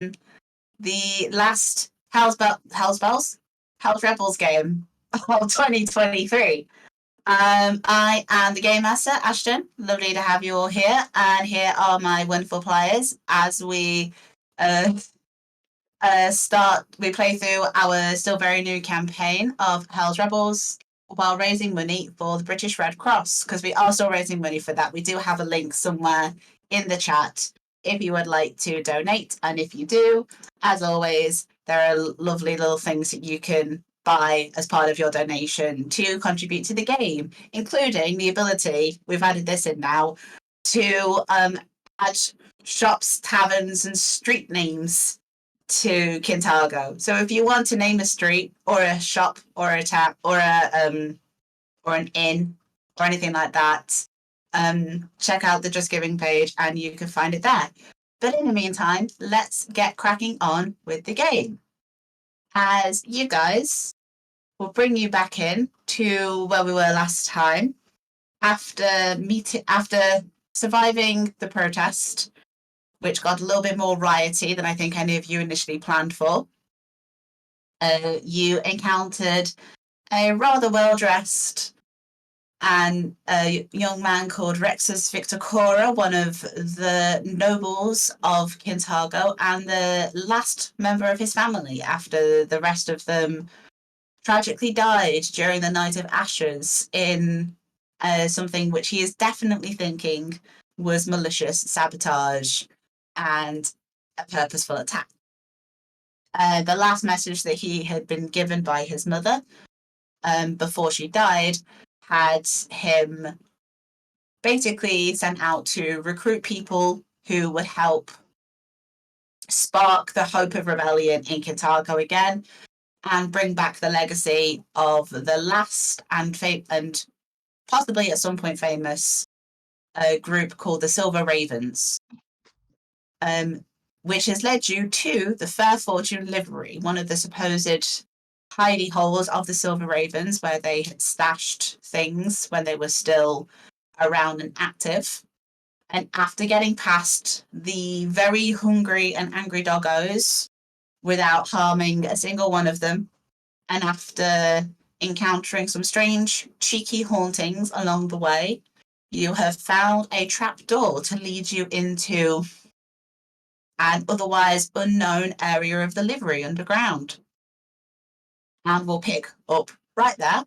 the last Hell's Rebels game of 2023. I am the Game Master, Ashton. Lovely to have you all here. And here are my wonderful players as we we play through our still very new campaign of Hell's Rebels while raising money for the British Red Cross, because we are still raising money for that. We do have a link somewhere in the chat if you would like to donate. And if you do, as always, there are lovely little things that you can buy as part of your donation to contribute to the game, including the ability, we've added this in now, to add shops, taverns, and street names to Kintargo. So if you want to name a street or a shop or a tap or an inn or anything like that, check out the Just Giving page and you can find it there. But in the meantime, let's get cracking on with the game. As you guys will bring you back in to where we were last time after surviving the protest, which got a little bit more rioty than I think any of you initially planned for. You encountered a rather well-dressed and a young man called Rexus Victor Cora, one of the nobles of Kintargo, and the last member of his family after the rest of them tragically died during the Night of Ashes in something which he is definitely thinking was malicious sabotage and a purposeful attack. The last message that he had been given by his mother before she died had him basically sent out to recruit people who would help spark the hope of rebellion in Kintargo again and bring back the legacy of the last and possibly at some point famous group called the Silver Ravens, which has led you to the Fair Fortune livery, one of the supposed hidey holes of the Silver Ravens, where they had stashed things when they were still around and active. And after getting past the very hungry and angry doggos without harming a single one of them, and after encountering some strange, cheeky hauntings along the way, you have found a trapdoor to lead you into an otherwise unknown area of the livery underground. And we'll pick up right there,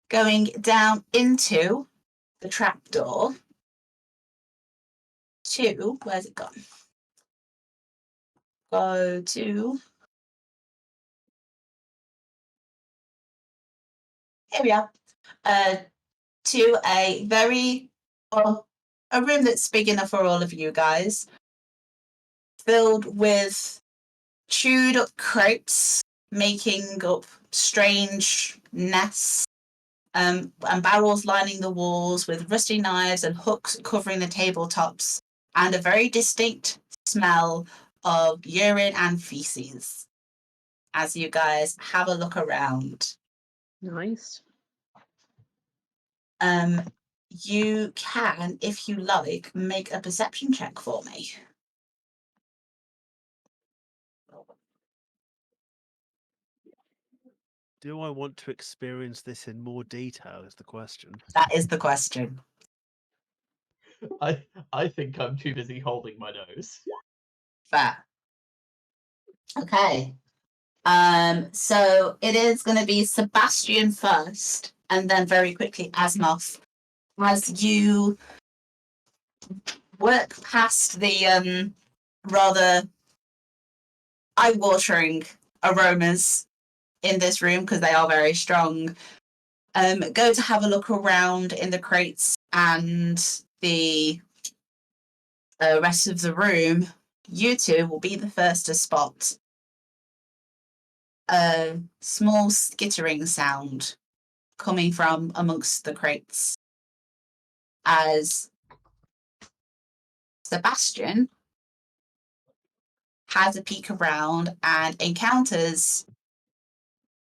going down into the trapdoor to, where's it gone? Go to, here we are, to a room that's big enough for all of you guys, filled with chewed up crates, making up strange nests, and barrels lining the walls with rusty knives and hooks covering the tabletops, and a very distinct smell of urine and feces as you guys have a look around. Nice. You can, if you like, make a perception check for me. Do I want to experience this in more detail is the question. That is the question. I think I'm too busy holding my nose. Fair. Okay. So it is going to be Sebastian first, and then very quickly Asmoth. As you work past the rather eye-watering aromas in this room, because they are very strong, go to have a look around in the crates and the rest of the room, you two will be the first to spot a small skittering sound coming from amongst the crates as Sebastian has a peek around and encounters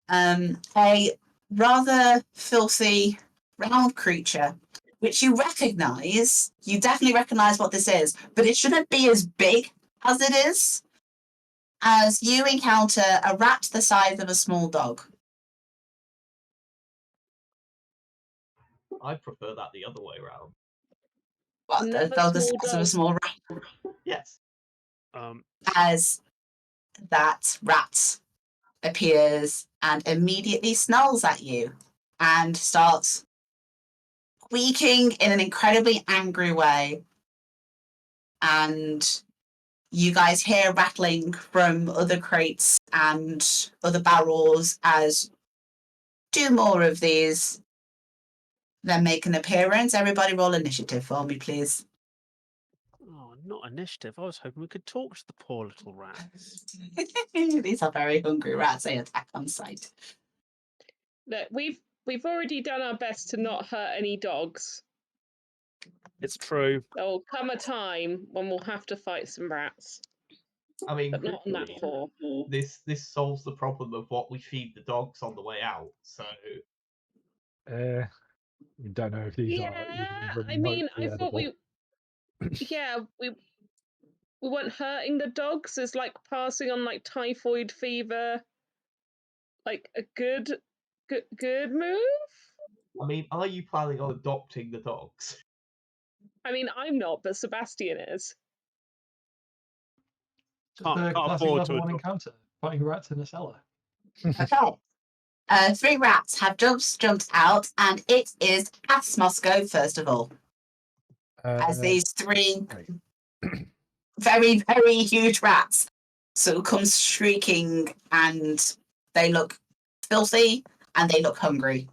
a rather filthy round creature, which you recognize. You definitely recognize what this is, but it shouldn't be as big as it is. as you encounter a rat the size of a small dog. I prefer that the other way around. What, Another the dog the small size of a dog. small rat? Yes. As that rat appears and immediately snarls at you and starts squeaking in an incredibly angry way. And you guys hear rattling from other crates and other barrels as 2 more of these then make an appearance. Everybody roll initiative for me, please. Oh, not initiative. I was hoping we could talk to the poor little rats. These are very hungry rats. They attack on sight. Look, we've already done our best to not hurt any dogs. It's true. There'll come a time when we'll have to fight some rats, I mean, but not on that poor. this solves the problem of what we feed the dogs on the way out. So You don't know if these are Yeah, even I mean, remotely I thought edible. we weren't hurting the dogs. Is like passing on like typhoid fever, like a good move. I mean, are you planning on adopting the dogs? I mean, I'm not, but Sebastian is. Just Can't a classic afford level to 1 adopt. encounter, fighting rats in a cellar. Okay. 3 rats have jumped out, and it is Asmos go first of all. As these 3 very, very huge rats so come shrieking, and they look filthy and they look hungry.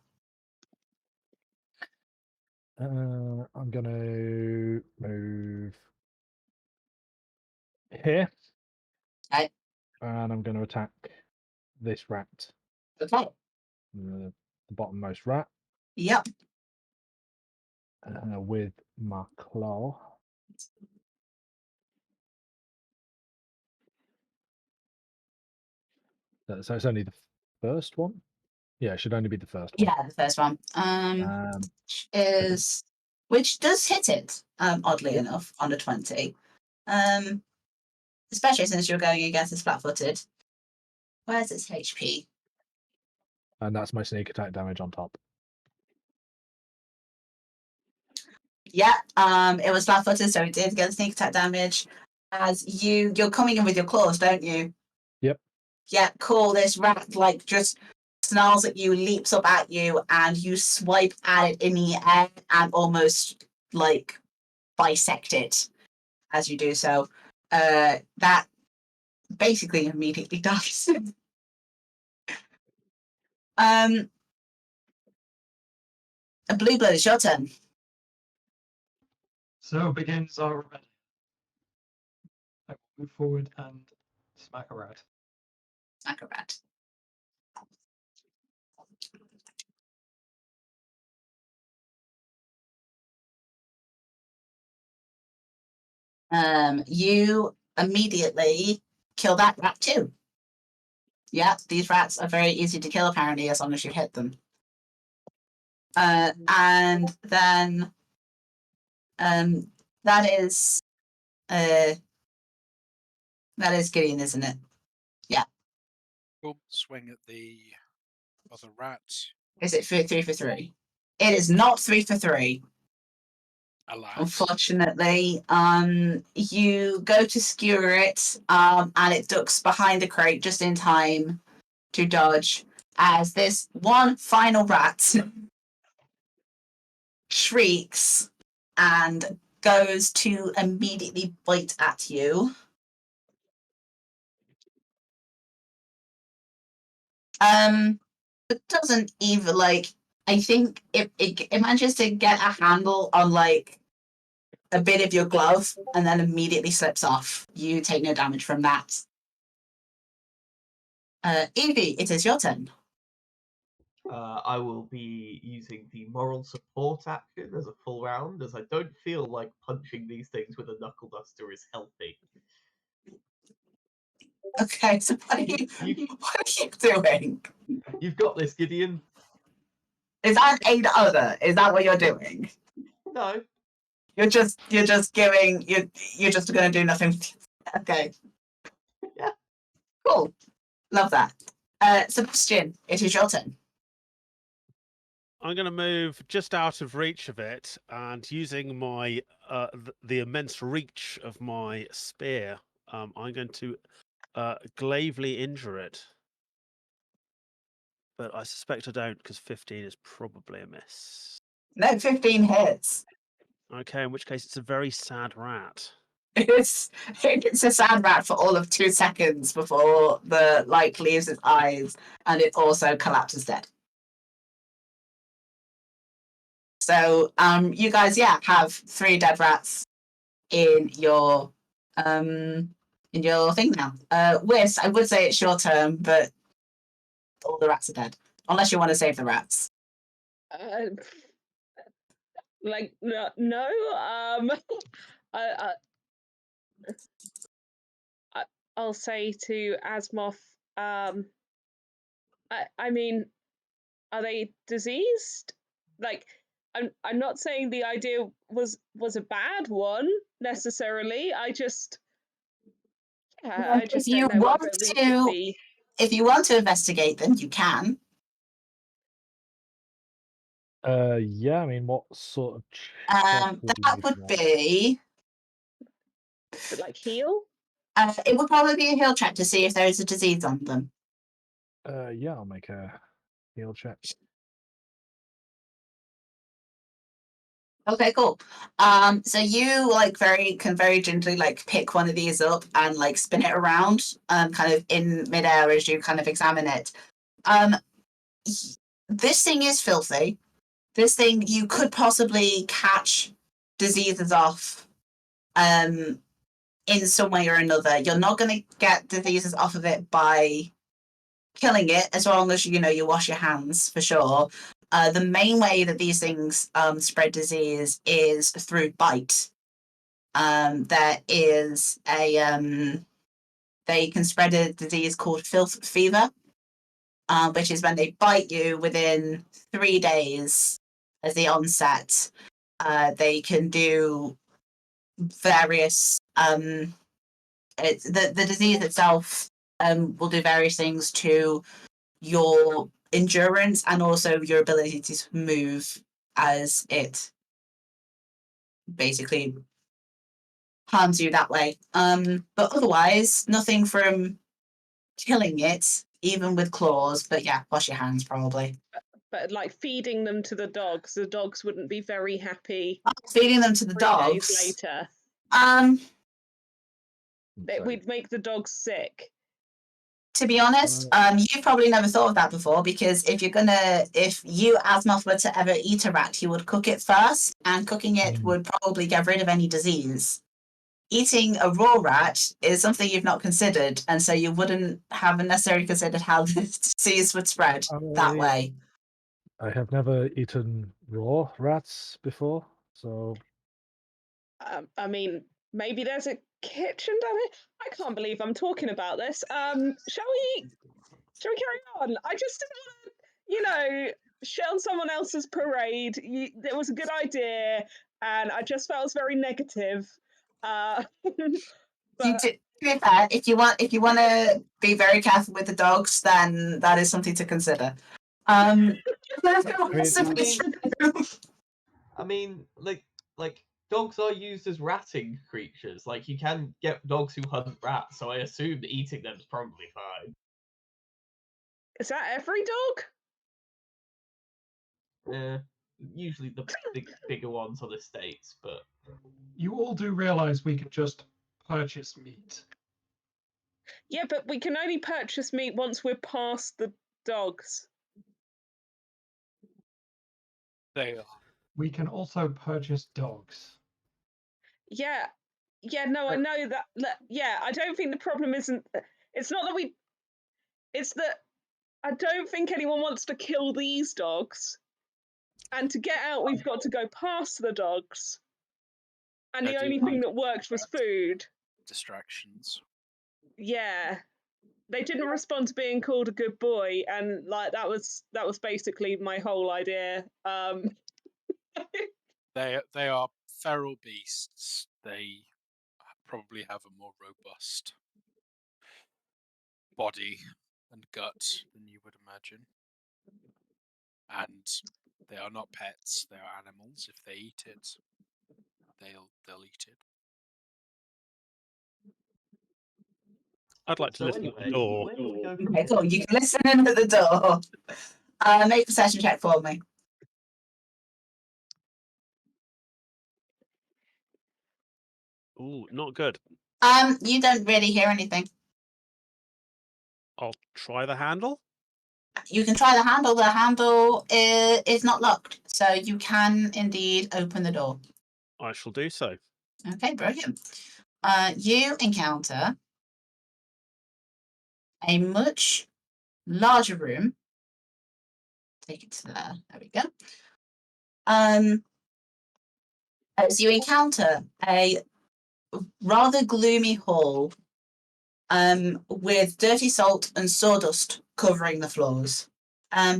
I'm going to move here. Okay. And I'm going to attack this rat, Okay. the bottommost rat, Yep. with my claw. So it's only the first one? Yeah, it should only be the first one. Yeah, the first one. Which does hit it, oddly enough, on a 20. Especially since you're going against this flat-footed. Where's its HP? And that's my sneak attack damage on top. Yeah, it was flat-footed, so it did get sneak attack damage. As you're coming in with your claws, don't you? Yep. Yeah, cool. This rat like just snarls at you, leaps up at you, and you swipe at it in the air and almost like bisect it as you do so. That basically immediately dies. A blue blood, it's your turn. So begins our rebellion. I will move forward and smack a rat. Acrobat. You immediately kill that rat too. Yeah, these rats are very easy to kill apparently as long as you hit them. And then that is Gideon, isn't it? Yeah. We'll swing at the other rat. Is it 3 for 3? It is not 3 for 3. Alas. Unfortunately, you go to skewer it, and it ducks behind the crate just in time to dodge as this one final rat shrieks and goes to immediately bite at you. It doesn't even I think it manages to get a handle on a bit of your glove and then immediately slips off. You take no damage from that. Evie, it is your turn. I will be using the moral support action as a full round, as I don't feel like punching these things with a knuckle duster is healthy. Okay, so what are you doing? You've got this, Gideon. Is that aid other? Is that what you're doing? No. You're just giving you're just gonna do nothing. Okay. Yeah. Love that. Sebastian, it is your turn. I'm going to move just out of reach of it, and using my the immense reach of my spear, I'm going to gravely injure it. But I suspect I don't, because 15 is probably a miss. No, 15 hits. Okay, in which case it's a very sad rat. It's a sad rat for all of 2 seconds before the light leaves its eyes, and it also collapses dead. So, you guys, have 3 dead rats in your thing now. Whis, I would say it's your turn, but all the rats are dead, unless you want to save the rats. Like no. I'll say to Asmoth. I mean, are they diseased? Like, I'm not saying the idea was a bad one necessarily. I just If you don't know want whether we to, should be. if you want to investigate them, you can. Yeah, I mean, what sort of check That would be. Is it like heal? It would probably be a heal check to see if there is a disease on them. Yeah, I'll make a heal check. Okay, cool. So you can very gently pick one of these up and spin it around, kind of in midair as you kind of examine it. This thing is filthy. This thing you could possibly catch diseases off, in some way or another. You're not going to get diseases off of it by killing it, as long as you wash your hands for sure. The main way that these things spread disease is through bite. There is they can spread a disease called filth fever, which is when they bite you within 3 days as the onset. They can do various the disease itself will do various things to your endurance and also your ability to move, as it basically harms you that way. But otherwise, nothing from killing it, even with claws. But yeah, wash your hands probably. But like feeding them to the dogs wouldn't be very happy. Feeding them to the 3 dogs. days later, we'd make the dogs sick. To be honest, you've probably never thought of that before, because if you Asmoth were to ever eat a rat, you would cook it first, and cooking it would probably get rid of any disease. Eating a raw rat is something you've not considered, and so you wouldn't have necessarily considered how the disease would spread that way. I have never eaten raw rats before, so. I mean, maybe there's a kitchen down here. I can't believe I'm talking about this. Shall we carry on? I just didn't want to, shell someone else's parade. It was a good idea, and I just felt it was very negative. But To be fair, if you want to be very careful with the dogs, then that is something to consider. I mean, like dogs are used as ratting creatures. Like, you can get dogs who hunt rats, so I assume eating them is probably fine. is that every dog? Usually the bigger ones on estates, but You all do realize we can just purchase meat. Yeah, but we can only purchase meat once we're past the dogs. They are. We can also purchase dogs. Yeah, no, I know that. Yeah, I don't think the problem isn't. It's not that we. It's that I don't think anyone wants to kill these dogs. And to get out, we've got to go past the dogs. And I the do only like thing that worked was food. distractions. Yeah, they didn't respond to being called a good boy, and that was basically my whole idea. They are feral beasts. They probably have a more robust body and gut than you would imagine. And they are not pets; they are animals. If they eat it, they'll eat it. I'd like to So listen at the anyway, door. where do we go from Okay, here? cool. You can listen in at the door. Make a perception check for me. Ooh, not good. You don't really hear anything. I'll try the handle. You can try the handle. The handle is not locked, so you can indeed open the door. I shall do so. Okay, brilliant. You encounter a much larger room. Take it to there. There we go. As you encounter a rather gloomy hall, with dirty salt and sawdust covering the floors.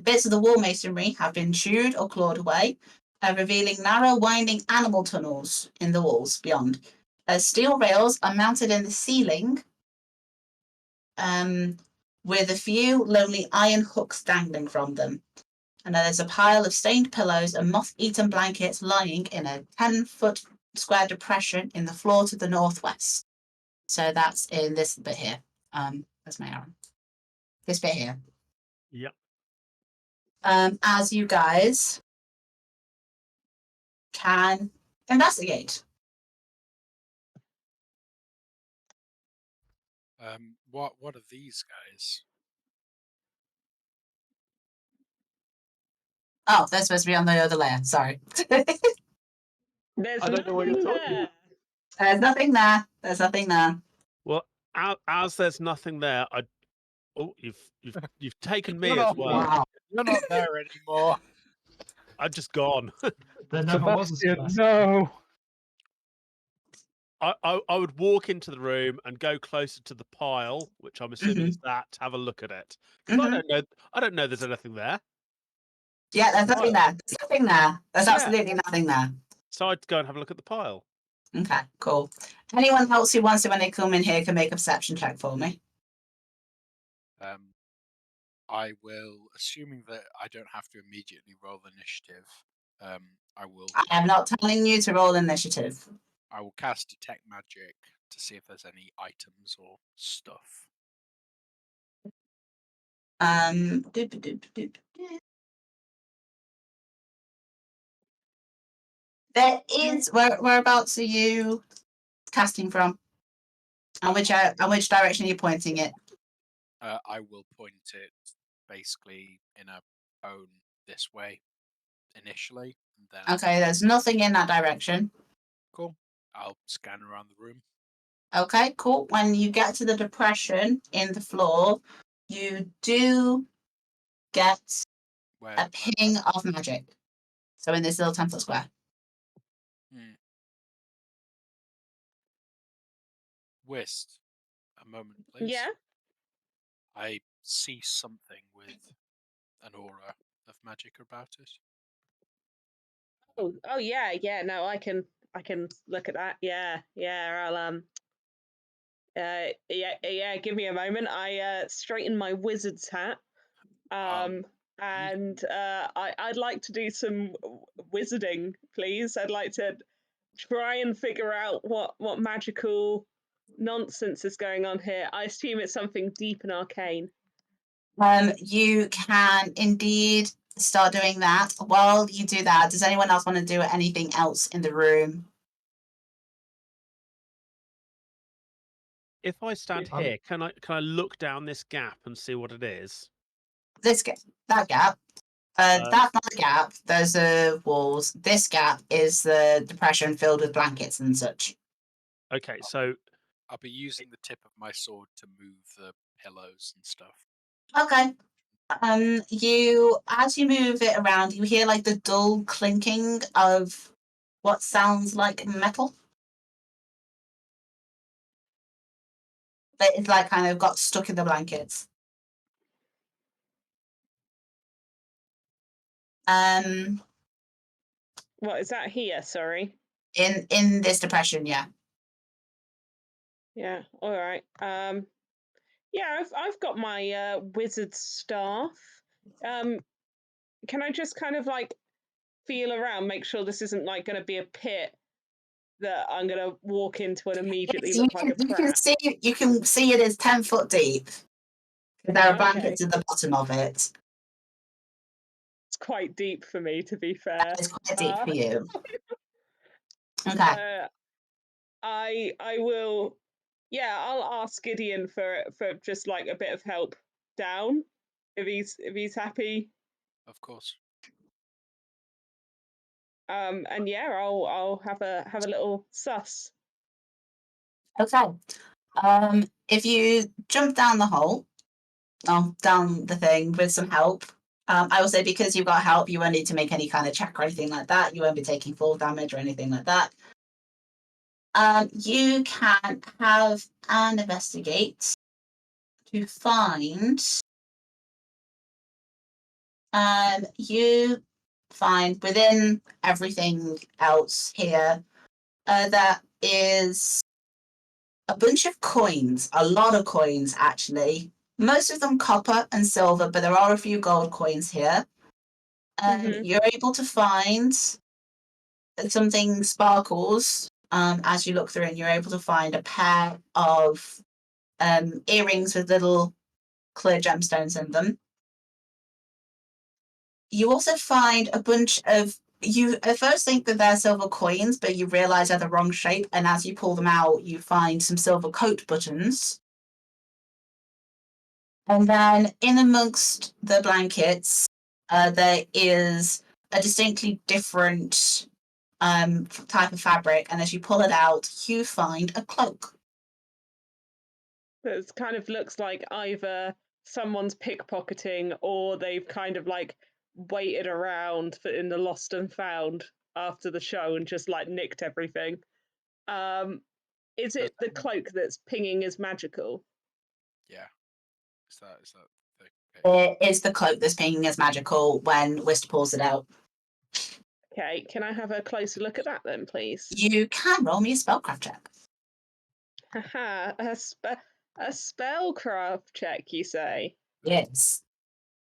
Bits of the wall masonry have been chewed or clawed away, revealing narrow, winding animal tunnels in the walls beyond. Steel rails are mounted in the ceiling, with a few lonely iron hooks dangling from them. And there's a pile of stained pillows and moth-eaten blankets lying in a 10-foot square depression in the floor to the northwest. So that's in this bit here. That's my arrow. This bit here. Yep. As you guys can investigate. What are these guys? Oh, they're supposed to be on the other layer. Sorry. There's I don't know what you're nothing talking there. about. There's nothing there. There's nothing there. Well, as there's nothing there, you've taken me You're as not- well. Wow. You're not there anymore. I've just gone. There never was a Sebastian, Sebastian. no. I would walk into the room and go closer to the pile, which I'm assuming Mhm. is that, to have a look at it. 'Cause Mhm. I don't know there's anything there. Yeah, there's nothing there. There's nothing there. There's Yeah. absolutely nothing there. So I'd go and have a look at the pile. Okay, cool. Anyone else who wants to, when they come in here, can make a perception check for me. I will, assuming that I don't have to immediately roll initiative. I will I am not telling you to roll initiative. cast detect magic to see if there's any items or stuff. Doop, doop, doop, doop, doop. There is whereabouts are you casting from? And which direction are you pointing it? I will point it basically in a cone this way initially, and then Okay, there's nothing in that direction. cool. I'll scan around the room. Okay, cool. When you get to the depression in the floor, you do get Where a ping of magic. So in this little 10-foot square. Whist, a moment, please. Yeah. I see something with an aura of magic about it. Oh yeah. No, I can look at that. Yeah. I'll yeah. Give me a moment. I straighten my wizard's hat. And I'd like to do some wizarding, please. I'd like to try and figure out what magical nonsense is going on here. I assume it's something deep and arcane. You can indeed start doing that. While you do that, does anyone else want to do anything else in the room? If I stand Um, here, can I look down this gap and see what it is? That gap. That's not a gap. Those are walls. This gap is the depression filled with blankets and such. Okay, so I'll be using the tip of my sword to move the pillows and stuff. Okay. As you move it around, you hear like the dull clinking of what sounds like metal. But it's like kind of got stuck in the blankets. What is that here? Sorry. In this depression, yeah. Yeah. All right. Yeah, I've got my wizard staff. Can I just kind of like feel around, make sure this isn't like going to be a pit that I'm going to walk into and immediately look like a You can prat? see it is 10 foot deep. There are Okay. blankets at the bottom of it. It's quite deep for me, to be fair. It's quite deep for you. Okay. I will. Yeah, I'll ask Gideon for just like a bit of help down, if he's happy. Of course. And yeah, I'll have a little suss. Okay. If you jump down the hole, down the thing with some help, I will say because you've got help, you won't need to make any kind of check or anything like that. You won't be taking full damage or anything like that. You can have an investigate to find. You find within everything else here, there is a bunch of coins, a lot of coins actually. Most of them copper and silver, but there are a few gold coins here. You're able to find something sparkles as you look through, and you're able to find a pair of earrings with little clear gemstones in them. You also find a bunch of, you at first think that they're silver coins, but you realize they're the wrong shape, and as you pull them out, you find some silver coat buttons. And then in amongst the blankets, there is a distinctly different type of fabric, and as you pull it out, you find a cloak. It kind of looks like either someone's pickpocketing or they've kind of like waited around in the lost and found after the show and just like nicked everything. Is it the cloak that's pinging as magical? Yeah. Is that the It is the cloak that's pinging as magical when Whist pulls it out. Okay, can I have a closer look at that then, please? You can roll me a spellcraft check. Haha, a spellcraft check, you say? Yes.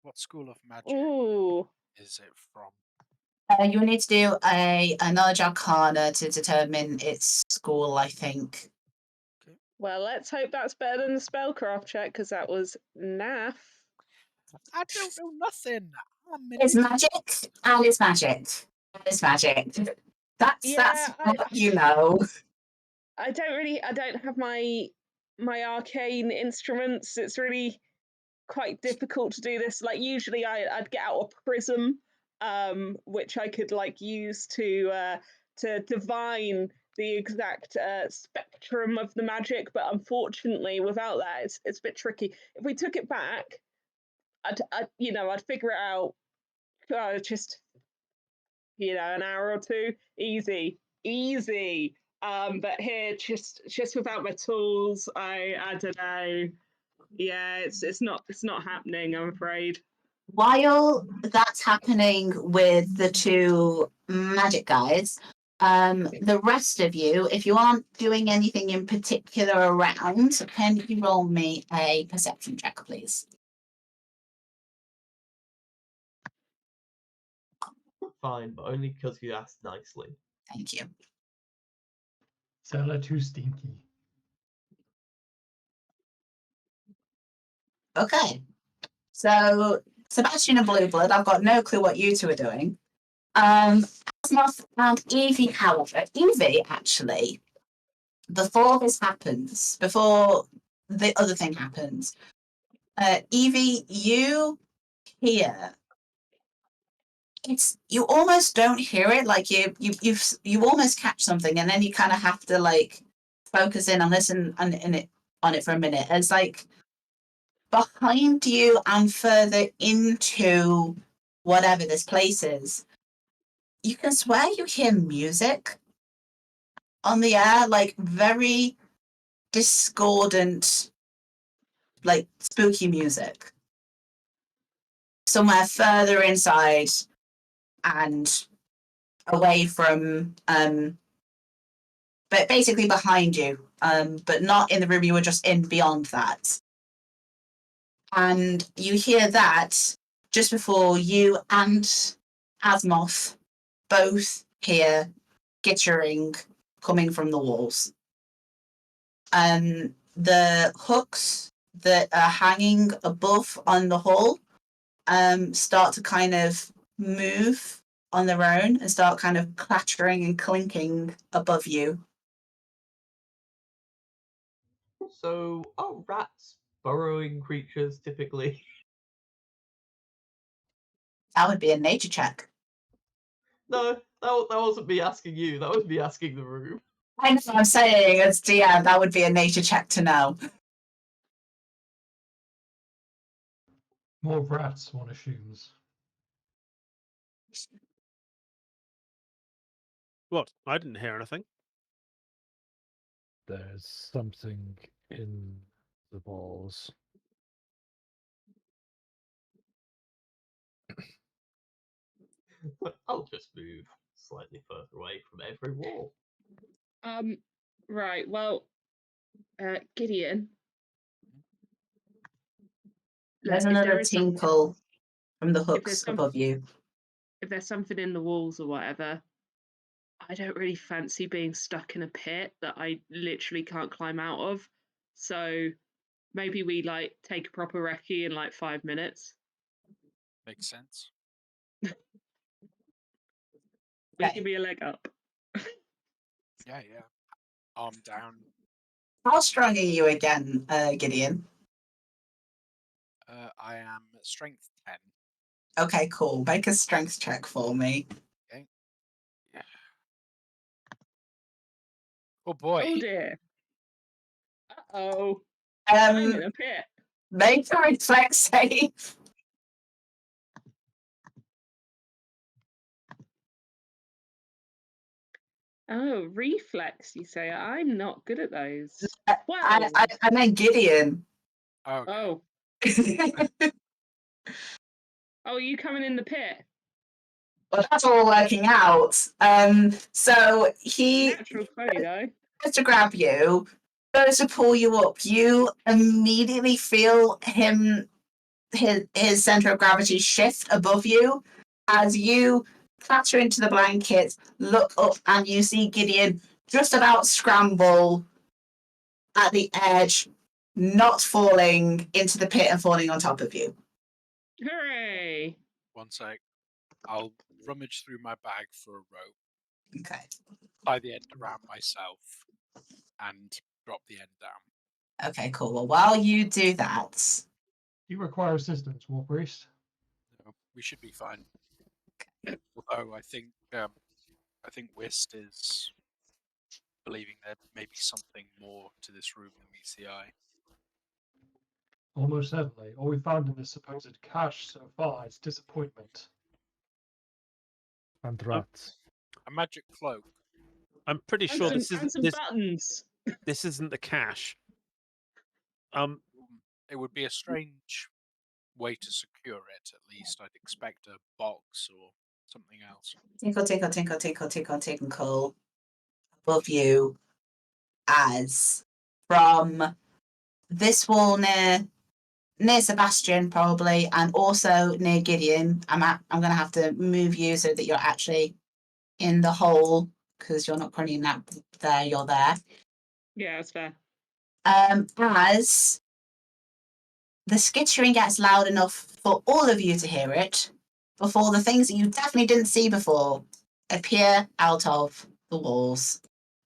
what school of magic Ooh. is it from? You will need to do a knowledge arcana to determine its school, I think. Well, let's hope that's better than the spellcraft check, because that was naff. I don't know nothing. It's magic, and it's magic. And it's magic. That's what you know. I don't have my arcane instruments. It's really quite difficult to do this. Like usually I'd get out a prism, which I could like use to divine the exact spectrum of the magic, but unfortunately without that it's a bit tricky. If we took it back, I'd figure it out just an hour or two, easy. But here just without my tools, I don't know. Yeah, it's not happening, I'm afraid. While that's happening with the two magic guys, the rest of you, if you aren't doing anything in particular around, can you roll me a perception check, please? Fine, but only because you asked nicely. Thank you. Zella too stinky. Okay. So, Sebastian and Blueblood, I've got no clue what you two are doing. Asmoth and Evie, however, Evie actually, before this happens, before the other thing happens, Evie, you hear. You almost don't hear it, like you almost catch something, and then you kind of have to like focus in and listen on it for a minute. It's like behind you and further into whatever this place is, you can swear you hear music on the air, like very discordant, like spooky music. Somewhere further inside and away from, but basically behind you, but not in the room you were just in, beyond that. And you hear that just before you and Asmoth both hear gittering coming from the walls. The hooks that are hanging above on the hall start to kind of move on their own and start kind of clattering and clinking above you. So, are rats burrowing creatures typically? That would be a nature check. No, that wasn't me asking you. That was me asking the room. I know what I'm saying, as DM, that would be a nature check to know. More rats, one assumes. What? I didn't hear anything. There's something in the walls. I'll just move slightly further away from every wall. Right. Well, Gideon. There's if there another is something- tinkle from the there's hooks some- above you. If there's something in the walls or whatever, I don't really fancy being stuck in a pit that I literally can't climb out of. So maybe we like take a proper recce in like 5 minutes. Makes sense. Will Okay. you give me a leg up? Yeah, yeah. Arm down. How strong are you again, Gideon? I am strength 10. Okay, cool. Make a strength check for me. Oh boy. Oh dear. Uh-oh. I'm in a pit. Make a reflex save. Oh, reflex, you say? I'm not good at those. Wow. I meant Gideon. Oh, Oh. Oh, are you coming in the pit? Well, that's all working out. So he Natural 20, though. goes to grab you, goes to pull you up. You immediately feel his center of gravity shift above you as you clatter into the blanket, look up, and you see Gideon just about scramble at the edge, not falling into the pit and falling on top of you. Hooray! one sec. I'll rummage through my bag for a rope, Okay. tie the end around myself, and drop the end down. Okay, cool. Well, while you do that, Do you require assistance, War Priest? No, we should be fine. Although I think Whist is believing there may be something more to this room than meets the eye. Almost certainly. All we found in this supposed cache so far is disappointment. And rats. A magic cloak. I'm pretty sure And this some isn't buttons. this isn't the cache. It would be a strange way to secure it, at least. I'd expect a box or something else. tinkle, tinkle, tinkle, tinkle, tinkle, tinkle above you as from this wall near Sebastian probably, and also near Gideon. I'm gonna have to move you so that you're actually in the hole because you're not currently in that there. You're there. Yeah, that's fair. As the skittering gets loud enough for all of you to hear it, before the things that you definitely didn't see before appear out of the walls.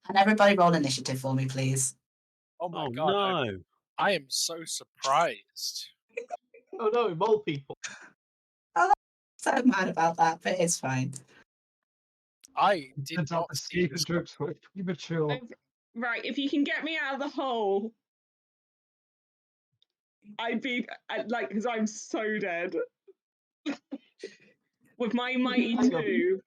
And everybody roll initiative for me, please. Oh my Oh god, no! I am so surprised. Oh no, mole people. So mad about that, but it's fine. I did Turns out not the see Stephen this. jokes were premature. Right, if you can get me out of the hole, I'd be like, because I'm so dead. With my mighty Hang on. 2.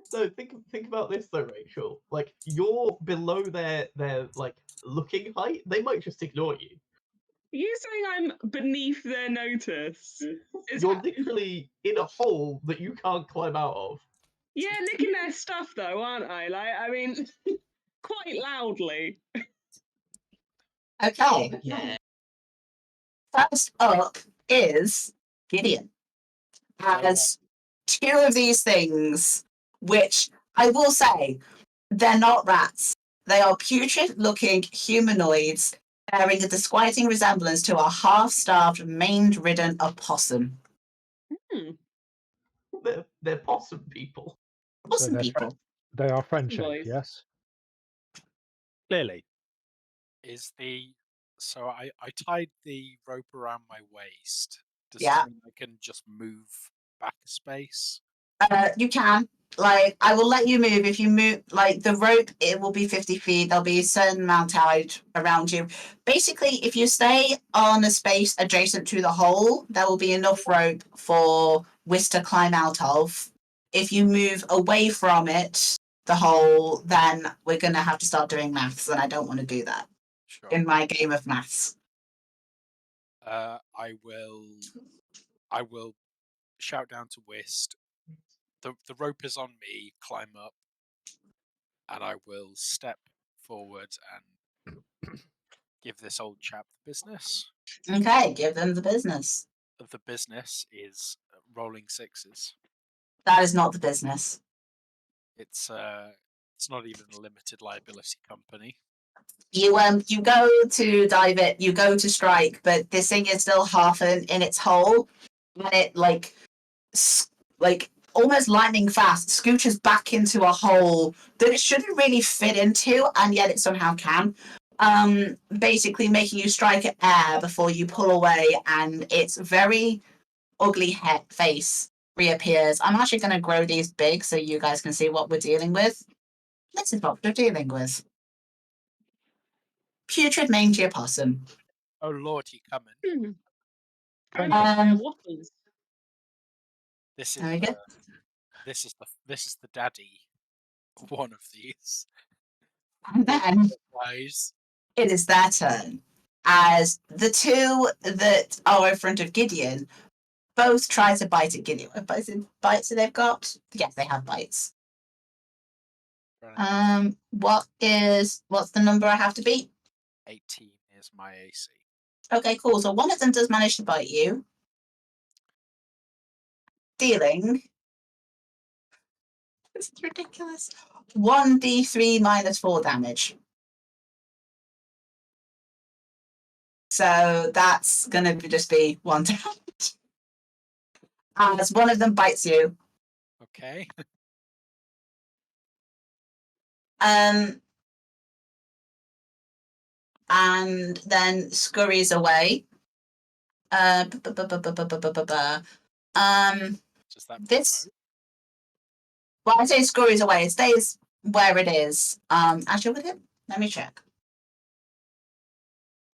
So think about this though, Rachel. Like you're below their like looking height. They might just ignore you. Are you saying I'm beneath their notice? Is You're that- literally in a hole that you can't climb out of. Yeah, licking their stuff though, aren't I? Like, I mean, quite loudly. Okay. Yeah. First up is Gideon. Has two of these things, which I will say, they're not rats. They are putrid-looking humanoids bearing a disquieting resemblance to a half-starved, mange-ridden opossum. Hmm. They're possum people. Possum they're people. They are friendship, Boys. yes. Clearly. Is the so I tied the rope around my waist. Does Yeah. this mean I can just move back a space? You can. Like, I will let you move. If you move, like, the rope, it will be 50 feet. There'll be a certain amount tied around you. Basically, if you stay on a space adjacent to the hole, there will be enough rope for Whis to climb out of. If you move away from it, the hole, then we're going to have to start doing maths, and I don't want to do that Sure. in my game of maths. I will shout down to Whist. The rope is on me. Climb up, and I will step forward and give this old chap the business. Okay, give them the business. The business is rolling sixes. That is not the business. It's not even a limited liability company. You go to dive it, you go to strike, but this thing is still half in its hole, and it like almost lightning fast scooches back into a hole that it shouldn't really fit into, and yet it somehow can. Basically making you strike at air before you pull away, and its very ugly head face reappears. I'm actually going to grow these big so you guys can see what we're dealing with. This is what we're dealing with. Putrid mangy opossum. Oh Lord, he coming! Hmm. I Thank know you. they're waffles. This is There we go. this is the daddy. One of these. And then Wise. it is their turn. As the two that are in front of Gideon both try to bite at Gideon. What bites they've got? Yes, they have bites. Right. What's the number I have to beat? 18 is my AC. Okay, cool. So one of them does manage to bite you, dealing. This is ridiculous. 1d3 minus 4 damage. So that's gonna just be 1 damage. As one of them bites you. Okay. And then scurries away. Does that This. Well, I say scurries away. It stays where it is. Actually, with it, let me check.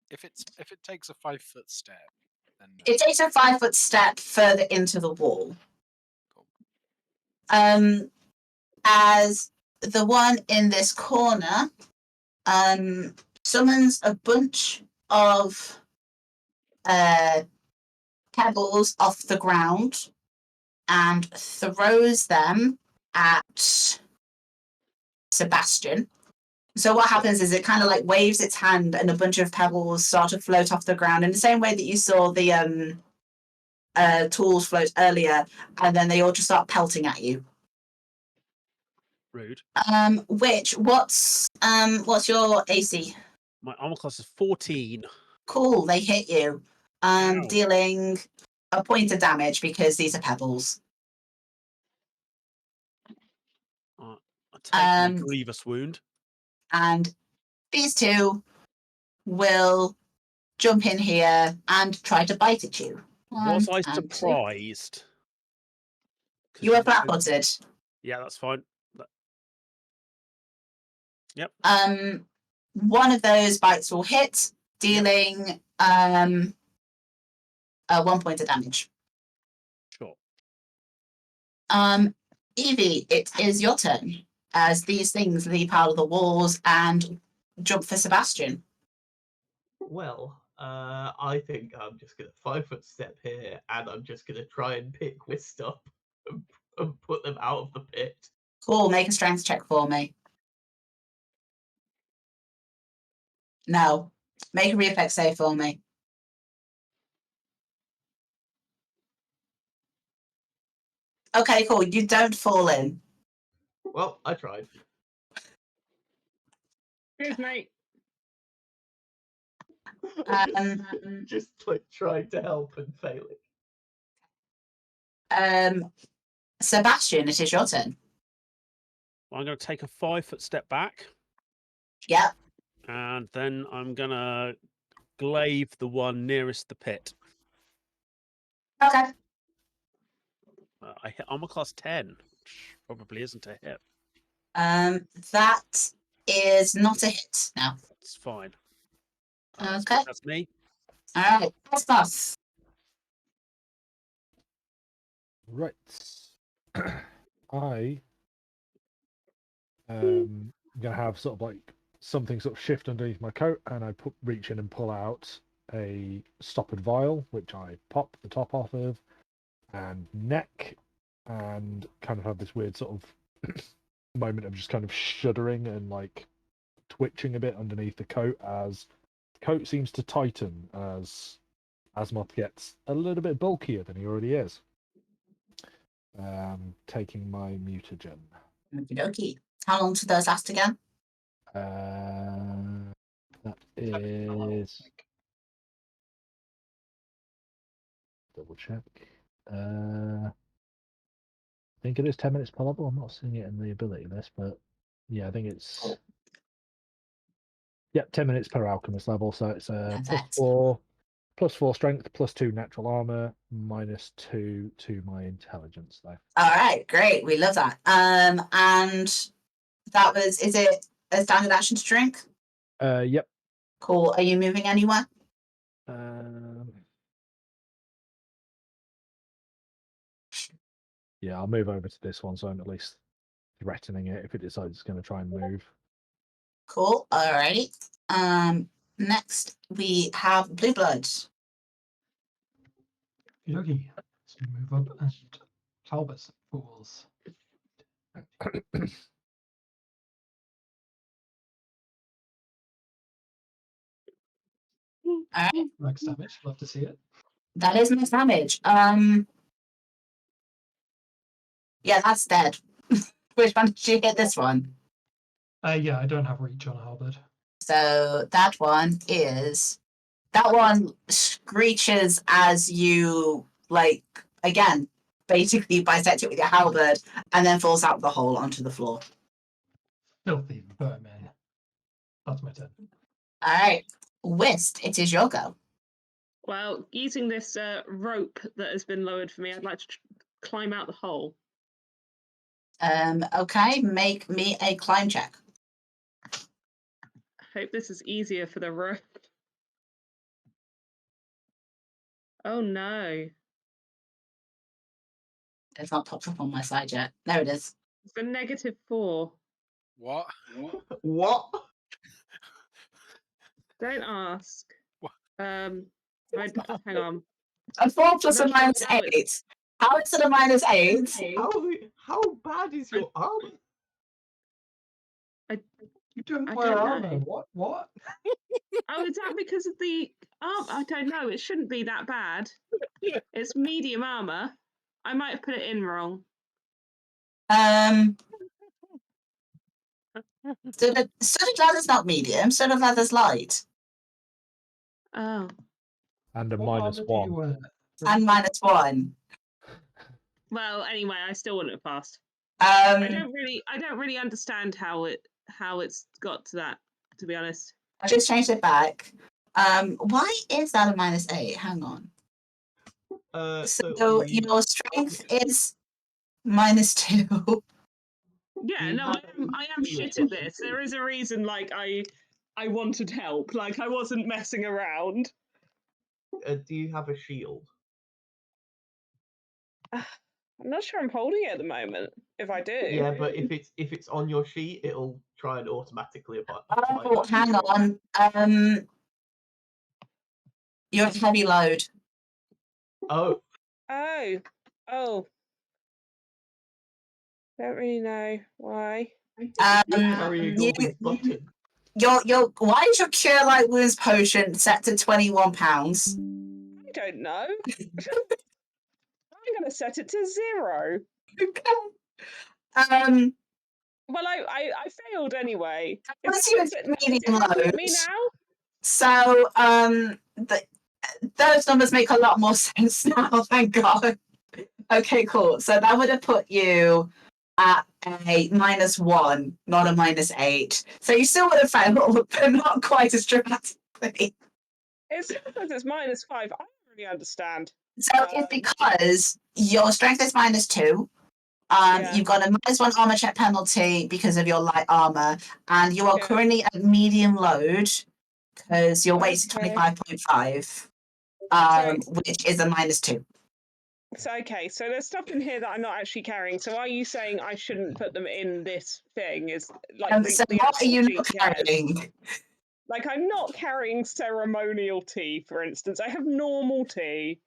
if it takes a 5-foot step, then It takes a 5-foot step further into the wall. cool. As the one in this corner, summons a bunch of pebbles off the ground and throws them at Sebastian. So what happens is it kind of like waves its hand and a bunch of pebbles start to float off the ground in the same way that you saw the tools float earlier, and then they all just start pelting at you. Rude. What's your AC? My armor class is 14. Cool, they hit you. Ow. Dealing a point of damage because these are pebbles. I take my Um, grievous wound. And these two will jump in here and try to bite at you. Was One I and two. surprised? 'Cause You were didn't go- flat-footed. Yeah, that's fine. Yep. One of those bites will hit, dealing 1 point of damage. Sure. Evie, it is your turn as these things leap out of the walls and jump for Sebastian. Well, I think I'm just gonna 5-foot step here, and I'm just gonna try and pick Whist up and put them out of the pit. Cool, make a strength check for me. No. Make a reflex save for me. Okay, cool. You don't fall in. Well, I tried. Cheers, mate. Just like trying to help and failing. Sebastian, it is your turn. I'm going to take a 5-foot step back, Yep. and then I'm going to glaive the one nearest the pit. Okay. I'm a class 10, which probably isn't a hit. That is not a hit now. It's fine. Okay. That's me. All right. That's boss. Right. I gonna have sort of like something sort of shift underneath my coat, and I reach in and pull out a stoppered vial, which I pop the top off of, and neck, and kind of have this weird sort of moment of just kind of shuddering and like twitching a bit underneath the coat as the coat seems to tighten as Asmoth gets a little bit bulkier than he already is. Taking my mutagen. Okie dokie. How long do those last again? That 10 minutes per level, I is think. double check. I think it is 10 minutes per level. I'm not seeing it in the ability list, but yeah, I think it's 10 minutes per alchemist level. So it's Perfect. +4 strength, +2 natural armor, -2 to my intelligence though. All right, great. We love that. And that was, is it a standard action to drink? Yep. Cool. Are you moving anywhere? Yeah, I'll move over to this one, so I'm at least threatening it if it decides it's going to try and move. Cool. Alrighty. Next we have Blue Blood. Yogi. So we move up and Talbot fools. Alright. Max damage. Love to see it. That is max damage. Yeah, that's dead. Which one did you hit this one? Yeah, I don't have reach on a halberd. So that one screeches as you like again, basically bisect it with your halberd and then falls out the hole onto the floor. Filthy vermin. That's my turn. Alright. Whist, it is your go. Well, using this rope that has been lowered for me, I'd like to climb out the hole. Okay, make me a climb check. I hope this is easier for the rope. Oh no. It's not popped up on my side yet. There it is. It's a -4. What? What? Don't ask. What? Hang on. A 4 plus a I'm not minus sure how 8. How is it a -8? How bad is your armor? You don't I wear don't armor. know. What? Oh, is that because of the I don't know. It shouldn't be that bad. It's medium armor. I might have put it in wrong. Studded leather's not medium. Studded leather's light. Oh. And a What armor do you -1. wear? And -1. Well, anyway, I still wouldn't have passed. Um, I don't really understand how it's got to that, to be honest. I just changed it back. Why is that a -8? Hang on. So your strength is -2. Yeah, no, I am shit at this. There is a reason, like, I wanted help. Like, I wasn't messing around. Do you have a shield? I'm not sure I'm holding it at the moment. If I do. Yeah, but if it's on your sheet, it'll try and automatically apply. Oh, hang on. You're a heavy load. Oh, Oh. Don't really know why. you're carrying all these buttons. Your why is your cure light wounds potion set to £21? I don't know. I'm going to set it to 0. Um, Well, I failed anyway. once you hit medium Is it happening to me load, now? so those numbers make a lot more sense now. Thank God. Okay, cool. So that would have put you at a -1, not a -8. So you still would have failed, but not quite as dramatically. It's -5. I don't really understand. So it's because your strength is -2. Yeah. You've got a -1 armor check penalty because of your light armor, and you are Yeah. currently at medium load because your weight's Okay. 25.5, which is a -2. So okay, so there's stuff in here that I'm not actually carrying. So are you saying I shouldn't put them in this thing? Is like So the what are you actual not sheet cares? carrying? Like I'm not carrying ceremonial tea, for instance. I have normal tea.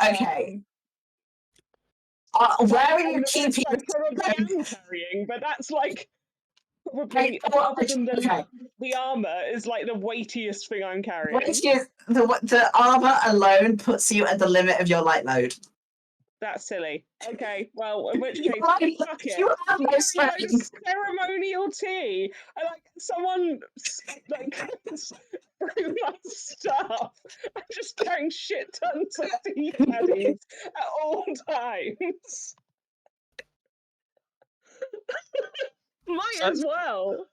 Okay. Where are you keeping? I probably am carrying, but that's like probably other than the armor is like the weightiest thing I'm carrying. Which is the armor alone puts you at the limit of your light load. That's silly. Okay, well, in which case, fuck it. You have no Carry, strength. like, ceremonial tea. I like someone like through my stuff. I'm just carrying shit tons of tea caddies at all times. Might as well.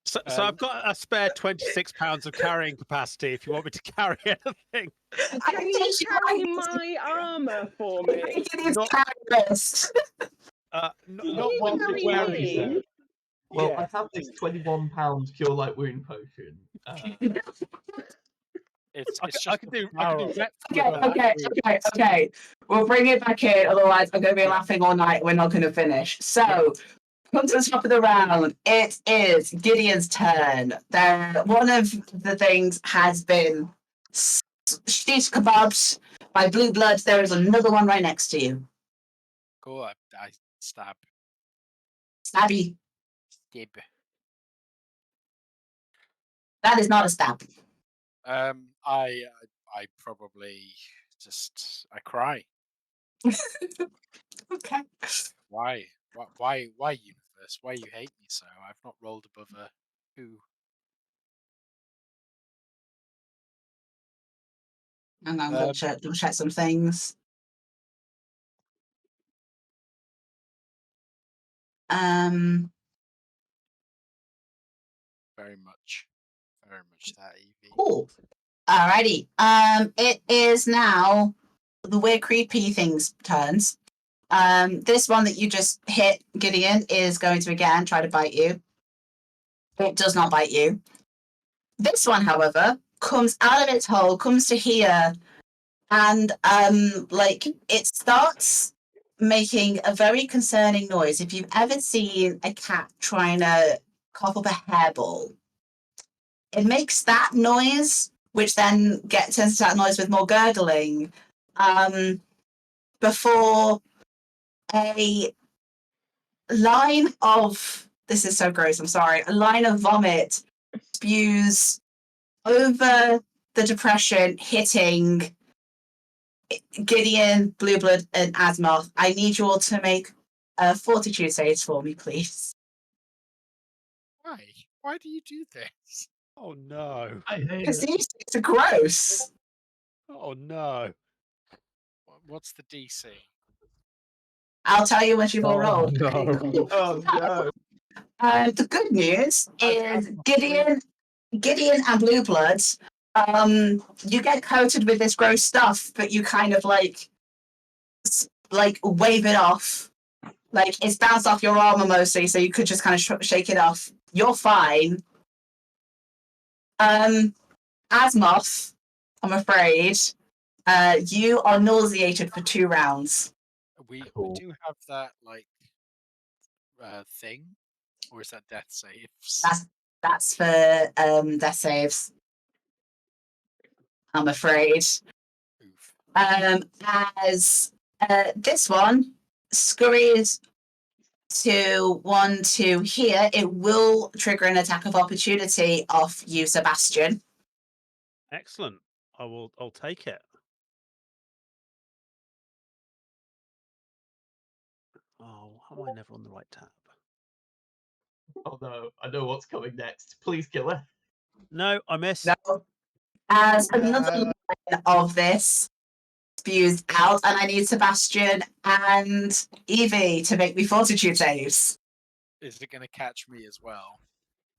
So I've got a spare £26 of carrying capacity if you want me to carry anything. Can you carry my armor for me? Not while carry you're wearing me? them. Well, Yeah. I have this 21 £, cure light wound potion. It's I just can the do power of ret- Okay. We'll bring it back in, otherwise I'm going to be laughing all night. We're not going to finish. So, come to the top of the round. It is Gideon's turn. One of the things has been shish kebabs by Blue Bloods. There is another one right next to you. Cool. I stab. Stabby. Dib. That is not a stab. I probably just I cry. Okay. Why? Why universe? Why you hate me so? I've not rolled above a 2. And I'm going to double check some things. Very much that EV. Cool. Alrighty. It is now the weird creepy thing's turns. This one that you just hit, Gideon, is going to again try to bite you. It does not bite you. This one, however, comes out of its hole, comes to here, and it starts making a very concerning noise. If you've ever seen a cat trying to cough up a hairball, it makes that noise, which then turns into that noise with more gurgling. Before a line of, this is so gross, I'm sorry, a line of vomit spews over the depression, hitting Gideon, Blueblood, and Asmoth. I need you all to make fortitude saves for me, please. Why? Why do you do this? Oh no. I hate Because it. these things are gross. Oh no. What's the DC? I'll tell you once you've all Oh, rolled. no. Cool. Oh no! The good news is Gideon and Blue Bloods, you get coated with this gross stuff, but you kind of like wave it off. Like it's bounced off your armor mostly, so you could just kind of shake it off. You're fine. Asmoth, I'm afraid, you are nauseated for 2 rounds. We Cool. do have that like thing, or is that death saves? That's for death saves. I'm afraid. Oof. As this one scurries to 1 to here, it will trigger an attack of opportunity off you, Sebastian. Excellent. I'll take it. Oh, how am I never on the right tab? Oh no, I know what's coming next. Please kill her. No, I missed. No. As another line of this spews out, and I need Sebastian and Evie to make me fortitude saves. Is it going to catch me as well?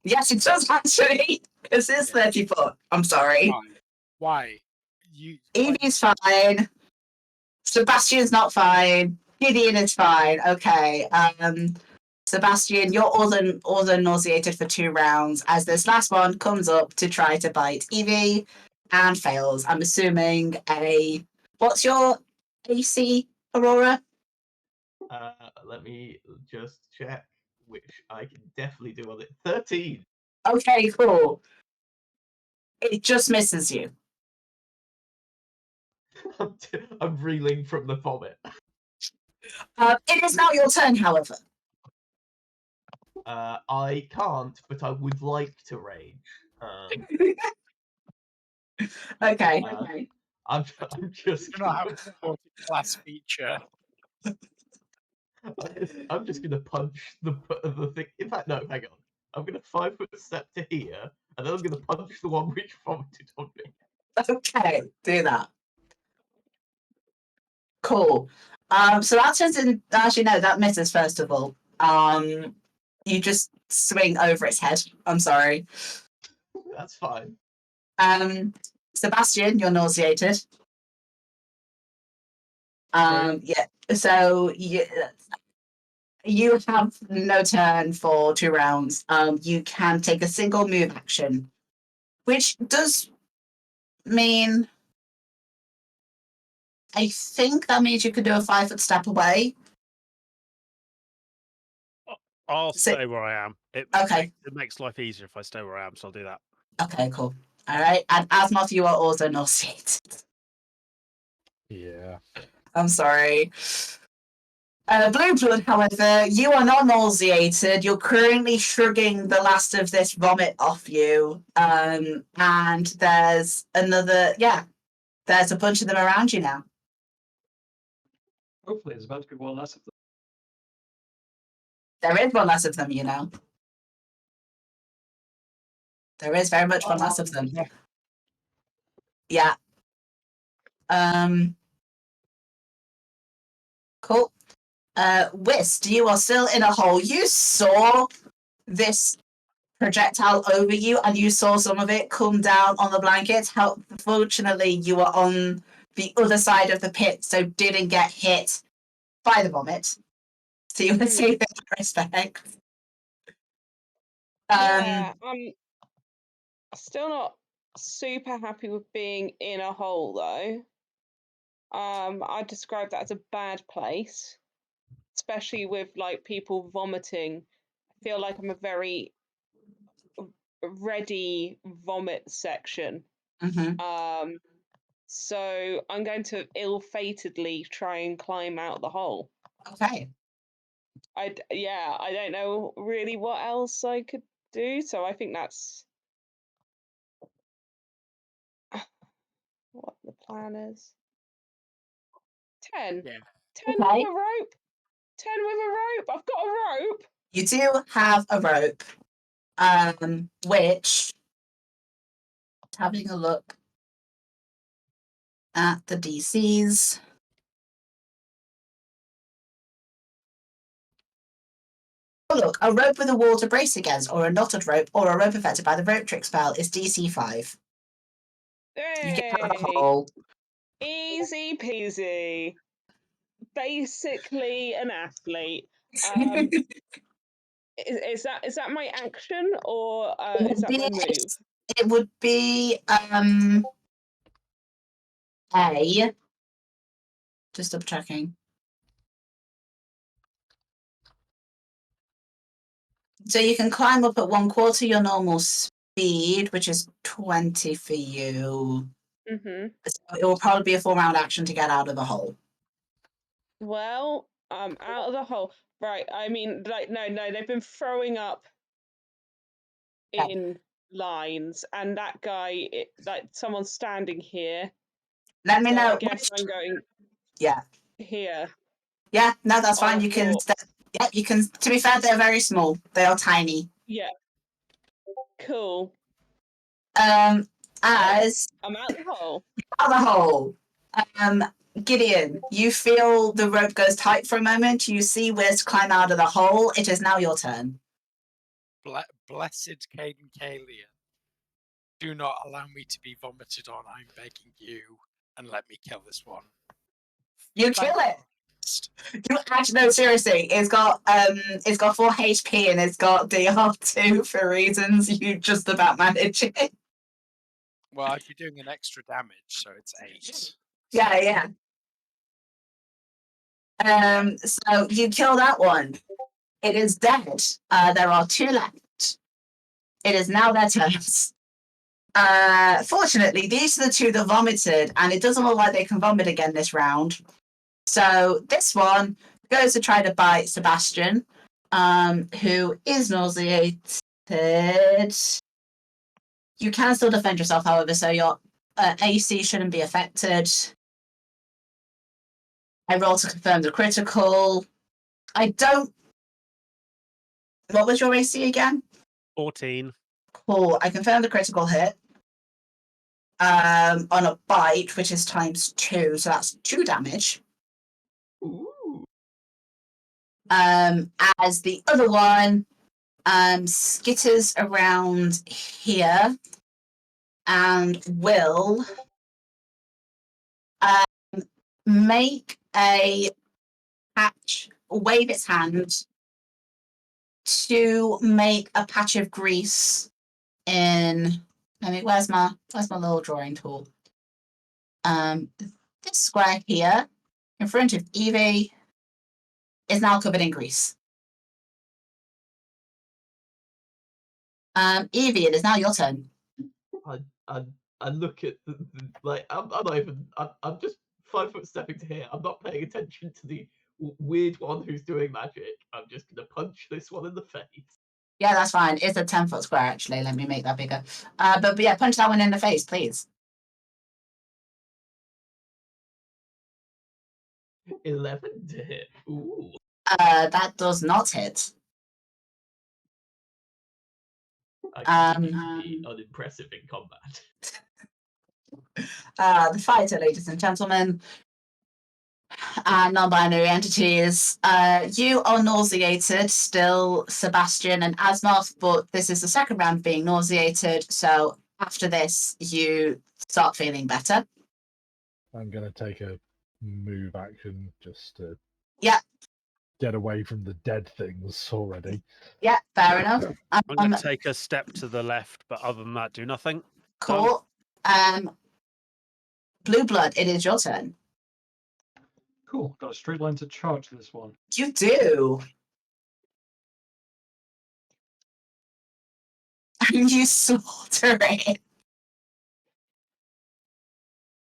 Yes, it does actually, because it's Yeah. 30 foot. I'm sorry. Why? Why? You. Evie's fine. Sebastian's not fine. Gideon is fine. Okay. Sebastian, you're also nauseated for 2 rounds as this last one comes up to try to bite Evie and fails. I'm assuming a. What's your AC, Aurora? Let me just check, which I can definitely do on it. 13. Okay, cool. It just misses you. I'm reeling from the vomit. It is now your turn, however. I can't, but I would like to rage. Okay. Okay. I'm just. Do not have a supporting class feature. I'm just gonna punch the thing. In fact, no, hang on. I'm gonna 5-foot step to here, and then I'm gonna punch the one which vomited on me. Okay, do that. Cool. So that turns in. Actually, no, that misses. First of all, you just swing over its head. I'm sorry. That's fine. Sebastian, you're nauseated. Yeah. So you have no turn for 2 rounds. You can take a single move action, which does mean. I think that means you could do a 5-foot step away. I'll So- stay where I am. Okay. It makes life easier if I stay where I am, so I'll do that. Okay, cool. All right. And Asmoth, you are also nauseated. Yeah. I'm sorry. Blue Blood, however, you are not nauseated. You're currently shrugging the last of this vomit off you. And there's another, there's a bunch of them around you now. Hopefully, there's about to be one less of them. There is one less of them, you know. There is very much one less of them. Yeah. Cool. Whist, you are still in a hole. You saw this projectile over you and you saw some of it come down on the blankets. Fortunately, you were on the other side of the pit, so didn't get hit by the vomit. So you were safe in that respect. Yeah, I'm still not super happy with being in a hole though. I describe that as a bad place, especially with like people vomiting. I feel like I'm a very ready vomit section. Mm-hmm. So I'm going to ill-fatedly try and climb out the hole. Okay. I don't know really what else I could do, so I think that's what the plan is. 10. Yeah. 10 Okay. with a rope. 10 with a rope. I've got a rope. You do have a rope, which, having a look at the DCs. Oh, look, a rope with a wall to brace against, or a knotted rope, or a rope affected by the rope trick spell is DC 5. You get out of the Hey, hole. easy peasy. Basically an athlete. Is that my action or It is would that my be- move? It would be A. Just double checking. So you can climb up at 1/4 your normal speed, which is 20 for you. Mm-hmm. So it will probably be a 4-round action to get out of the hole. Well, I'm out of the hole. Right, I mean, like, no, they've been throwing up Okay. in lines, and that guy, like, someone's standing here. Let me So know. I guess I'm going Yeah. here. Yeah, no, that's On fine. a You can. floor. Yeah, you can. To be fair, they're very small. They are tiny. Yeah. Cool. As I'm out the hole. other hole, Gideon, you feel the rope goes tight for a moment. You see Wiz climb out of the hole. It is now your turn. Blessed Caden Kalia, do not allow me to be vomited on, I'm begging you, and let me kill this one. You kill it. You actually no, seriously. It's got 4 HP and it's got DR2 for reasons you just about manage it. Well, I'd be doing an extra damage, so it's 8. Yeah. So you kill that one. It is dead. There are 2 left. It is now their turns. Fortunately, these are the 2 that vomited, and it doesn't look like they can vomit again this round. So this one goes to try to bite Sebastian, who is nauseated. You can still defend yourself, however, so your AC shouldn't be affected. I roll to confirm the critical. I don't. What was your AC again? 14. Cool. I confirm the critical hit. On a bite, which is times 2, so that's 2 damage. Ooh. As the other one skitters around here and will make a patch, wave its hand to make a patch of grease in. I mean, where's my little drawing tool? This square here in front of Evie is now covered in grease. Evie, it is now your turn. I look at like I'm not even. I'm just 5 foot stepping to here. I'm not paying attention to the weird one who's doing magic. I'm just gonna punch this one in the face. Yeah, that's fine. It's a 10-foot square, actually. Let me make that bigger. But yeah, punch that one in the face, please. 11 to hit. Ooh. That does not hit. I continue to be unimpressive in combat. The fighter, ladies and gentlemen, non-binary entities. You are nauseated still, Sebastian and Asmoth, but this is the second round being nauseated, so after this, you start feeling better. I'm going to take a move action just to Yeah. get away from the dead things already. Yeah, fair enough. I'm going to take a step to the left, but other than that, do nothing. Cool. Blue Blood, it is your turn. Cool. Got a straight line to charge this one. You do. And you slaughter it.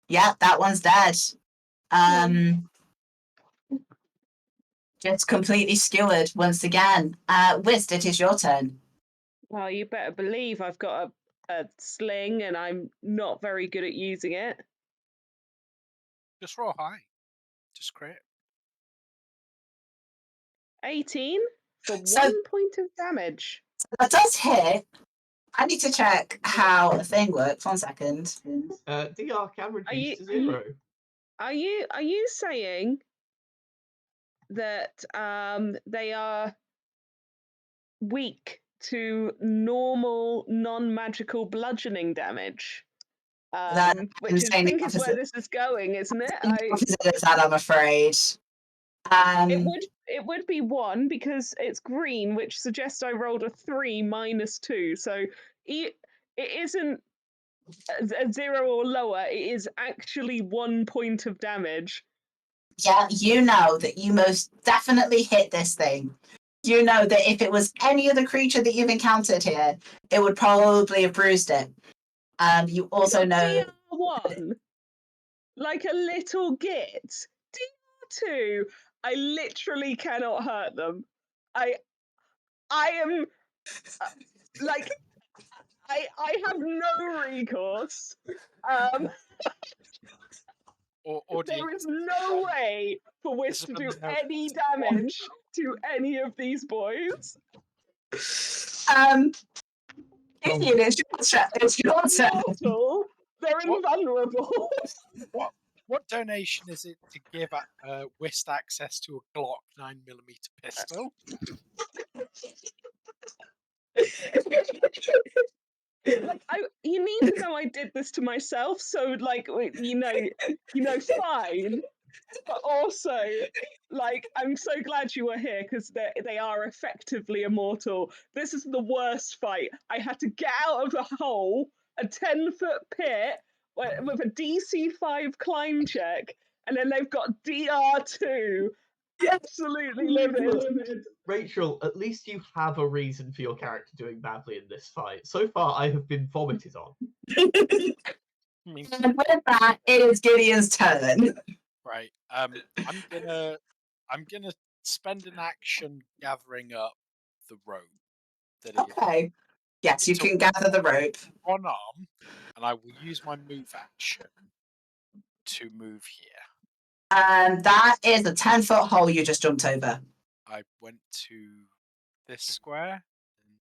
Yeah, that one's dead. Just completely skewered once again. Wist, it is your turn. Well, you better believe I've got a sling and I'm not very good at using it. Just roll high. Just crit. 18 for So- 1 point of damage. That does hit. I need to check how the thing works. 1 second. DR can Are you- reduce to 0. Are you saying that they are weak to normal non-magical bludgeoning damage? That- Which is, I saying the think is where opposite. this is going, isn't it? Opposite of that, I'm afraid. It would be 1 because it's green, which suggests I rolled a 3 minus 2. So it isn't a 0 or lower. It is actually 1 point of damage. Yeah, you know that you most definitely hit this thing. You know that if it was any other creature that you've encountered here, it would probably have bruised it. You also know DR1, like a little git. DR2, I literally cannot hurt them. I am like I have no recourse. Or do you, There is no way for Whis This to is do a no- any damage to any of these boys. Gideon, it's your turn. Mortal. They're What? invulnerable. what donation is it to give Whist access to a Glock 9mm pistol? You need to know I did this to myself, so like fine. But also, like, I'm so glad you were here because they are effectively immortal. This is the worst fight. I had to get out of a hole, a 10-foot pit with a DC 5 climb check, and then they've got DR2. Absolutely livid. Rachel, at least you have a reason for your character doing badly in this fight. So far, I have been vomited on. I mean, And with that, it is Gideon's turn. right. I'm gonna spend an action gathering up the rope that he Okay. Yes, you It's a- can gather the rope. one arm, and I will use my move action to move here. That is a 10-foot hole you just jumped over. I went to this square, and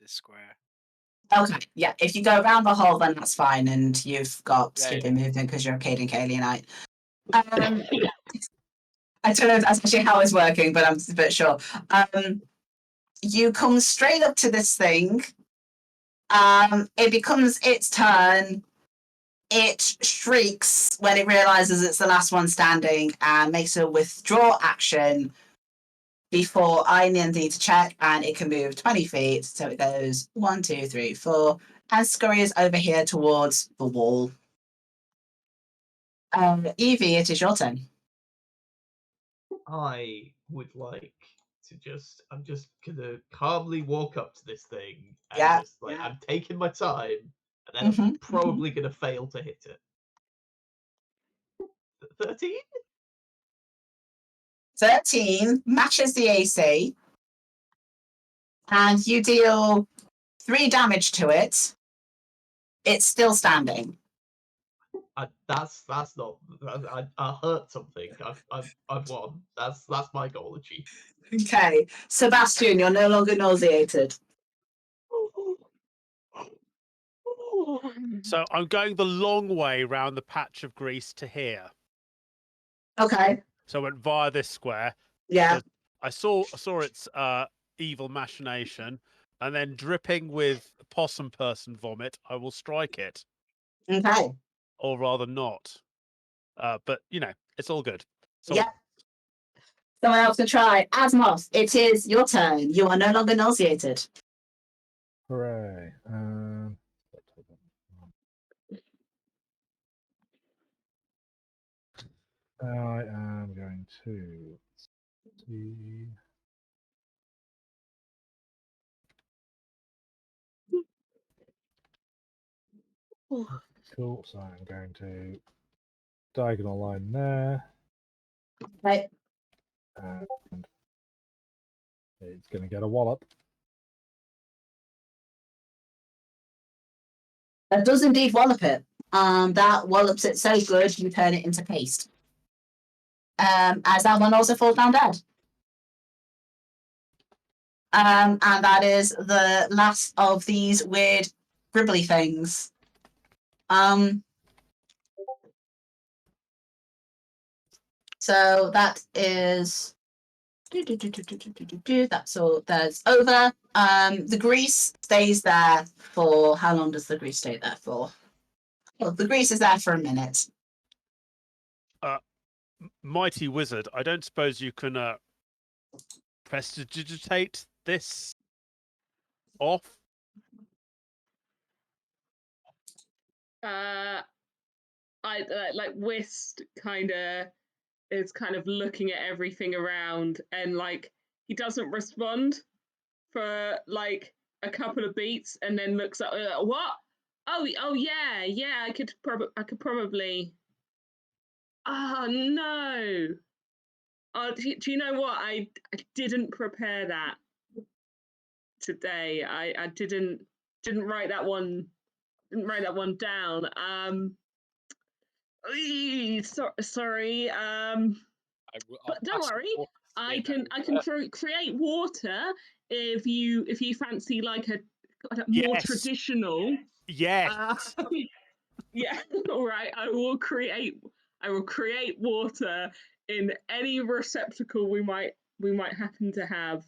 this square. Okay, yeah. If you go around the hole, then that's fine, and you've got Yeah, stupid movement because you're a Caden Kalianite. I don't know if that's actually how it's working, but I'm a bit sure. You come straight up to this thing. It becomes its turn. It shrieks when it realizes it's the last one standing and makes a withdraw action before I need to check, and it can move 20 feet. So it goes 1, 2, 3, 4, and scurries over here towards the wall. Evie, it is your turn. I would like to I'm just gonna calmly walk up to this thing and Yeah. just I'm taking my time, and then I'm probably gonna fail to hit it. 13? 13 matches the AC, and you deal 3 damage to it. It's still standing. That's not. I hurt something. I've won. That's my goal achieved. Okay, Sebastian, you're no longer nauseated. So I'm going the long way round the patch of grease to here. Okay, So I went via this square. yeah. I saw its evil machination, and then dripping with possum person vomit, I will strike it, Okay, or rather not. But it's all good. So yeah. Someone else can try. Asmos, it is your turn. You are no longer nauseated. Hooray. I am going to see. Cool. So I'm going to diagonal line there. Right. And it's going to get a wallop. That does indeed wallop it. That wallops it so good you turn it into paste. As that one also falls down dead. And that is the last of these weird gribbly things. So that is that's all that's over. The grease stays there for how long does the grease stay there for? Well, the grease is there for a minute. Mighty wizard, I don't suppose you can prestidigitate this off? I like Whist is kind of looking at everything around, and like he doesn't respond for like a couple of beats, and then looks at what? Oh yeah. I could probably. Oh no. Do you know what? I didn't prepare that today. I didn't write that one. Didn't write that one down. Sorry. I'll But don't pass the worry, water I spin can over. create water if you fancy like a more Yes. traditional. Yes. Yeah. All right. I will create water in any receptacle we might happen to have.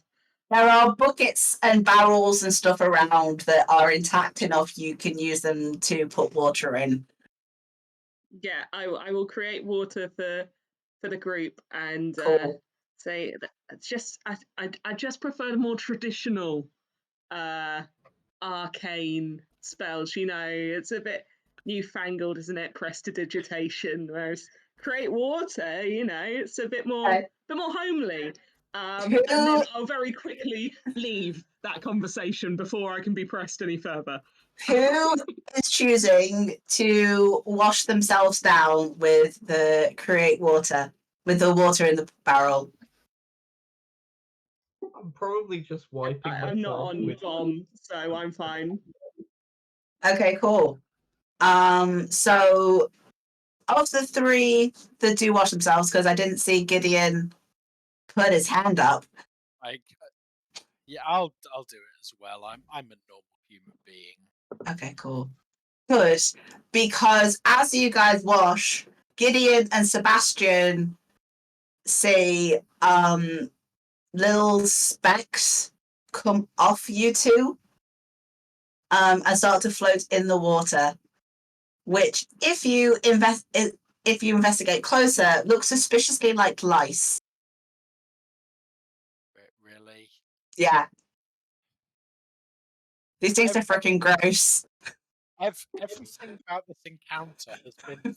There are buckets and barrels and stuff around that are intact enough you can use them to put water in. Yeah, I will create water for the group and Cool. say that I just prefer the more traditional arcane spells. You know, it's a bit newfangled, isn't it? Prestidigitation, whereas create water, you know, it's a bit more homely. And then I'll very quickly leave that conversation before I can be pressed any further. Who is choosing to wash themselves down with the create water, with the water in the barrel? I'm probably just wiping myself. I'm not on with bomb, so I'm fine. Okay, cool. So of the three that do wash themselves, because I didn't see Gideon put his hand up. Yeah, I'll do it as well. I'm a normal human being. Okay, cool. Good. Because as you guys wash, Gideon and Sebastian see little specks come off you two and start to float in the water, which if you investigate closer, looks suspiciously like lice. Really? Yeah. These things are freaking gross. Everything about this encounter has been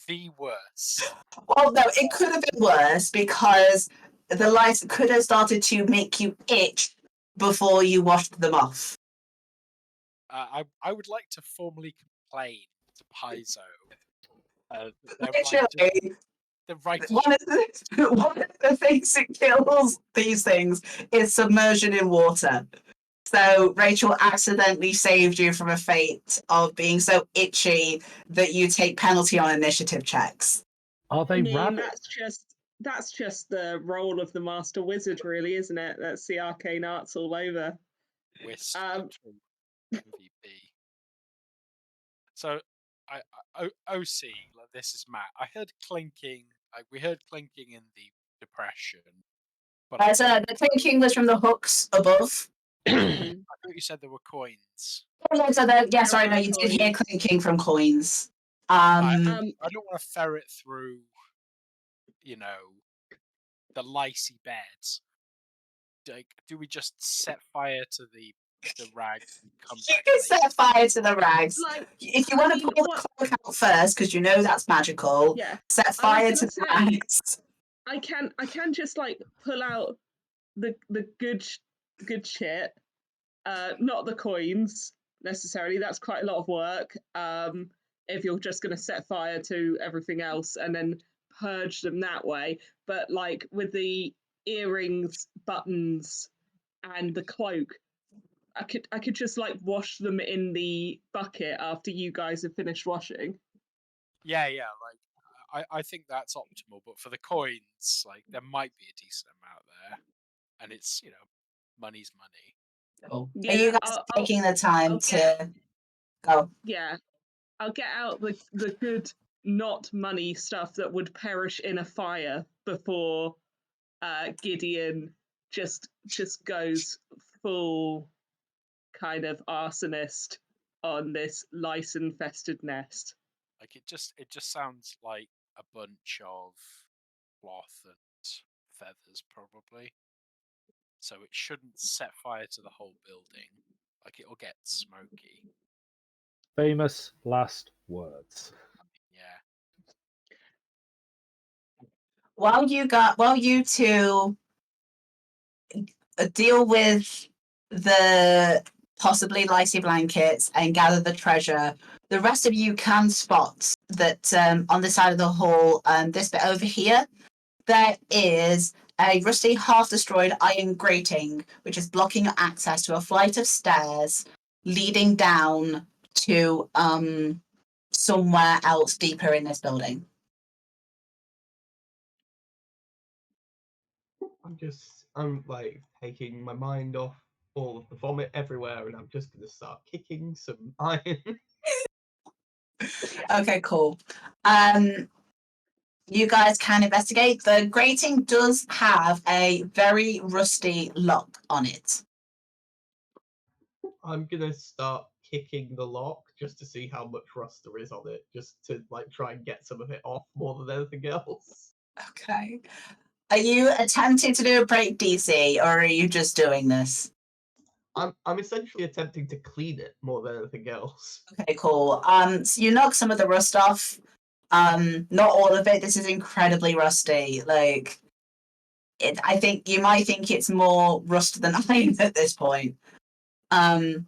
the worst. Well, no, it could have been worse because the lice could have started to make you itch before you washed them off. I would like to formally complain to Paizo. Actually, The right. one of the things that kills these things is submersion in water. So Rachel accidentally saved you from a fate of being so itchy that you take penalty on initiative checks. Are they I mean, rabbits? that's just the role of the master wizard, really, isn't it? That's the arcane arts all over. Whist MVP. So, OC, like, this is Matt. I heard clinking. We heard clinking in the depression, but So the clinking was from the hooks above. I thought you said there were coins. Sorry, no, you did hear clinking from coins. I don't want to ferret through, you know, the licey beds. Like, do we just set fire to the rags and come You back can later? set fire to the rags. Like, if you want to pull the cloak out first, because you know that's magical, yeah, set fire to the rags. I can just like pull out the good shit, not the coins necessarily. That's quite a lot of work. If you're just going to set fire to everything else and then purge them that way, but like with the earrings, buttons, and the cloak, I could just like wash them in the bucket after you guys have finished washing. Yeah, like I think that's optimal. But for the coins, like there might be a decent amount there, and it's, you know, money's money. Oh. Yeah, are you guys taking the time to go? Yeah, I'll get out the good not money stuff that would perish in a fire before Gideon just goes full kind of arsonist on this lice infested nest. Like it just sounds like a bunch of cloth and feathers, probably. So it shouldn't set fire to the whole building. Like it'll get smoky. Famous last words. Yeah. While you two deal with the possibly licey blankets and gather the treasure, the rest of you can spot that on the side of the hall, this bit over here, there is a rusty, half-destroyed iron grating, which is blocking your access to a flight of stairs leading down to somewhere else deeper in this building. I'm like taking my mind off all of the vomit everywhere, and I'm just gonna start kicking some iron. Okay, cool. You guys can investigate. The grating does have a very rusty lock on it. I'm gonna start kicking the lock just to see how much rust there is on it, just to like try and get some of it off more than anything else. Okay. Are you attempting to do a break DC, or are you just doing this? I'm essentially attempting to clean it more than anything else. Okay, cool. So you knock some of the rust off. Not all of it. This is incredibly rusty. Like, I think you might think it's more rust than iron at this point. Can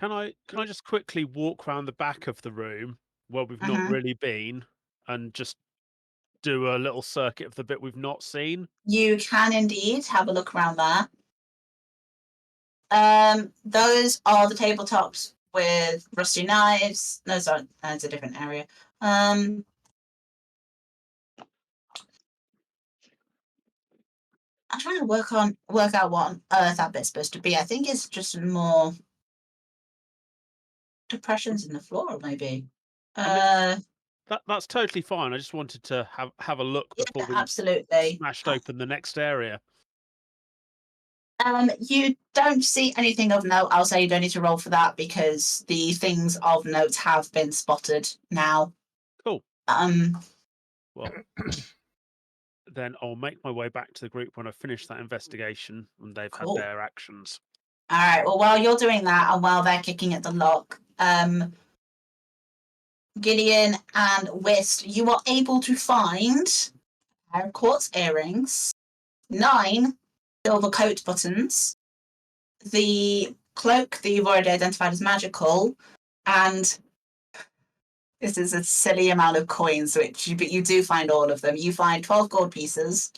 I just quickly walk around the back of the room where we've not really been and just do a little circuit of the bit we've not seen? You can indeed have a look around there. Those are the tabletops with rusty knives. No, sorry, that's a different area. I'm trying to work out what on earth that bit's supposed to be. I think it's just more depressions in the floor, maybe. That's totally fine. I just wanted to have a look before we absolutely smashed open the next area. You don't see anything of note. I'll say you don't need to roll for that because the things of note have been spotted now. Cool. Well, then I'll make my way back to the group when I finish that investigation and they've Cool. had their actions. All right. Well, while you're doing that and while they're kicking at the lock, Gideon and Whist, you are able to find a pair of quartz earrings, 9 silver coat buttons, the cloak that you've already identified as magical, and this is a silly amount of coins, but you do find all of them. You find 12 gold pieces,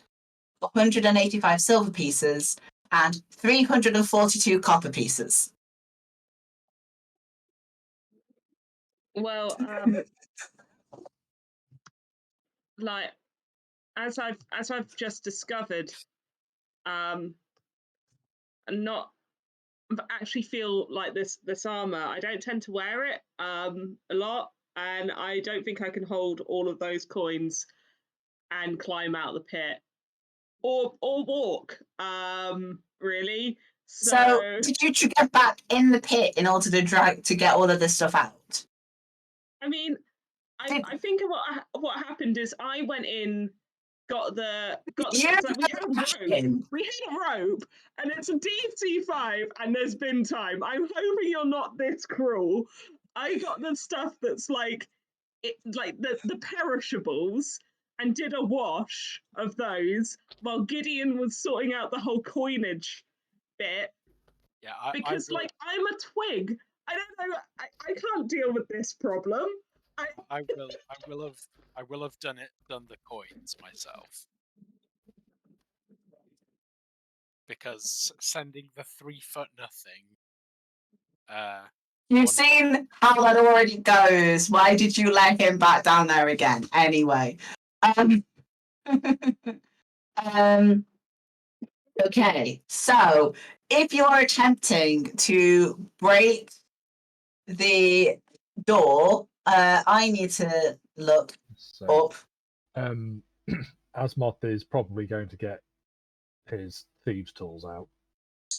185 silver pieces, and 342 copper pieces. Well, like as I've just discovered, and not actually feel like this armor. I don't tend to wear it a lot, and I don't think I can hold all of those coins and climb out the pit or walk. Really. So did you get back in the pit in order to get all of this stuff out? I mean, I think what happened is I went in, got the we had a rope, and it's a DC5, and there's bin time. I'm hoping you're not this cruel. I got the stuff that's like the perishables, and did a wash of those while Gideon was sorting out the whole coinage bit. Yeah, because I'm a twig. I don't know. I can't deal with this problem. I will have done the coins myself. Because sending the 3 foot nothing. You've seen how that already goes. Why did you let him back down there again? Anyway. Okay, so if you're attempting to break the door, I need to look up. Asmoth is probably going to get his thieves' tools out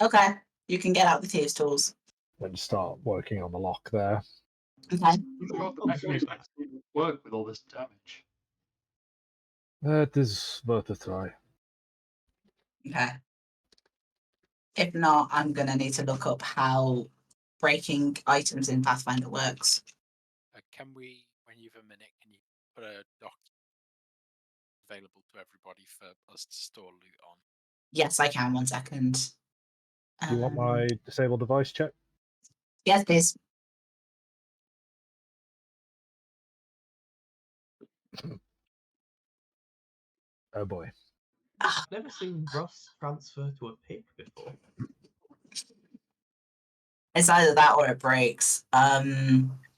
Okay, you can get out the thieves' tools. and start working on the lock there. Okay. I'm sure the mechanism actually would work with all this damage. It is worth a try. Okay. If not, I'm going to need to look up how breaking items in Pathfinder works. Can we, when you've a minute, can you put a doc available to everybody for us to store loot on? Yes, I can. 1 second. Do you want my disable device check? Yes, please. Oh boy. I've never seen rust transfer to a pig before. It's either that or it breaks.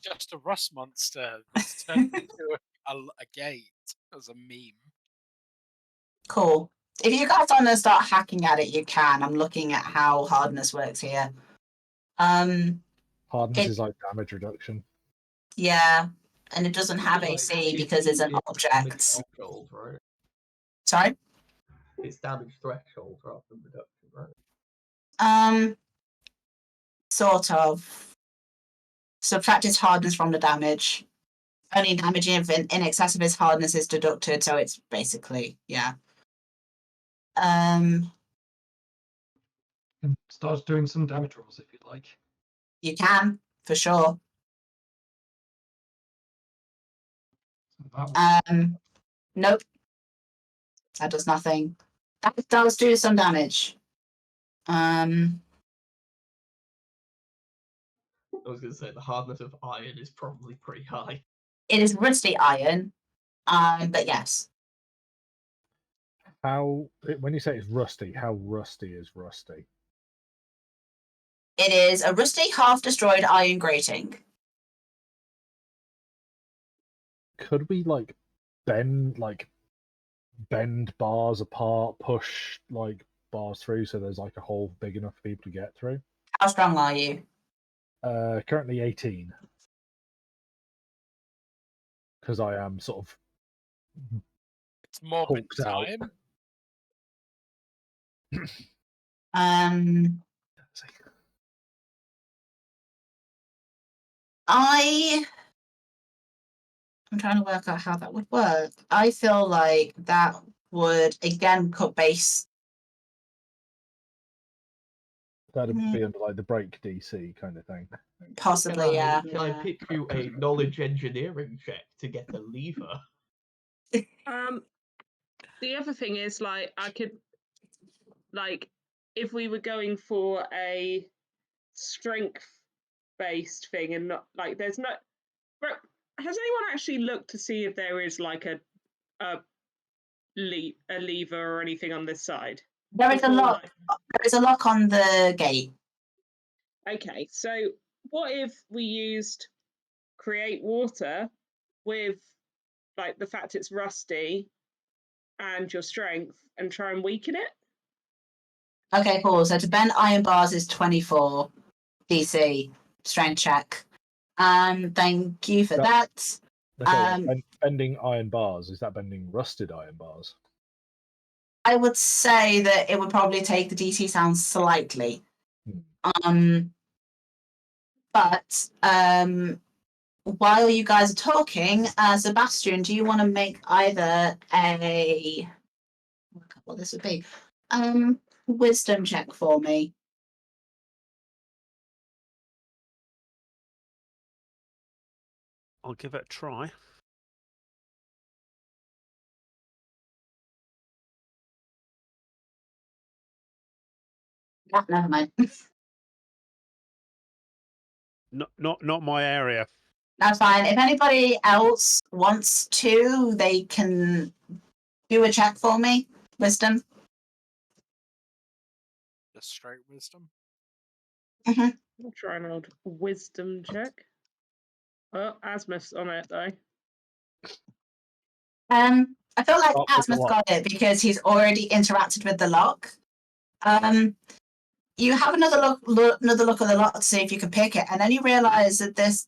just a rust monster that's turned into a gate as a meme. Cool. If you guys want to start hacking at it, you can. I'm looking at how hardness works here. Hardness It- is like damage reduction. Yeah, and it doesn't have Like, AC because it's an damage object. threshold, right? Sorry? It's damage threshold rather than reduction, right? Sort of. Subtract its hardness from the damage. Only damage in excess of its hardness is deducted, so it's basically, yeah. And start doing some damage rolls if you'd like. You can, for sure. So that Nope. That does nothing. That does do some damage. I was going to say the hardness of iron is probably pretty high. It is rusty iron. But yes. When you say it's rusty, how rusty is rusty? It is a rusty, half-destroyed iron grating. Could we bend bars apart, push bars through so there's a hole big enough for people to get through? How strong are you? Currently 18. Because I am sort of It's morbid hulked out. time. I'm trying to work out how that would work. I feel like that would again cut base. That'd be under the break DC kind of thing. Possibly, yeah. Can I pitch you a knowledge engineering check to get a lever? The other thing is, I could, if we were going for a strength-based thing and not, there's no... Has anyone actually looked to see if there is, a lever or anything on this side? There is a lock. There is a lock on the gate. Okay, so what if we used create water with the fact it's rusty and your strength and try and weaken it? Okay, cool. So to bend iron bars is 24 DC strength check. Thank you for that. Okay, bending iron bars, is that bending rusted iron bars? I would say that it would probably take the DC down slightly. But while you guys are talking, Sebastian, do you want to make either a what this would be? Wisdom check for me. I'll give it a try. Yeah, never mind. Not my area. That's fine. If anybody else wants to, they can do a check for me. Wisdom. Just straight wisdom. I'll try an old wisdom check. Oh, Asmus on it though. I feel like Start with the Asmus lock. got it because he's already interacted with the lock. You have another look at the lock to see if you can pick it, and then you realise that this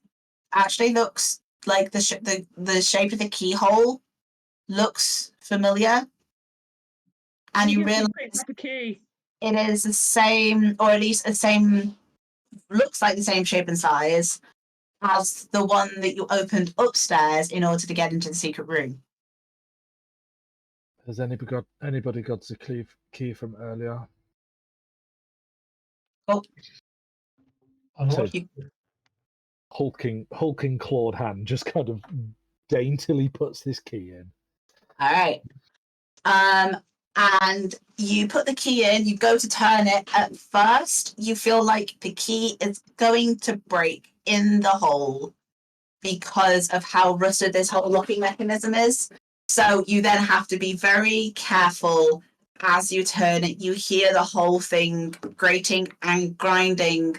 actually looks like the shape of the keyhole looks familiar, and you realise picked up a key. it is the same, or at least the same, looks like the same shape and size as the one that you opened upstairs in order to get into the secret room. Has anybody got the key from earlier? Oh, So you, hulking clawed hand just kind of daintily puts this key in. all right. And you put the key in, you go to turn it. At first, you feel like the key is going to break in the hole because of how rusted this whole locking mechanism is. So you then have to be very careful as you turn it. You hear the whole thing grating and grinding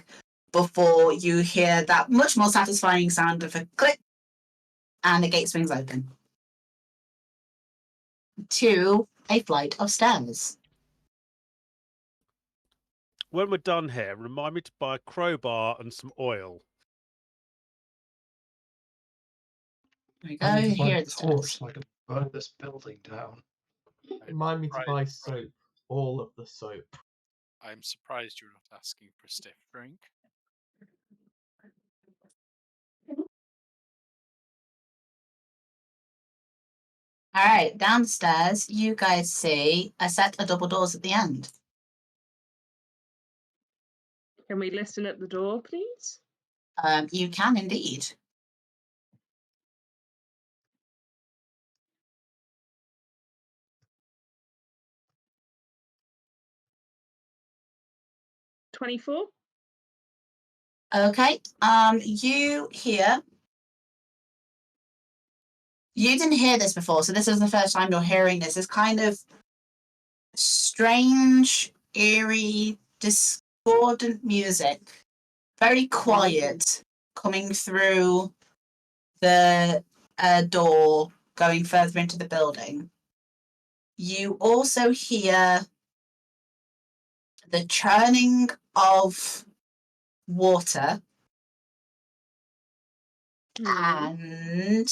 before you hear that much more satisfying sound of a click and the gate swings open to a flight of stairs. When we're done here, remind me to buy a crowbar and some oil. There we go. I need to find Here a are the torch stairs. so I can burn this building down. Remind me to buy Right. soap. All of the soap. I'm surprised you're not asking for a stiff drink. All right, downstairs, you guys see a set of double doors at the end. Can we listen at the door, please? You can indeed. $24. Okay. You hear. You didn't hear this before, so this is the first time you're hearing this. It's kind of strange, eerie, discordant music, very quiet, coming through the door going further into the building. You also hear the churning of water and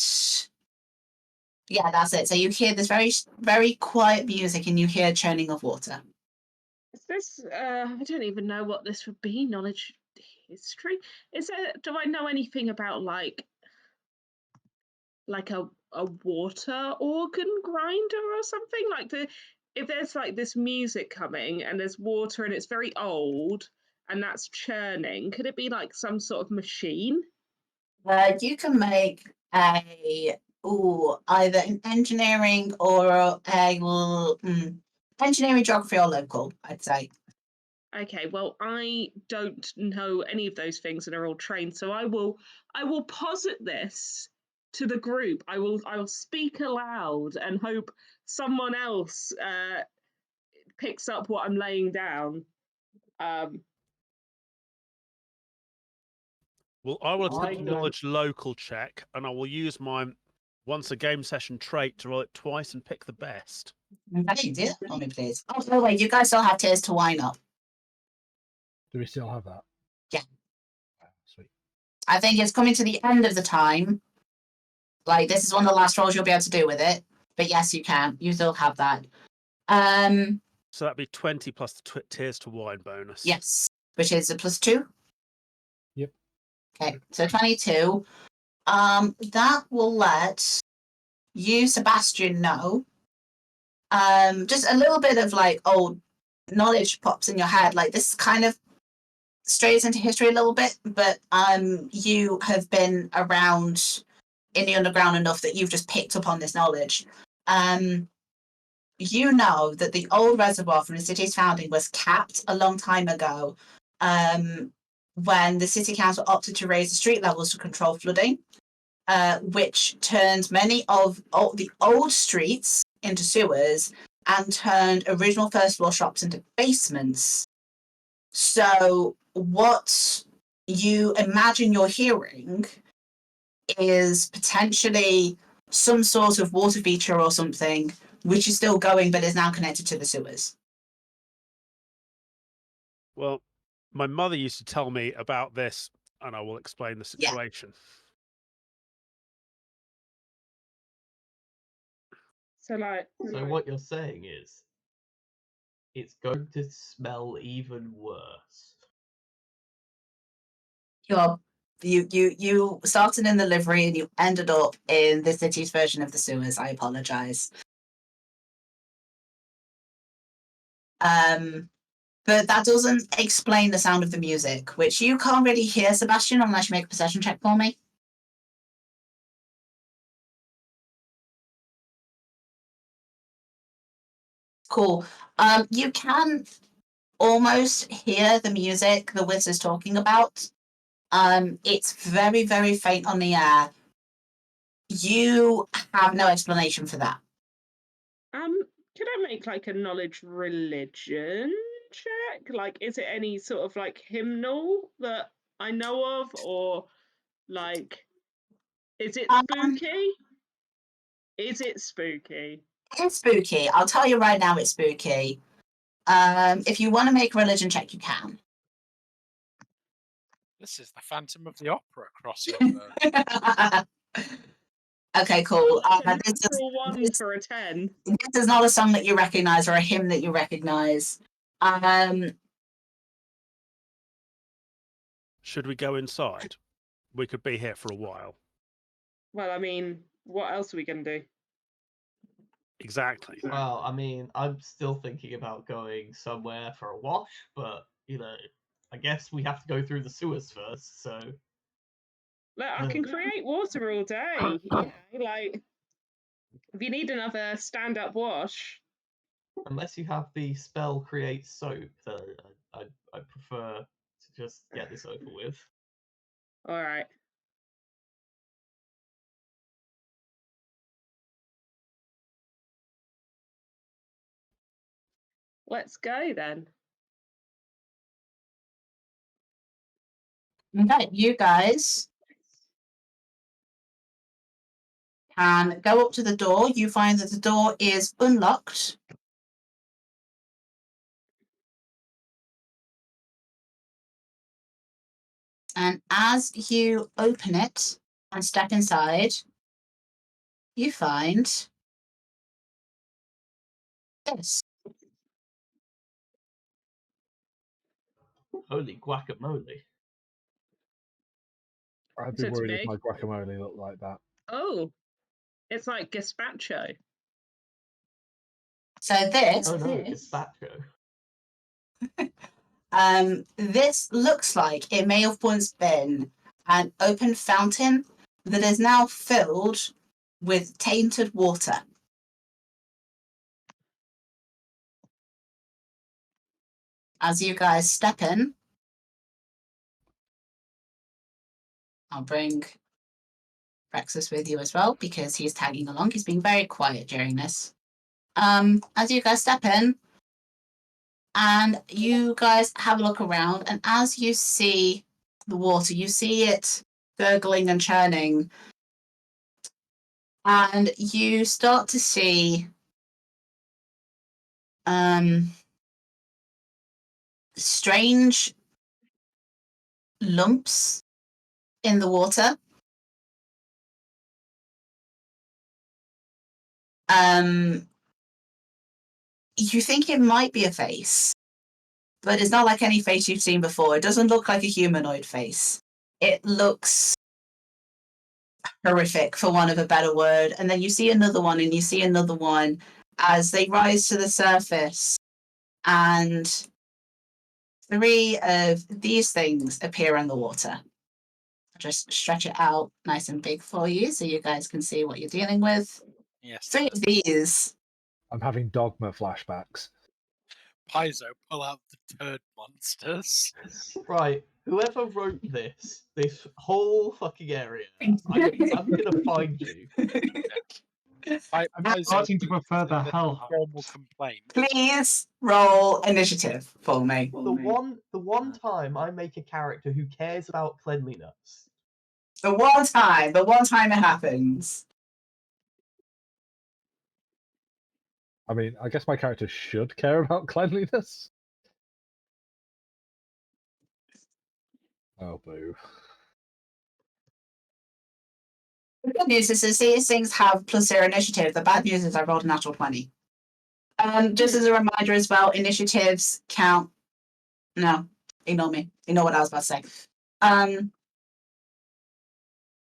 yeah, that's it. So you hear this very, very quiet music and you hear churning of water. Is this, I don't even know what this would be, knowledge history? Is there, do I know anything about like a water organ grinder or something? Like if there's like this music coming and there's water and it's very old and that's churning, could it be like some sort of machine? You can make either an engineering or a engineering, geography, or local, I'd say. Okay, well, I don't know any of those things and are all trained, so I will posit this to the group. I will speak aloud and hope someone else picks up what I'm laying down. Well, I will I take a know- knowledge local check, and I will use my once a game session trait to roll it twice and pick the best. Actually, do that for me, please. Oh, by the way, you guys still have Tears to Wine up. Do we still have that? Yeah. Sweet. I think it's coming to the end of the time. Like, this is one of the last rolls you'll be able to do with it. But yes, you can. You still have that. So that'd be 20 plus the Tears to Wine bonus. Yes, which is a +2. Yep. Okay, so 22. That will let you, Sebastian, know. Just a little bit of like old knowledge pops in your head. Like this kind of strays into history a little bit, but you have been around in the underground enough that you've just picked up on this knowledge. You know that the old reservoir from the city's founding was capped a long time ago, when the city council opted to raise the street levels to control flooding, which turned many of the old streets into sewers and turned original first floor shops into basements. So what you imagine you're hearing is potentially some sort of water feature or something which is still going but is now connected to the sewers. Well, my mother used to tell me about this, and I will explain the situation. So what you're saying is it's going to smell even worse. You started in the livery and you ended up in the city's version of the sewers. I apologize. But that doesn't explain the sound of the music, which you can't really hear, Sebastian, unless you make a perception check for me. Cool. You can almost hear the music the Wiz is talking about. It's very, very faint on the air. You have no explanation for that. Could I make like a knowledge religion check? Like, is it any sort of like hymnal that I know of, or like, is it Um, spooky? Is it spooky? It's spooky. I'll tell you right now, it's spooky. If you want to make a religion check, you can. This is the Phantom of the Opera crossover. Okay, cool. Like a This natural one this- for a 10. is not a song that you recognize or a hymn that you recognize. Should we go inside? We could be here for a while. Well, I mean, what else are we going to do? Exactly. Well, I mean, I'm still thinking about going somewhere for a wash, but you know, I guess we have to go through the sewers first. So Look, I can create water all day. You know, like, if you need another stand-up wash, unless you have the spell create soap, then I prefer to just get this over with. all right. Let's go then. Okay, you guys can go up to the door. You find that the door is unlocked. And as you open it and step inside, you find this. Holy guacamole! I'd So be it's worried if big. my guacamole looked like that. Oh, it's like gazpacho. So this, Oh no, gazpacho. this looks like it may have once been an open fountain that is now filled with tainted water. As you guys step in, I'll bring Rexus with you as well because he's tagging along. He's being very quiet during this. As you guys step in, and you guys have a look around, and as you see the water, you see it gurgling and churning, and you start to see strange lumps in the water. You think it might be a face, but it's not like any face you've seen before. It doesn't look like a humanoid face. It looks horrific, for want of a better word. And then you see another one, and you see another one as they rise to the surface, and 3 of these things appear in the water. I'll just stretch it out nice and big for you so you guys can see what you're dealing with. Yes. 3 of these. I'm having Dogma flashbacks. Paizo, pull out the turd monsters. Right, whoever wrote this whole fucking area, I'm gonna find you. I'm starting to prefer the hell. formal complaint. Please roll initiative for me. The one time I make a character who cares about cleanliness. The one time it happens. I mean, I guess my character should care about cleanliness. Oh, boo. The good news is these things have plus 0 initiative. The bad news is I rolled a natural 20. Just as a reminder as well, initiatives count. No, ignore me. Ignore what I was about to say.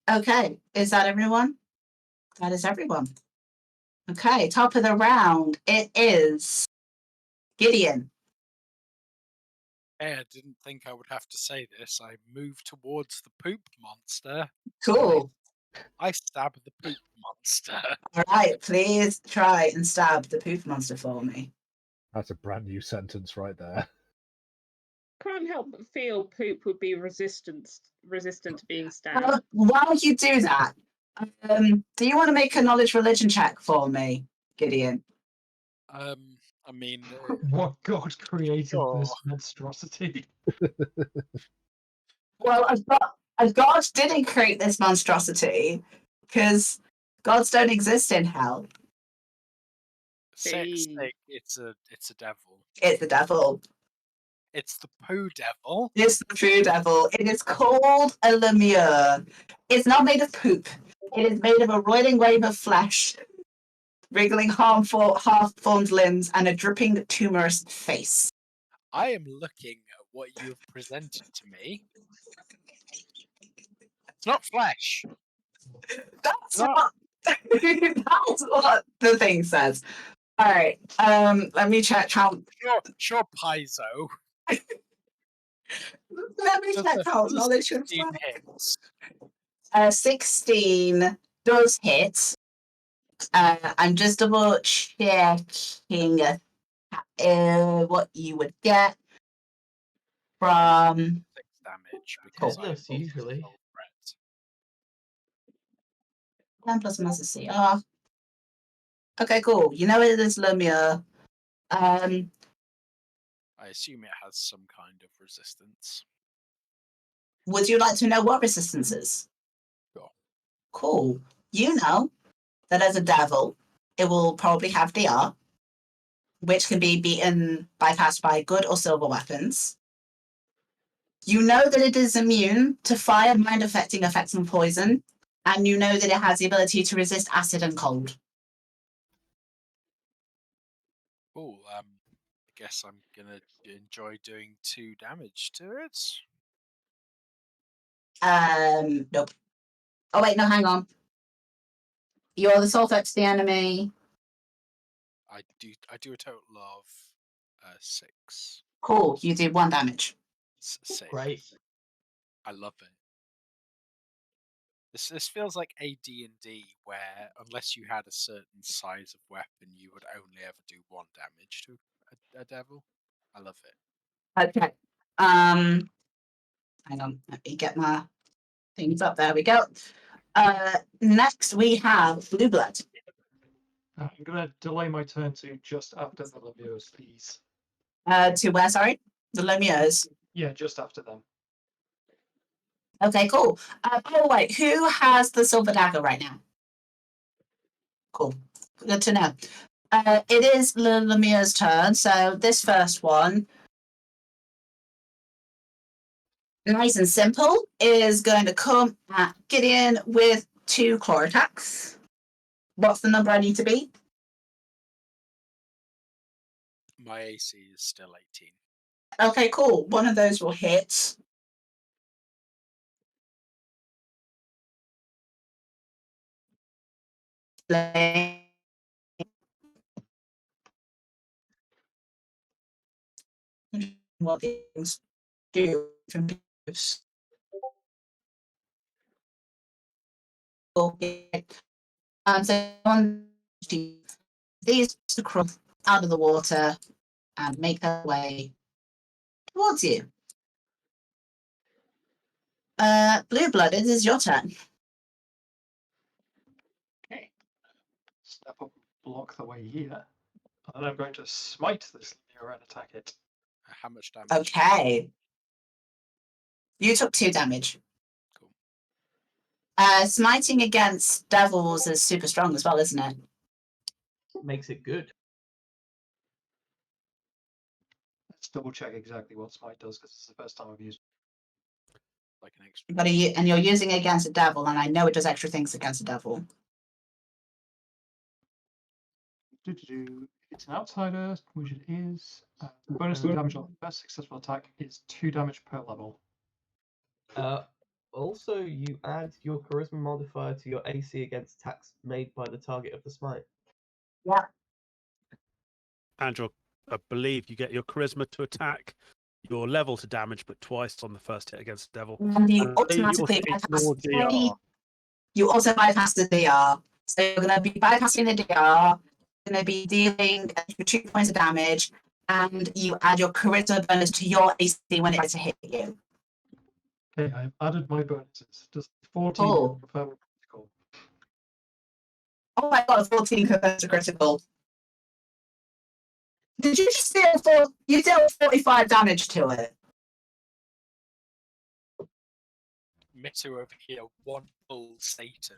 Okay, is that everyone? That is everyone. Okay, top of the round. It is Gideon. Hey, I didn't think I would have to say this. I moved towards the poop monster. Cool. I stab the poop monster. All right, please try and stab the poop monster for me. That's a brand new sentence right there. Can't help but feel poop would be resistant to being stabbed. While you do that, do you want to make a knowledge religion check for me, Gideon? I mean, What god created Sure. this monstrosity? Well, a god didn't create this monstrosity because gods don't exist in hell. Say, Hey. it's a devil. It's the devil. It's the poo devil. It's the true devil. It is called a lemure. It's not made of poop. It is made of a roiling wave of flesh, wriggling half-formed limbs, and a dripping, tumorous face. I am looking at what you have presented to me. It's not flesh. That's Not- what that's what the thing says. All right. Let me check how. Sure, Paizo. Let me check how Does a knowledge 16 hits? 16 does hit. I'm just double checking what you would get from 6 damage because I Goodness, rolled usually. full threat. 10 plus master CR. Okay, cool. You know it is Lemure. I assume it has some kind of resistance. Would you like to know what resistance is? Sure. Cool. You know that as a devil, it will probably have DR, which can be bypassed by good or silver weapons. You know that it is immune to fire, mind-affecting effects, and poison, and you know that it has the ability to resist acid and cold. Oh, I guess I'm gonna enjoy doing 2 damage to it. Nope. Oh wait, no, hang on. You're the soul effect to the enemy. I do a total of 6. Cool. You do 1 damage. 6. Great. I love it. This feels like AD&D, where unless you had a certain size of weapon, you would only ever do 1 damage to a devil. I love it. Okay. Hang on. Let me get my things up. There we go. Next we have Blue Blood. I'm going to delay my turn to just after the Lemures, please. To where? Sorry, the Lemures. Yeah, just after them. Okay, cool. Oh wait, who has the silver dagger right now? Cool. Good to know. It is Lemire's turn. So this first one, nice and simple, is going to come at Gideon with 2 claw attacks. What's the number I need to beat? My AC is still 18. Okay, cool. One of those will hit. What things do from this. Okay. So on these to crawl out of the water and make their way towards you. Blue Blood, it is your turn. Okay. Step up, block the way here. And then I'm going to smite this Lemure and attack it. How much damage? Okay. You took 2 damage. Cool. Smiting against devils is super strong as well, isn't it? Makes it good. Let's double check exactly what smite does because it's the first time I've used it. Like an extra. But and you're using it against a devil, and I know it does extra things against a devil. It's an outsider, which it is. The bonus to damage on the first successful attack is 2 damage per level. Also, you add your charisma modifier to your AC against attacks made by the target of the smite. Yeah. Andrew, I believe you get your charisma to attack, your level to damage, but twice on the first hit against the devil. And you And you also automatically ignore bypass DR. You also bypass the DR. So you're going to be bypassing the DR, going to be dealing 2 points of damage, and you add your charisma bonus to your AC when it tries to hit you. Okay, I've added my bonuses. Does 14 Cool. prefer critical? Oh my god, 14 converts to critical. Did you just deal 45 damage to it? Mitto over here, one pull Satan.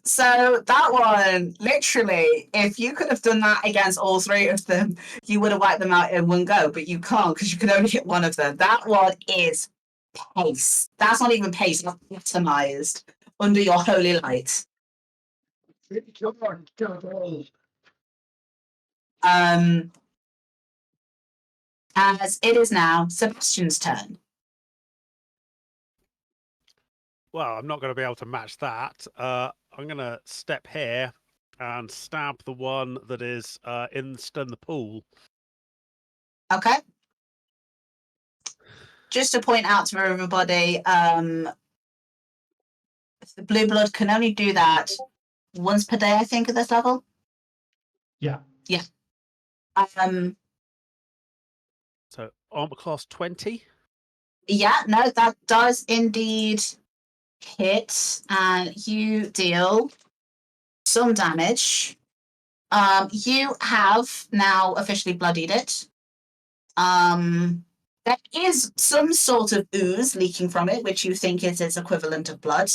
So that one, literally, if you could have done that against all three of them, you would have wiped them out in one go, but you can't because you can only hit one of them. That one is pace. That's not even pace, that's atomized under your holy light. As it is now Sebastian's turn. Well, I'm not going to be able to match that. I'm going to step here and stab the one that is in the pool. Okay. Just to point out to everybody, the blue blood can only do that once per day, I think, at this level. Yeah. Yeah. So armor class 20. Yeah, no, that does indeed hit, and you deal some damage. You have now officially bloodied it. There is some sort of ooze leaking from it, which you think is its equivalent of blood.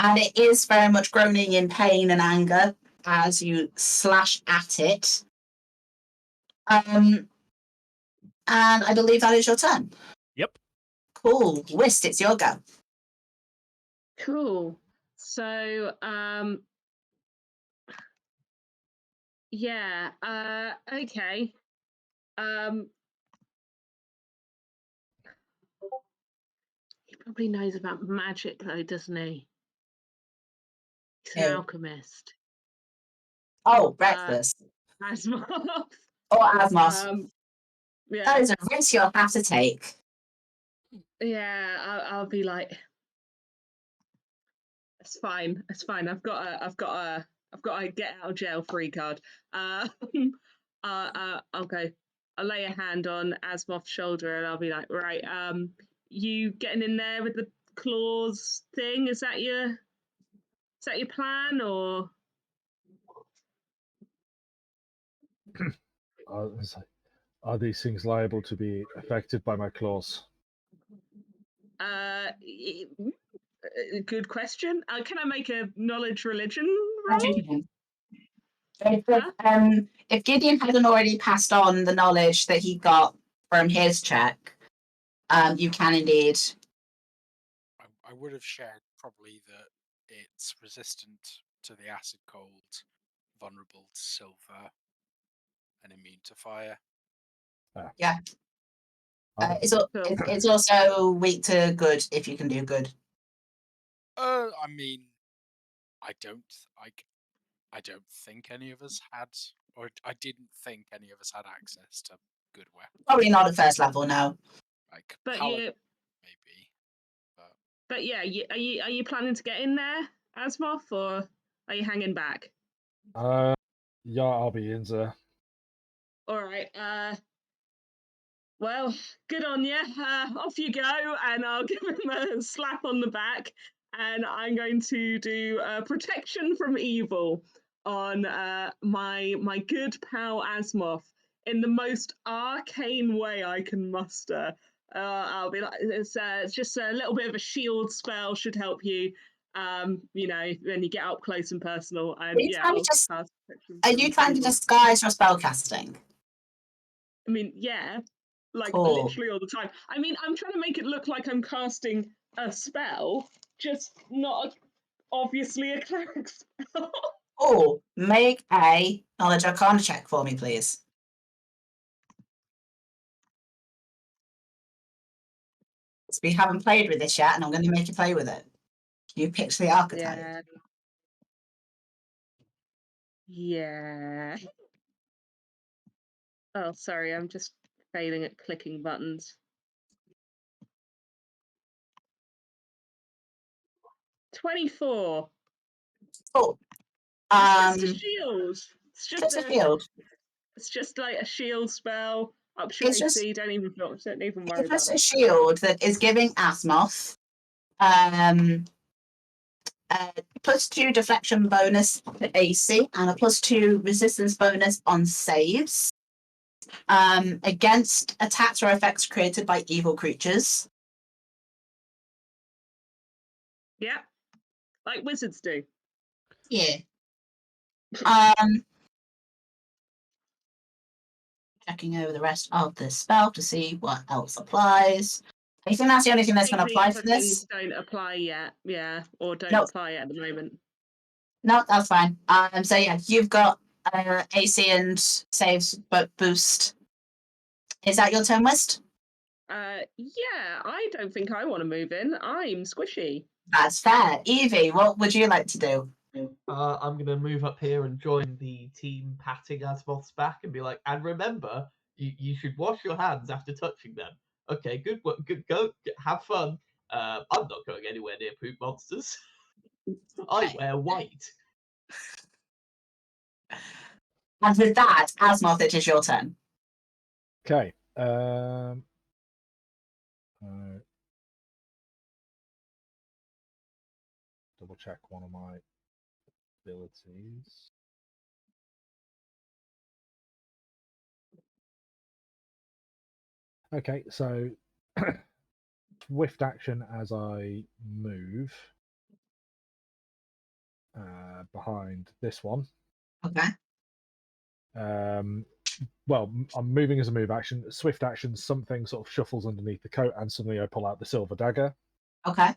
And it is very much groaning in pain and anger as you slash at it. And I believe that is your turn. Yep. Cool. Whist, it's your go. Cool. So, yeah, okay. He probably knows about magic though, doesn't he? He's an Who? alchemist. Oh, breakfast. Asmoth. Or Asmos. Yeah. That is a risk you'll have to take. Yeah, I'll be like, it's fine. It's fine. I've got a get out of jail free card. I'll go. I'll lay a hand on Asmoth's shoulder and I'll be like, right, you getting in there with the claws thing? Is that your plan or? Are these things liable to be affected by my claws? Good question. Can I make a knowledge religion How do roll? you do? If Gideon hadn't already passed on the knowledge that he got from his check, you can indeed. I would have shared probably that it's resistant to the acid cold, vulnerable to silver, and immune to fire. Yeah. It's also weak to good if you can do good. I mean, I don't think any of us had, or I didn't think any of us had access to good weapons. Probably not at first level, no. Like, But paladin, maybe. But yeah, are you planning to get in there, Asmoth, or are you hanging back? Yeah, I'll be in there. All right. Well, good on you. Off you go, and I'll give him a slap on the back, and I'm going to do protection from evil on my good pal Asmoth in the most arcane way I can muster. I'll be like, it's just a little bit of a shield spell should help you. You know, when you get up close and personal, and yeah, I'll cast protection Are you from trying to evil. disguise your spell casting? I mean, yeah, like Cool. literally all the time. I mean, I'm trying to make it look like I'm casting a spell, just not obviously a cleric spell. Oh, make a knowledge arcana check for me, please. So we haven't played with this yet, and I'm going to make you play with it. You pitch the archetype. Yeah. Oh, sorry, I'm just failing at clicking buttons. 24. Cool. It's just a shield. It's just a shield. It's just like a shield spell. Up to It's AC, don't even worry It's about just a it. shield that is giving Asmoth +2 deflection bonus to AC and a +2 resistance bonus on saves against attacks or effects created by evil creatures. Yeah, like wizards do. Yeah. Checking over the rest of the spell to see what else applies. I think that's the only thing that's going to These apply other for this. things don't apply yet. Yeah, or don't Nope. apply at the moment. No, that's fine. So yeah, you've got AC and saves but boost. Is that your turn, West? Yeah, I don't think I want to move in. I'm squishy. That's fair. Evie, what would you like to do? I'm going to move up here and join the team patting Asmoth's back and be like, and remember, you should wash your hands after touching them. Okay, good, good, go, have fun. I'm not going anywhere near poop monsters. I wear white. And with that, Asmoth, it is your turn. Okay. Double check one of my abilities. Okay, so swift action as I move behind this one. Okay. Well, I'm moving as a move action. Swift action, something sort of shuffles underneath the coat, and suddenly I pull out the silver dagger. Okay.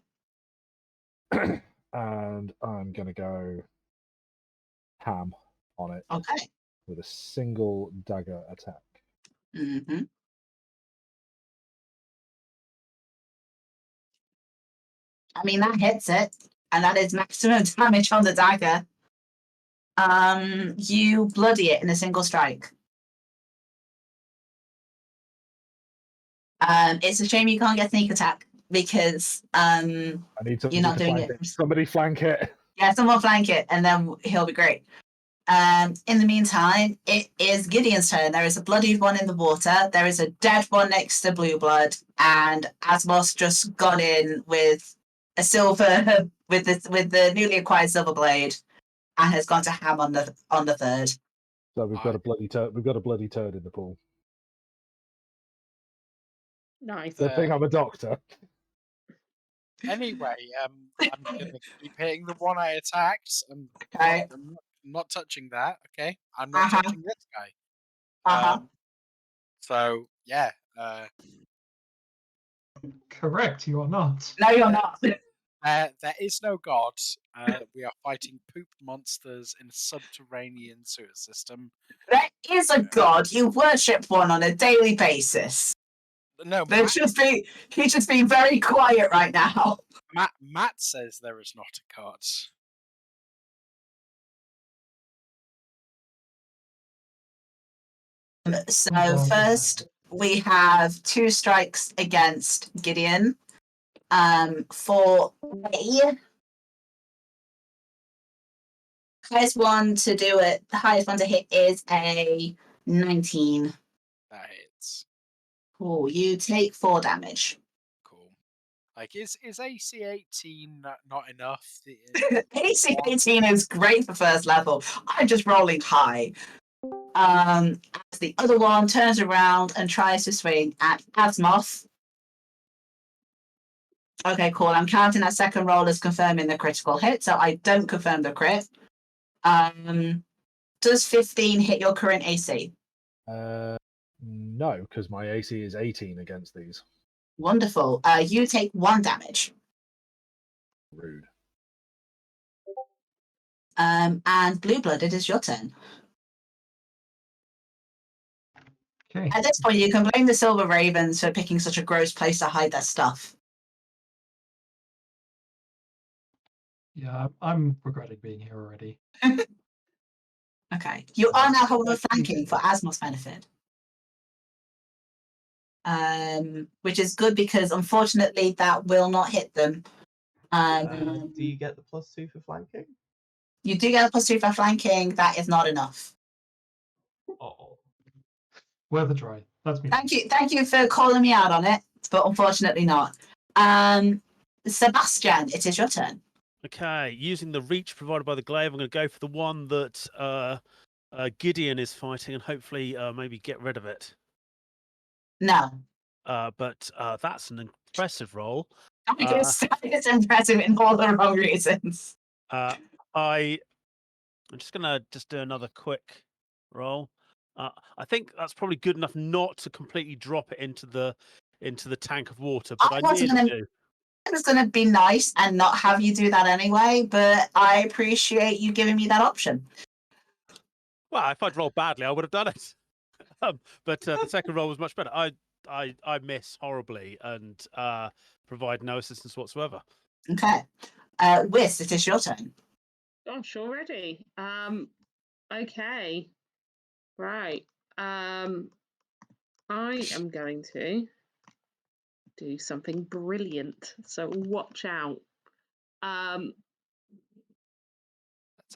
And I'm going to go ham on it. Okay. With a single dagger attack. Mm-hmm. I mean, that hits it, and that is maximum damage on the dagger. You bloody it in a single strike. It's a shame you can't get sneak attack because I need somebody you're not to doing flank it. it. Somebody flank it. Yeah, someone flank it, and then he'll be great. In the meantime, it is Gideon's turn. There is a bloodied one in the water. There is a dead one next to Blue Blood, and Asmos just got in with a silver with the newly acquired silver blade, and has gone to ham on the third. So we've got a bloody turd. We've got a bloody turd in the pool. Nice. Good thing I'm a doctor. Anyway, I'm gonna keep hitting the one I attacked. Okay. I'm not touching that. Okay, I'm not touching this guy. So yeah. Correct, you are not. No, you're not. There is no god. We are fighting poop monsters in a subterranean sewer system. There is a god. You worship one on a daily basis. No, He's just being very quiet right now. Matt says there is not a god. So first we have 2 strikes against Gideon. For A, highest one to do it, the highest one to hit is a 19. That hits. Cool. You take 4 damage. Cool. Like, is AC 18 not enough? AC 18 is great for first level. I'm just rolling high. As the other one turns around and tries to swing at Asmoth. Okay, cool. I'm counting that second roll as confirming the critical hit, so I don't confirm the crit. Does 15 hit your current AC? No, because my AC is 18 against these. Wonderful. You take 1 damage. Rude. And Blue Blood, it is your turn. Okay. At this point, you can blame the Silver Ravens for picking such a gross place to hide their stuff. Yeah, I'm regretting being here already. Okay. You are now, however, flanking for Asmos' benefit. Which is good because, unfortunately, that will not hit them. Do you get the +2 for flanking? You do get a +2 for flanking. That is not enough. Oh. Wear the dry. That's me. Thank you for calling me out on it, but unfortunately not. Sebastian, it is your turn. Okay, using the reach provided by the glaive, I'm going to go for the one that Gideon is fighting and hopefully maybe get rid of it. No. But that's an impressive roll. It's impressive in all the wrong reasons. I'm just gonna do another quick roll. I think that's probably good enough not to completely drop it into the tank of water, but I wasn't nearly gonna- do. I was going to be nice and not have you do that anyway, but I appreciate you giving me that option. Well, if I'd rolled badly, I would have done it. But the second roll was much better. I miss horribly and provide no assistance whatsoever. Okay. Whis, it is your turn. Gosh, already. Okay. Right. I am going to do something brilliant. So watch out. That's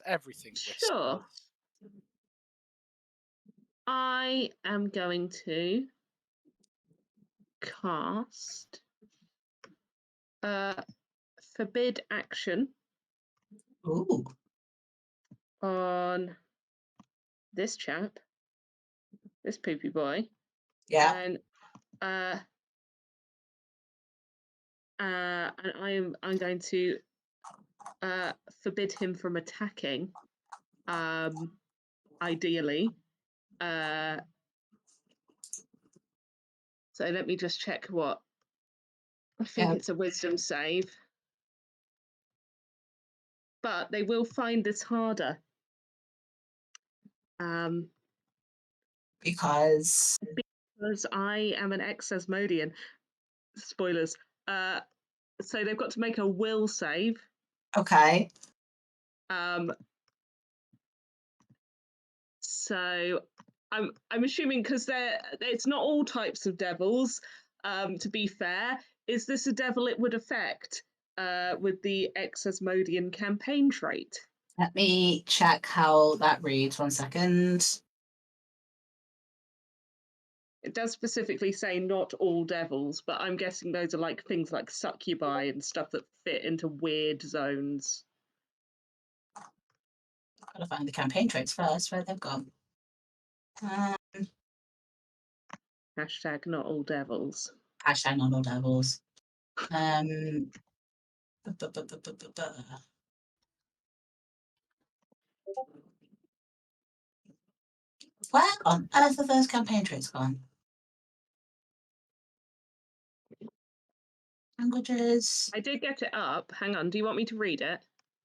everything. Wisp Sure. does. I am going to cast forbid action Ooh. on this chap, this poopy boy. Yeah. And I'm going to forbid him from attacking. Ideally. So let me just check what. I think it's a wisdom save. But they will find this harder. Because I am an ex-Asmodean. Spoilers. So they've got to make a will save. okay. So I'm assuming because it's not all types of devils. To be fair, is this a devil it would affect with the ex-Asmodean campaign trait? Let me check how that reads. 1 second. It does specifically say not all devils, but I'm guessing those are like things like succubi and stuff that fit into weird zones. Gotta find the campaign traits first. Where they've gone. Hashtag not all devils. Hashtag not all devils. Where on earth are those campaign traits gone? Languages, I did get it up. Hang on. Do you want me to read it?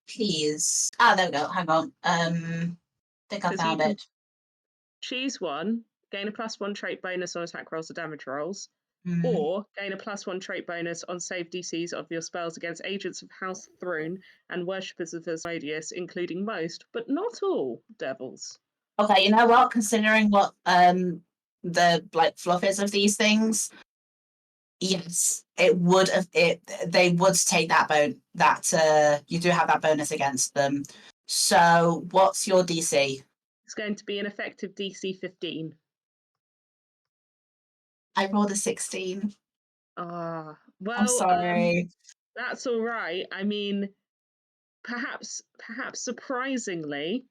please. Ah, there we go. Hang on. Think I 'Cause you found can it. Choose one, gain a +1 trait bonus on attack rolls or damage rolls, Hmm. or gain a +1 trait bonus on save DCs of your spells against agents of House Throne and worshippers of Asmodeus, including most, but not all, devils. Okay, you know what? Considering what the like fluff is of these things, yes, it would have they would take that you do have that bonus against them. So what's your DC? It's going to be an effective DC 15. I rolled a 16. Ah, well, I'm sorry. that's all right. I mean, perhaps surprisingly,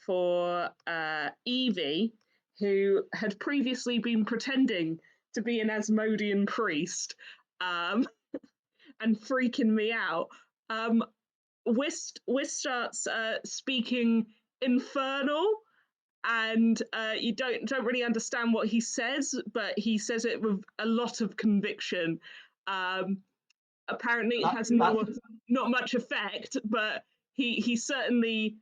for Evie, who had previously been pretending to be an Asmodean priest, and freaking me out. Whist starts speaking Infernal, and you don't really understand what he says, but he says it with a lot of conviction. Apparently, it has not much effect, but he certainly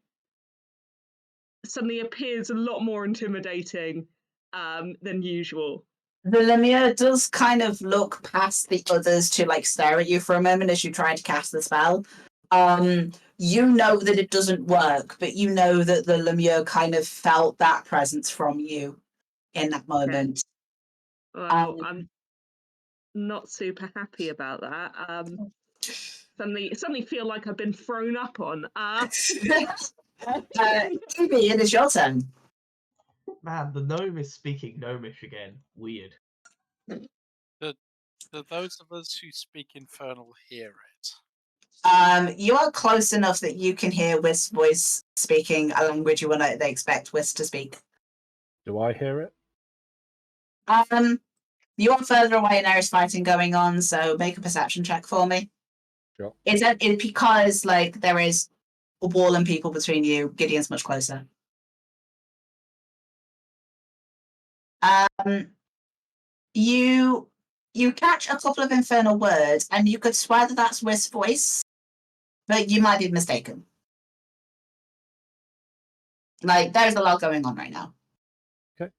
suddenly appears a lot more intimidating than usual. The Lemure does kind of look past the others to like stare at you for a moment as you try to cast the spell. You know that it doesn't work, but you know that the Lemure kind of felt that presence from you in that moment. Well, I'm not super happy about that. Suddenly feel like I've been thrown up on. Evie, it is your turn. Man, the gnome is speaking gnomish again. Weird. Do those of us who speak Infernal hear it? You are close enough that you can hear Wis's voice speaking a language you they expect Wis to speak. Do I hear it? You are further away and there is fighting going on, so make a perception check for me. Sure. It's because like there is a wall and people between you. Gideon's much closer. You catch a couple of infernal words, and you could swear that that's Wis's voice, but you might be mistaken. Like there's a lot going on right now. Okay.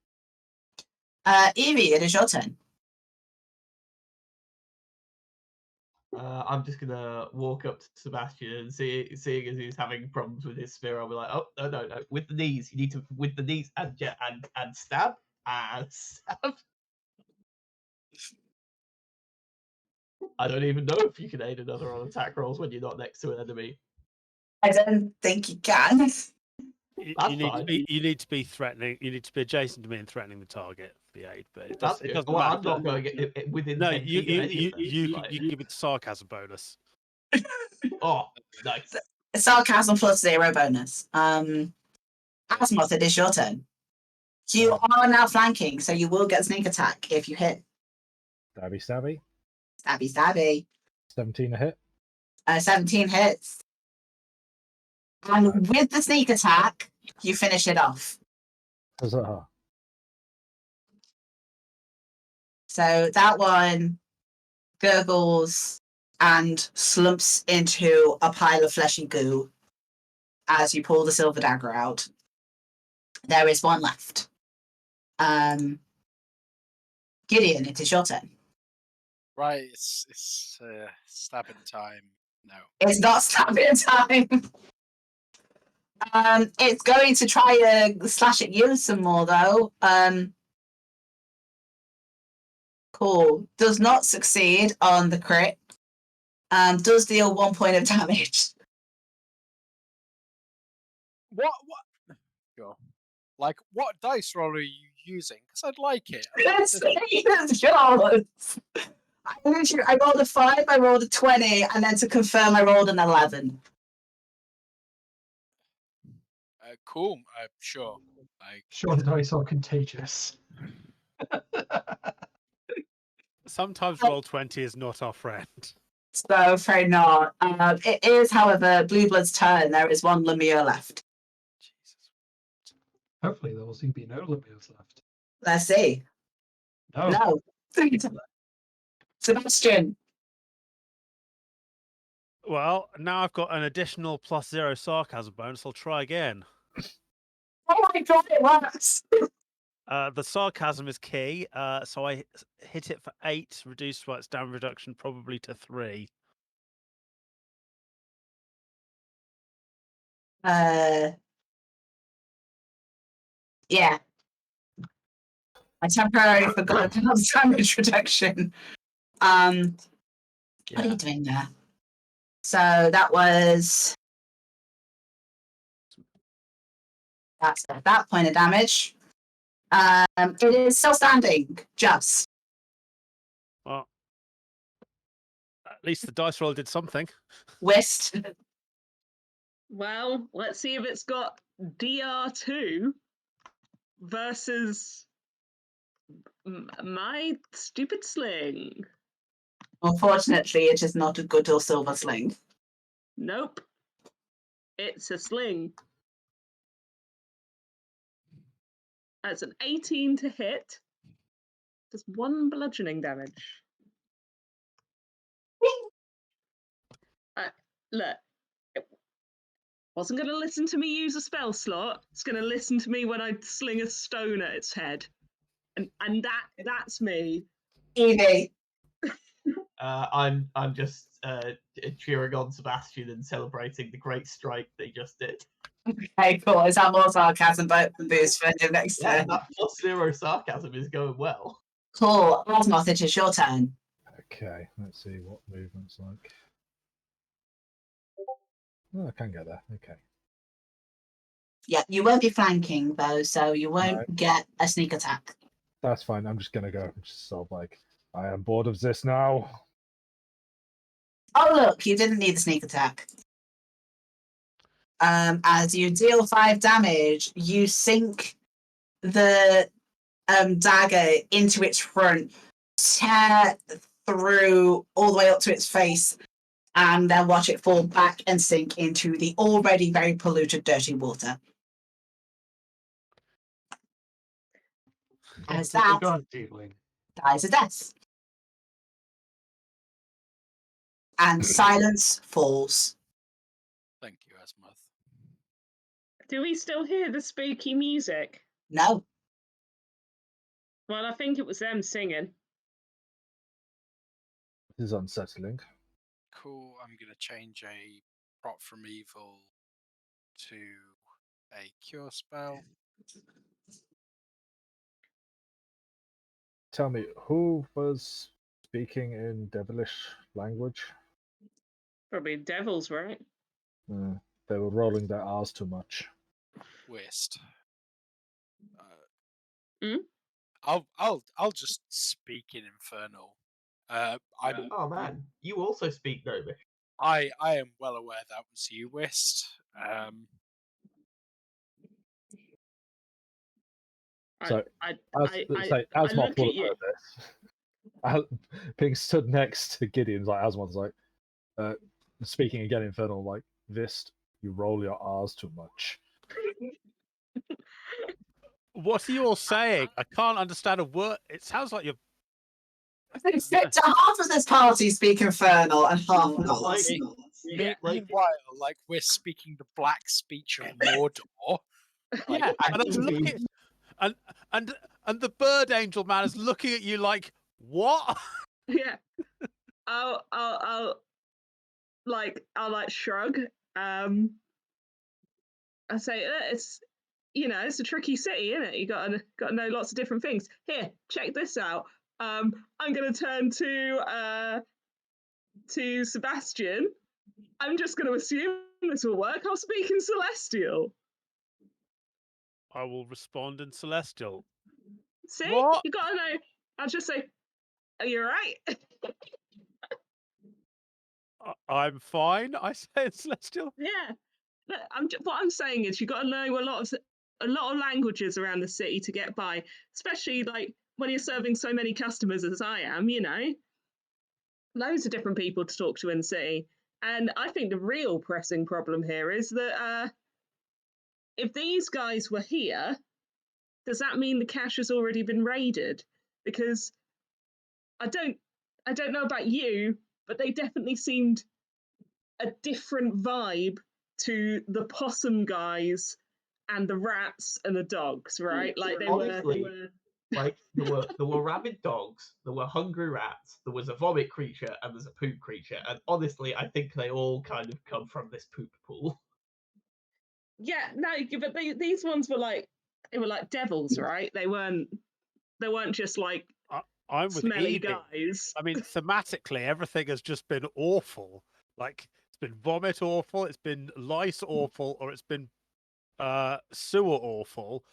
Evie, it is your turn. I'm just gonna walk up to Sebastian and seeing as he's having problems with his spear, I'll be like, oh no, with the knees. You need to with the knees and stab and stab. I don't even know if you can aid another on attack rolls when you're not next to an enemy. I don't think you can. You need to be threatening. You need to be adjacent to me and threatening the target for the aid. But it doesn't matter. I'm not going within. No, 10 you feet of any of them, you give it the sarcasm bonus. Oh, nice. Sarcasm plus 0 bonus. Azimuth, it is your turn. You are now flanking, so you will get sneak attack if you hit. Stabby. Stabby. 17 a hit. 17 hits. And with the sneak attack, you finish it off. Huzzah. So that one gurgles and slumps into a pile of fleshy goo as you pull the silver dagger out. There is one left. Gideon, it is your turn. Right, it's stabbing time. No. It's not stabbing time. It's going to try to slash at you some more though. Cool. Does not succeed on the crit. Does deal 1 point of damage. What? Sure. Like, what dice roll are you using? Because I'd like it. It's yours. I rolled a 5, I rolled a 20, and then to confirm, I rolled an 11. Cool. Sure. Sure, the dice are contagious. Sometimes Roll20 is not our friend. So, afraid not. It is, however, Blue Blood's turn. There is one Lemure left. Jesus. Hopefully there will soon be no Lemieux left. Let's see. No. No. Sebastian. Well, now I've got an additional +0 sarcasm bonus. I'll try again. Oh my god, it works! The sarcasm is key, so I hit it for 8, reduced by its damage reduction probably to 3. Yeah. I temporarily forgot about damage reduction. What are you doing there? So that was... That's that point of damage. It is still standing, just. Well, at least the dice roll did something. Whist. Well, let's see if it's got DR2 versus my stupid sling. Unfortunately, it is not a good or silver sling. Nope. It's a sling. That's an 18 to hit. Does 1 bludgeoning damage. Look, it wasn't going to listen to me use a spell slot. It's going to listen to me when I sling a stone at its head. And that's me. Evie. I'm just cheering on Sebastian and celebrating the great strike they just did. Okay, cool. Is that more sarcasm boost for him next Yeah, turn? that +0 sarcasm is going well. Cool. Azimuth, it is your turn. Okay, let's see what movement's like. Oh, I can get there. Okay. Yeah, you won't be flanking though, so you won't Right. get a sneak attack. That's fine. I'm just gonna go. Just sort of like, I am bored of this now. Oh look, you didn't need the sneak attack. As you deal 5 damage, you sink the dagger into its front, tear through all the way up to its face and then watch it fall back and sink into the already very polluted, dirty water. As Into the that gun dealing. dies a death. And silence falls. Thank you, Asmuth. Do we still hear the spooky music? No. Well, I think it was them singing. This is unsettling. Cool. I'm going to change a prop from evil to a cure spell. Tell me, who was speaking in devilish language? Probably devils, right? They were rolling their R's too much. Whist. Hmm? I'll just speak in Infernal. I'm Oh man, you also speak Gnomish. I am well aware that was you, Whist. So, I Asmoth look would at you. have heard this. Being stood next to Gideon's like Asmoth's like, speaking again infernal, like, Vist, you roll your R's too much. What are you all saying? I can't understand a word. It sounds like you're. So half of this party speak Infernal and half not. Like, Meanwhile, like we're speaking the black speech of Mordor. Like, Yeah, and I'm actively- looking, and the bird angel man is looking at you like, what? Yeah. I'll shrug. I say it's it's a tricky city, isn't it? You gotta know lots of different things. Here, check this out. I'm gonna turn to Sebastian. I'm just gonna assume this will work. I'll speak in Celestial. I will respond in Celestial. See? What? You gotta know. I'll just say, are you alright? I'm fine. I say in Celestial. Yeah. Look, what I'm saying is you got to know a lot of languages around the city to get by, especially like when you're serving so many customers as I am. Loads of different people to talk to in the city. And I think the real pressing problem here is that if these guys were here, does that mean the cache has already been raided? Because I don't know about you, but they definitely seemed a different vibe to the possum guys and the rats and the dogs, right? Like they Honestly, were Like there were rabid dogs, there were hungry rats, there was a vomit creature, and there's a poop creature. And honestly, I think they all kind of come from this poop pool. Yeah, no, but these ones were like devils, right? They weren't just like I'm with smelly Edie. guys. I mean, thematically, everything has just been awful. Like, it's been vomit awful, it's been lice awful, or it's been sewer awful.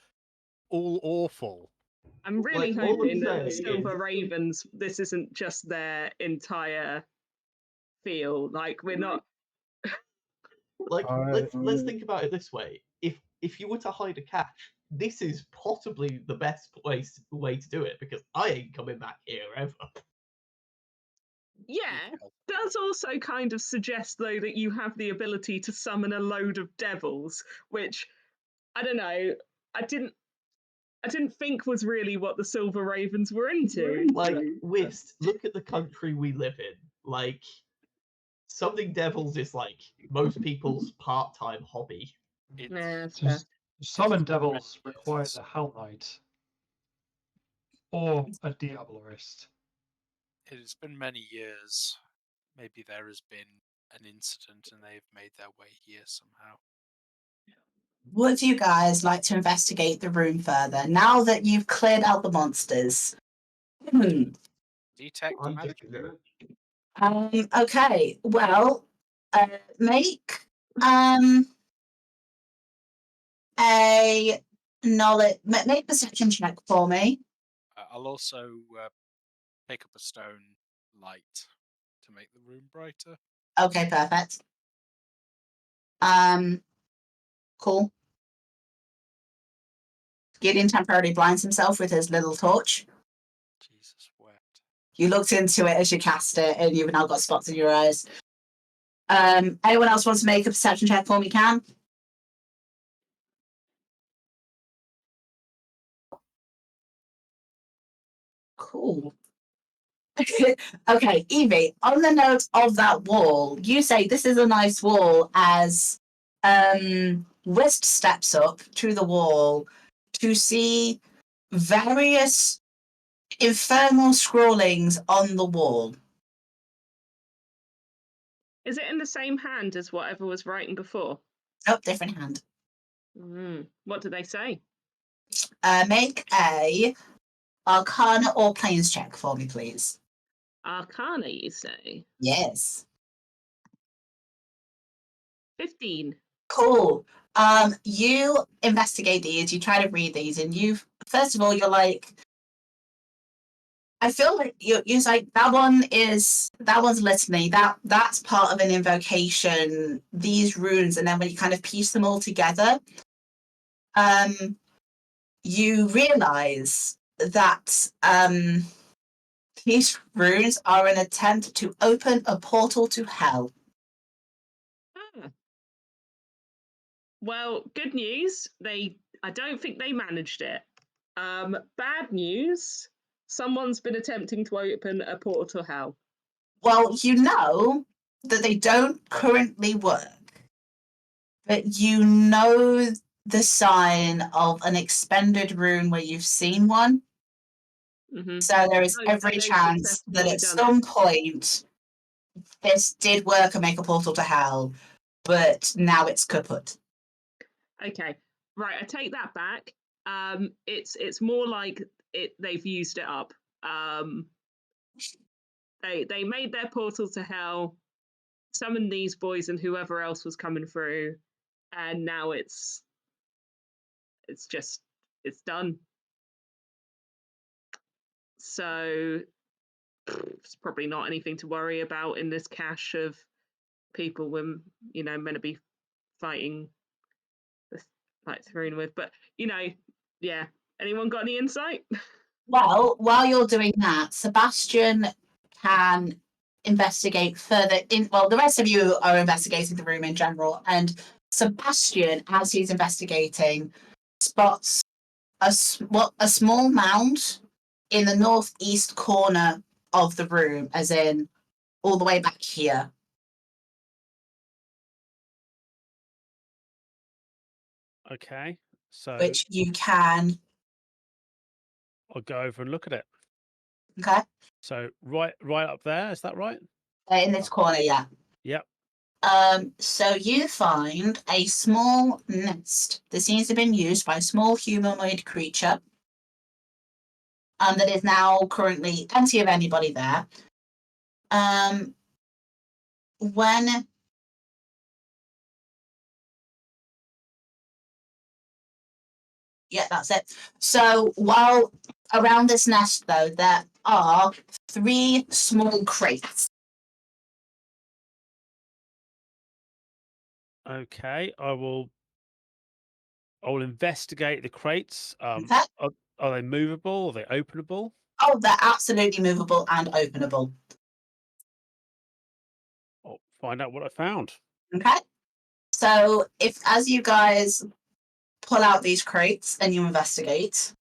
All awful. I'm really Like, all I'm hoping that the saying Silver is- Ravens, this isn't just their entire field. Like we're not. Like, I- let's think about it this way: if you were to hide a cache, this is possibly the best way to do it, because I ain't coming back here ever. Yeah, does also kind of suggest though that you have the ability to summon a load of devils, which I don't know. I didn't think was really what the Silver Ravens were into. Like, Whist, look at the country we live in. Like, summoning devils is like most people's part-time hobby. Yeah, It's, fair. To summon devils requires a Hell Knight or a Diabolist. it's been many years. Maybe there has been an incident and they've made their way here somehow. Would you guys like to investigate the room further now that you've cleared out the monsters? Detect I'm magic. just gonna Okay, well, make a knowledge, make perception check for me. I'll also pick up a stone light to make the room brighter. Okay, perfect. Cool. Gideon temporarily blinds himself with his little torch. Jesus wept. You looked into it as you cast it, and you've now got spots in your eyes. Anyone else wants to make a perception check for me? Can? Cool. Okay, Evie, on the note of that wall, you say this is a nice wall as Wist steps up to the wall to see various infernal scrawlings on the wall. Is it in the same hand as whatever was writing before? Oh, different hand. What do they say? Make a Arcana or Planes check for me, please. Arcana, you say? Yes. 15. Cool. You investigate these, you try to read these, and first of all, you're like, I feel like you're like, that one's litany, that's part of an invocation, these runes, and then when you kind of piece them all together, you realize that these runes are an attempt to open a portal to hell. Well, good news. I don't think they managed it. Bad news. Someone's been attempting to open a portal to hell. Well, you know that they don't currently work, but you know the sign of an expended rune where you've seen one. Mm-hmm. So there is So every they've chance that successfully at done some point this did work and make a portal to hell, but now it's kaput. Okay, right. I take that back. It's more like they've used it up. They made their portal to hell, summoned these boys and whoever else was coming through, and now it's done. So it's probably not anything to worry about in this cache of people we're meant to be fighting this like thrown with. But yeah. Anyone got any insight? Well, while you're doing that, Sebastian can investigate further the rest of you are investigating the room in general, and Sebastian, as he's investigating, spots a small mound in the northeast corner of the room, as in all the way back here. Okay, so Which you can. I'll go over and look at it. Okay. So right up there, is that right? In this corner, yeah. Yep. So you find a small nest that seems to have been used by a small humanoid creature. That is now currently empty of anybody there. Yeah, that's it. So while around this nest, though, there are 3 small crates. Okay, I will investigate the crates. Okay. Are they movable? Are they openable? Oh, they're absolutely movable and openable. I'll find out what I found. Okay. So as you guys pull out these crates and you investigate,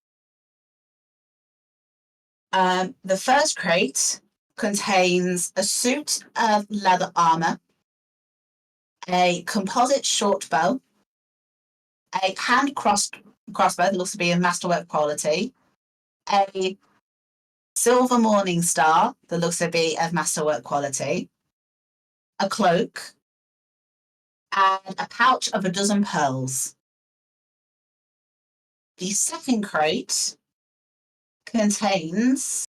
the first crate contains a suit of leather armor, a composite short bow, a hand crossbow that looks to be of masterwork quality, a silver morning star that looks to be of masterwork quality, a cloak, and a pouch of a dozen pearls. The second crate contains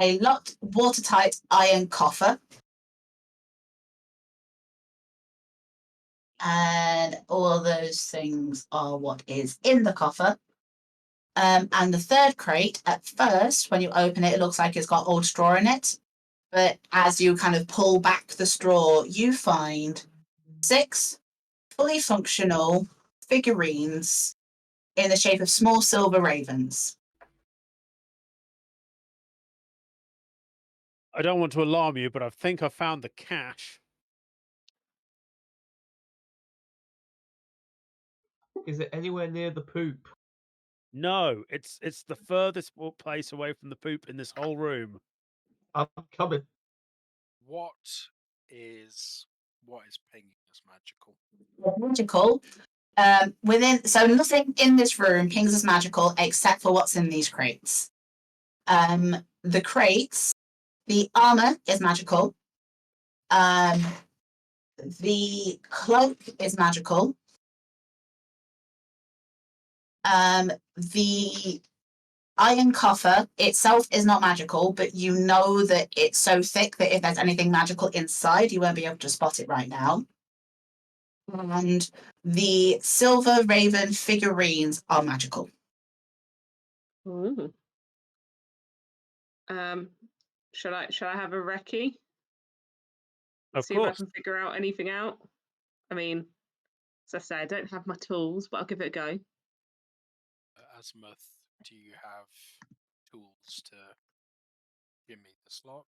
a locked, watertight iron coffer, and all those things are what is in the coffer. And the third crate, at first, when you open it, it looks like it's got old straw in it. But as you kind of pull back the straw, you find 6 fully functional figurines in the shape of small silver ravens. I don't want to alarm you, but I think I found the cache. Is it anywhere near the poop? No, it's the furthest place away from the poop in this whole room. I'm coming. What is pinging as magical? Magical. So nothing in this room pings as magical except for what's in these crates. The crates, the armor is magical. The cloak is magical. The iron coffer itself is not magical, but you know that it's so thick that if there's anything magical inside, you won't be able to spot it right now. And the silver raven figurines are magical. Ooh. Shall I have a recce? Of See course. if I can figure out anything out. I mean, as I say, I don't have my tools, but I'll give it a go. Azimuth, do you have tools to give me this lock?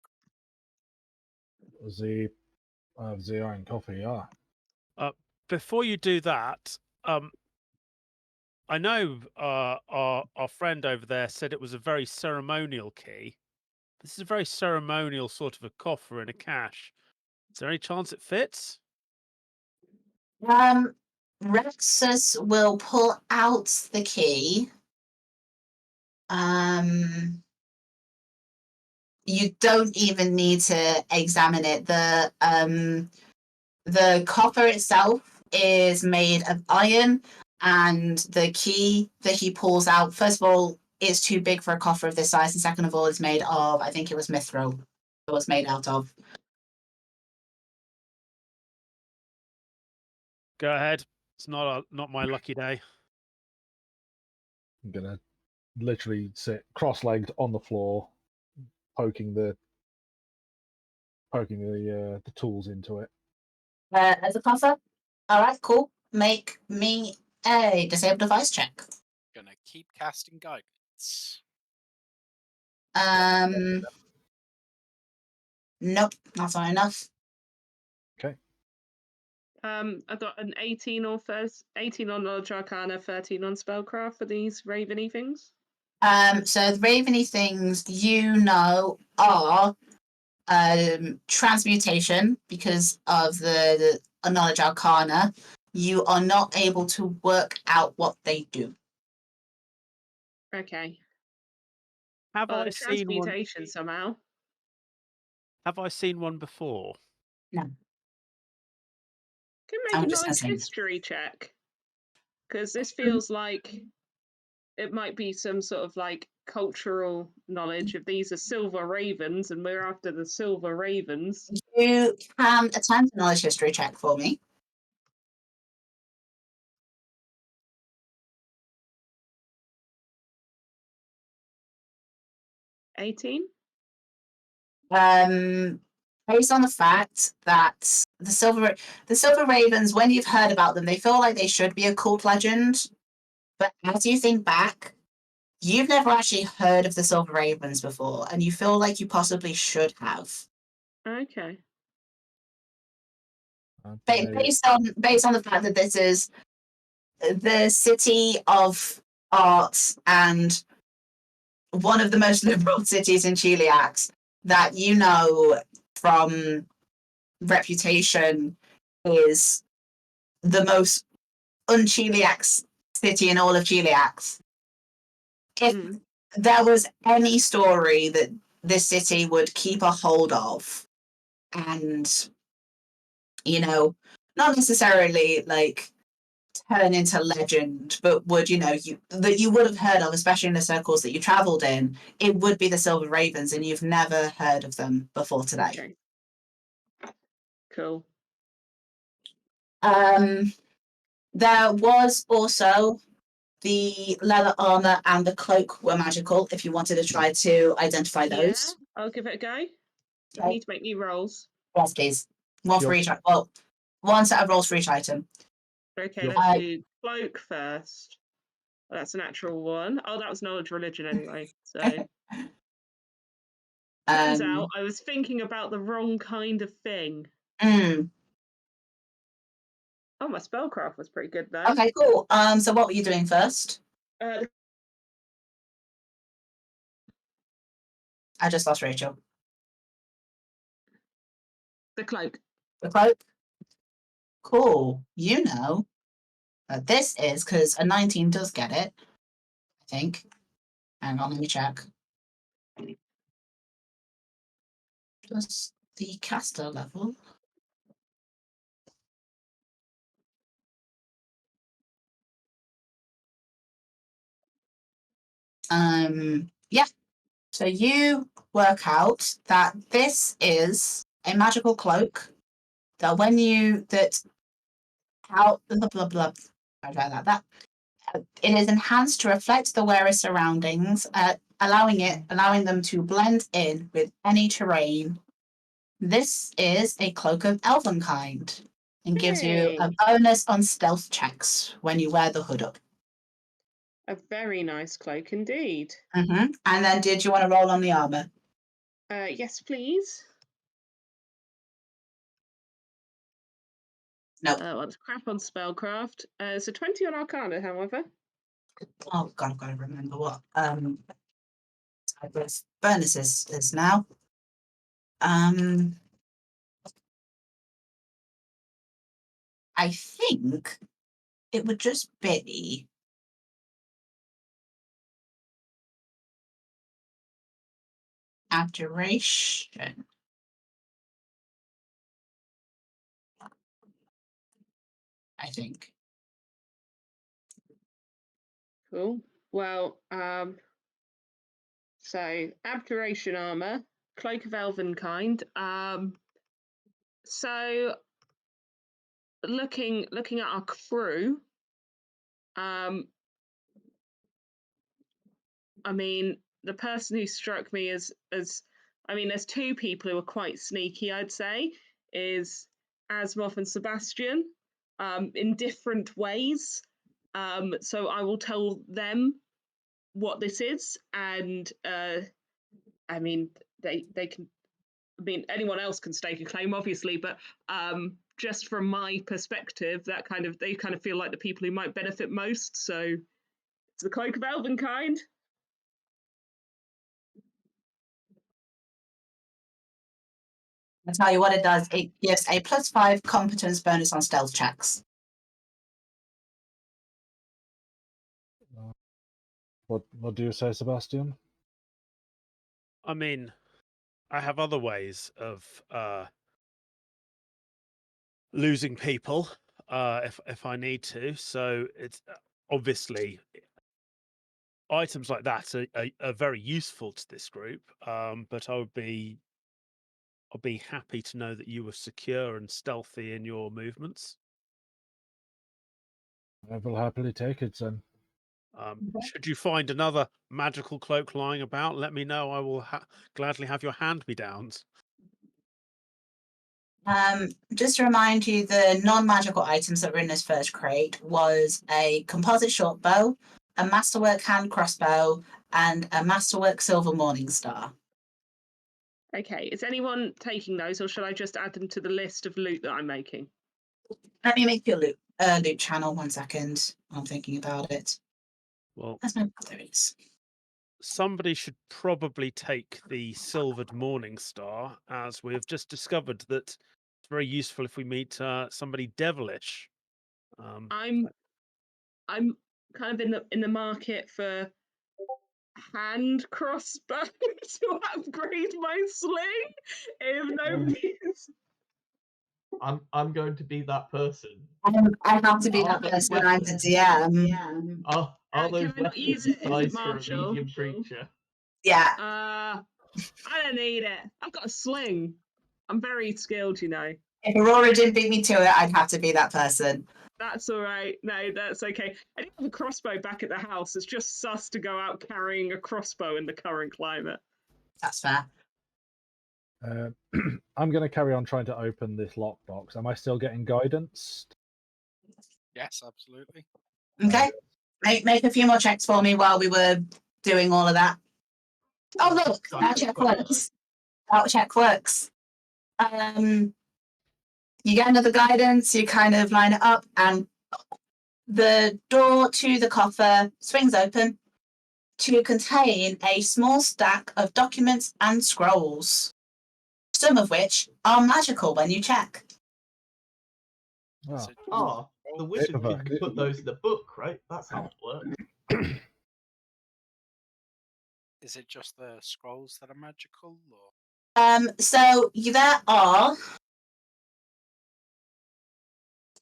The iron coffee, yeah. Before you do that, I know our friend over there said it was a very ceremonial key. This is a very ceremonial sort of a coffer and a cache. Is there any chance it fits? Rexus will pull out the key. You don't even need to examine it. The copper itself is made of iron, and the key that he pulls out, first of all, is too big for a coffer of this size, and second of all, it's made of, I think it was mithril it was made out of. Go ahead. It's not my lucky day. I'm gonna literally sit cross-legged on the floor, poking the tools into it. As a coffer? Alright, cool. Make me a disable device check. Gonna keep casting guidance. Nope, that's not enough. I got an 18 on Knowledge Arcana, 13 on Spellcraft for these raveny things. So the raveny things you know are transmutation because of the knowledge arcana. You are not able to work out what they do. Okay. Have I seen one? Transmutation somehow. Have I seen one before? No. Can make I'm a just knowledge saying. history check. Because this feels like it might be some sort of like cultural knowledge. If these are silver ravens and we're after the silver ravens. You can attempt a knowledge history check for me. $18? Based on the fact that the silver ravens, when you've heard about them, they feel like they should be a cult legend. But as you think back, you've never actually heard of the silver ravens before, and you feel like you possibly should have. Okay. Based on the fact that this is the city of art and one of the most liberal cities in Cheliax, that you know from reputation is the most un-Cheliax city in all of Cheliax. If there was any story that this city would keep a hold of, and not necessarily like turn into legend, but would that you would have heard of, especially in the circles that you traveled in, it would be the Silver Ravens, and you've never heard of them before today. Okay. Cool. There was also the leather armor and the cloak were magical. If you wanted to try to identify those, Yeah, I'll give it a go. I okay. need to make new rolls. Yes, please. One for each. Well, one set of rolls for each item. Okay, let's do cloak first. Well, that's a natural one. Oh, that was knowledge religion anyway. So Turns out I was thinking about the wrong kind of thing. mm, Oh, my spellcraft was pretty good though. okay, cool. So what were you doing first? Uh, I just lost Rachel. the cloak. The cloak. Cool. You know, this is because a 19 does get it. I think. Hang on, let me check. Plus the caster level. Yeah. So you work out that this is a magical cloak that when you how blah blah blah. That it is enhanced to reflect the wearer's surroundings, allowing them to blend in with any terrain. This is a cloak of Elvenkind and gives you a Hey. bonus on stealth checks when you wear the hood up. A very nice cloak indeed. And then, did you want to roll on the armor? Yes, please. No. Well, it's crap on spellcraft. So 20 on Arcana, however. Oh God, I've got to remember what bonuses is now. I think it would just be abjuration. I think. Cool. Well, so abjuration armor, cloak of Elvenkind. So looking at our crew, I mean, the person who struck me as I mean, there's two people who are quite sneaky, I'd say, is Asmoth and Sebastian, in different ways. So I will tell them what this is, and I mean, they can. I mean, anyone else can stake a claim, obviously, but just from my perspective, they kind of feel like the people who might benefit most. So it's the Cloak of Elvenkind. I'll tell you what it does. It gives a +5 competence bonus on stealth checks. What do you say, Sebastian? I mean, I have other ways of losing people if I need to. So it's obviously items like that are very useful to this group. But I'll be happy to know that you were secure and stealthy in your movements. I will happily take it then. Should you find another magical cloak lying about, let me know. I will gladly have your hand-me-downs. Just to remind you, the non-magical items that were in this first crate was a composite short bow, a masterwork hand crossbow, and a masterwork silver morning star. Okay, is anyone taking those, or should I just add them to the list of loot that I'm making? Let me make your loot channel 1 second. I'm thinking about it. Well, there it is. Somebody should probably take the silvered morning star, as we have just discovered that it's very useful if we meet somebody devilish. I'm kind of in the market for hand crossbow to upgrade my sling. If nobody's I'm going to be that person. I have to be that person. I'm the DM. Are those can I not use weapons it? Is it sized for a martial? medium creature? Yeah. I don't need it. I've got a sling. I'm very skilled, you know. If Aurora didn't beat me to it, I'd have to be that person. That's all right. No, that's okay. I do have a crossbow back at the house. It's just sus to go out carrying a crossbow in the current climate. That's fair. I'm going to carry on trying to open this lockbox. Am I still getting guidance? Yes, absolutely. Okay. Make a few more checks for me while we were doing all of that. Oh look, magic works. Spell check works. You get another guidance, you kind of line it up, and the door to the coffer swings open to contain a small stack of documents and scrolls, some of which are magical when you check. Oh, Is it just Oh, the scrolls? wizard Paperback. can put those in the book, right? That's how it works. Is it just the scrolls that are magical, or So there are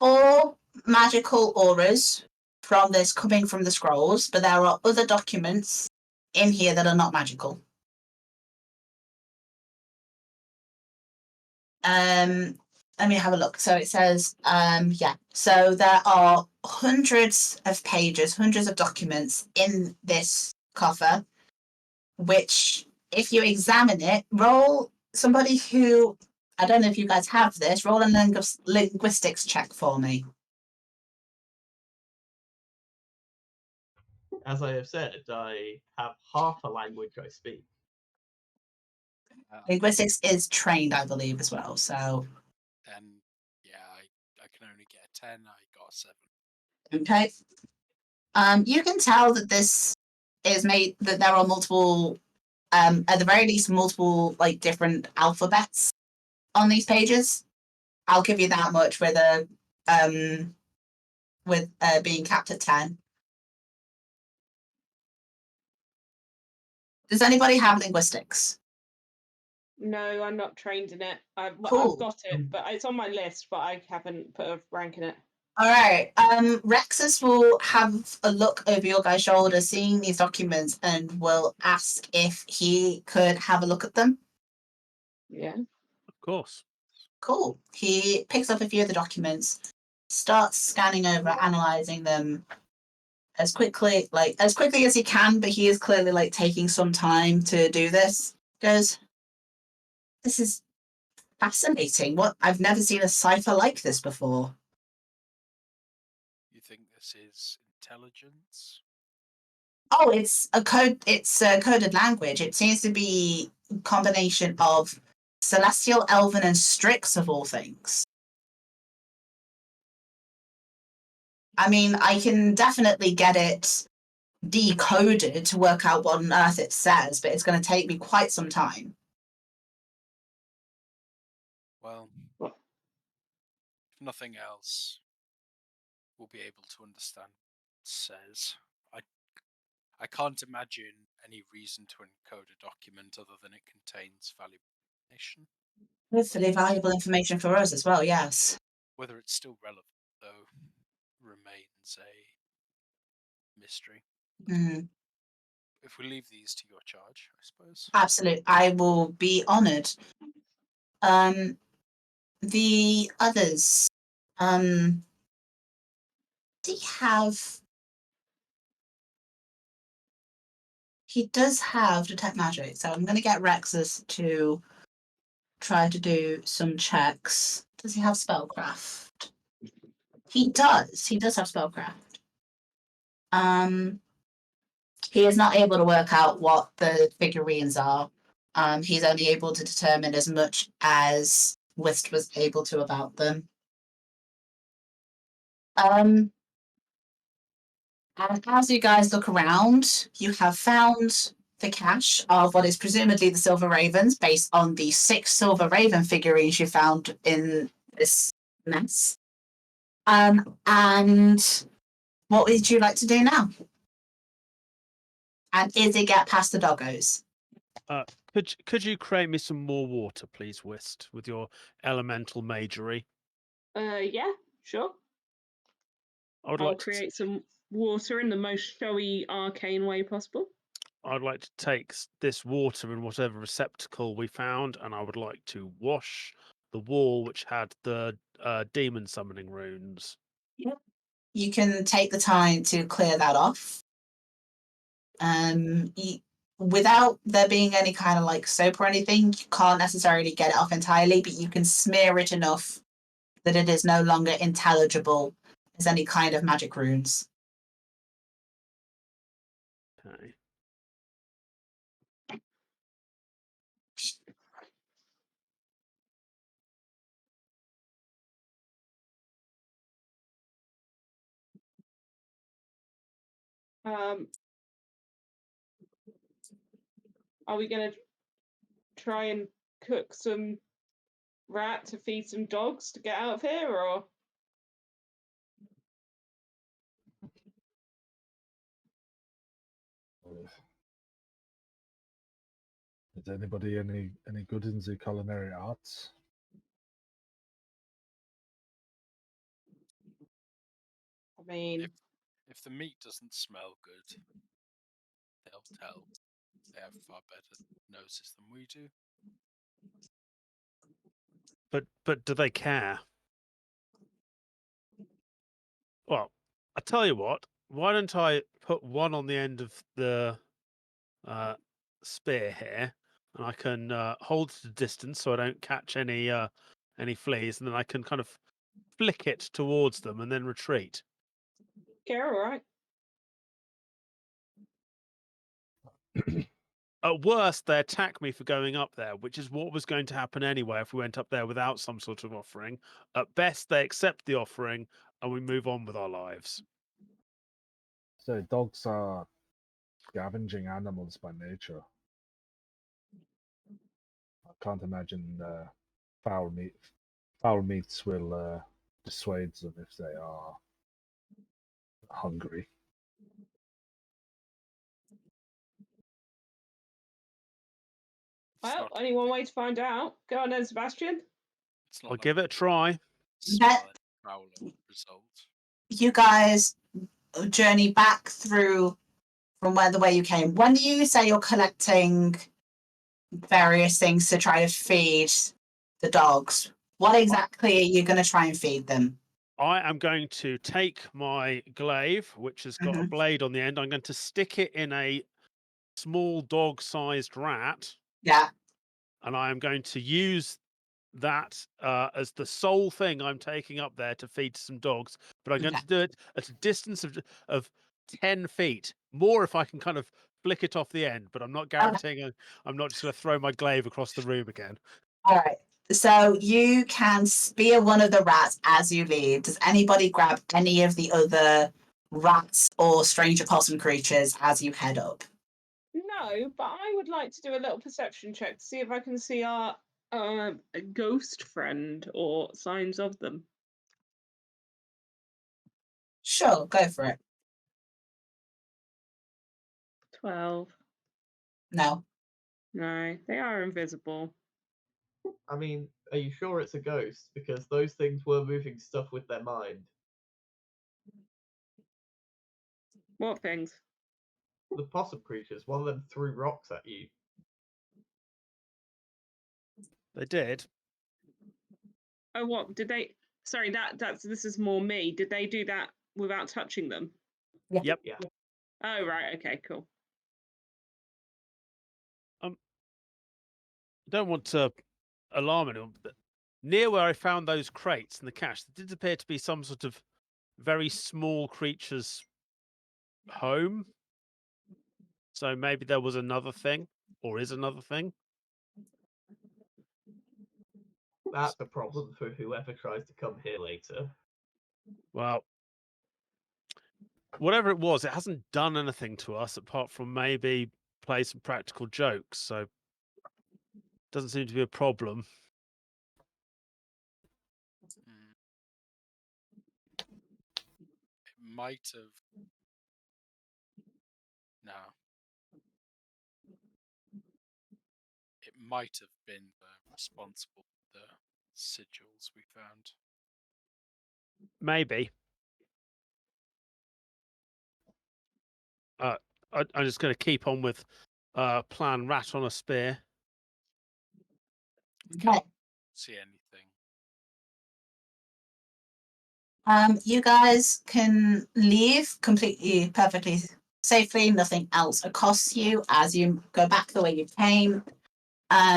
4 magical auras from this coming from the scrolls, but there are other documents in here that are not magical. Let me have a look. So it says, yeah. So there are hundreds of pages, hundreds of documents in this coffer, which, if you examine it, roll somebody who, I don't know if you guys have this, roll a linguistics check for me. As I have said, I have half a language I speak. Linguistics is trained, I believe, as well. So, then yeah, I can only get a 10. I got a 7. okay. You can tell that this is made, that there are multiple, at the very least, multiple like different alphabets on these pages. I'll give you that much with a being capped at 10. Does anybody have linguistics? No, I'm not trained in it. I've Cool. got it, but it's on my list, but I haven't put a rank in it. All right. Rexus will have a look over your guy's shoulder, seeing these documents, and will ask if he could have a look at them. Yeah. Of course. Cool. He picks up a few of the documents, starts scanning over, analyzing them as quickly as he can, but he is clearly like taking some time to do this. Goes, this is fascinating. What, I've never seen a cipher like this before. You think this is intelligence? Oh, it's a coded language. It seems to be a combination of Celestial, Elven, and Strix of all things. I mean, I can definitely get it decoded to work out what on earth it says, but it's going to take me quite some time. Well, What? if nothing else, we'll be able to understand what it says. I can't imagine any reason to encode a document other than it contains valuable information. Hopefully valuable information for us as well, yes. Whether it's still relevant, though, remains a mystery. Mm, If we leave these to your charge, I suppose. absolutely. I will be honoured. The others, do you have... He does have Detect Magic, so I'm going to get Rexus to try to do some checks. Does he have Spellcraft? He does. He does have Spellcraft. He is not able to work out what the figurines are. He's only able to determine as much as Whist was able to about them. And as you guys look around, you have found the cache of what is presumably the Silver Ravens, based on the 6 Silver Raven figurines you found in this mess. And what would you like to do now? And is it get past the doggos? Could you create me some more water, please, Whist, with your elemental magery? Yeah, sure. I would I'll like to. create some water in the most showy, arcane way possible. I'd like to take this water in whatever receptacle we found, and I would like to wash the wall which had the demon summoning runes. Yep. You can take the time to clear that off. Without there being any kind of like soap or anything, you can't necessarily get it off entirely, but you can smear it enough that it is no longer intelligible as any kind of magic runes. Okay. Are we going to try and cook some rat to feed some dogs to get out of here, or? Is anybody any good in the culinary arts? I mean, If the meat doesn't smell good, they'll tell. They have far better noses than we do. But do they care? Well, I tell you what. Why don't I put one on the end of the spear here, and I can hold it at a distance so I don't catch any fleas, and then I can kind of flick it towards them and then retreat. okay, all right. At worst, they attack me for going up there, which is what was going to happen anyway if we went up there without some sort of offering. At best, they accept the offering and we move on with our lives. So dogs are scavenging animals by nature. I can't imagine foul meats will dissuade them if they are hungry. It's Well, not, only one way to find out. Go on then, Sebastian. it's not I'll give it a try. smell and foul result. You guys journey back through from the way you came. When you say you're collecting various things to try to feed the dogs, what exactly are you going to try and feed them? I am going to take my glaive, which has got a Mhm. blade on the end. I'm going to stick it in a small dog-sized rat, Yeah. and I am going to use that as the sole thing I'm taking up there to feed some dogs. But I'm going to do it at a distance of 10 feet. More if I can kind of flick it off the end, but I'm not guaranteeing I'm not just going to throw my glaive across the room again. All right. So you can spear one of the rats as you leave. Does anybody grab any of the other rats or stranger possum creatures as you head up? No, but I would like to do a little perception check to see if I can see our a ghost friend or signs of them. Sure, go for it. 12. No. No, they are invisible. I mean, are you sure it's a ghost? Because those things were moving stuff with their mind. What things? The possum creatures, one of them threw rocks at you. They did. Oh, what did they? Sorry, this is more me. Did they do that without touching them? Yep. Yeah. Oh, right. Okay, cool. Don't want to alarm anyone, but near where I found those crates and the cache, there did appear to be some sort of very small creature's home. So maybe there was another thing, or is another thing. That's a problem for whoever tries to come here later. Well, whatever it was, it hasn't done anything to us apart from maybe play some practical jokes. So doesn't seem to be a problem. It might have. No. It might have been responsible for the sigils we found. Maybe. I'm just going to keep on with plan rat on a spear. Okay. See anything? You guys can leave completely, perfectly safely. Nothing else accosts you as you go back the way you came.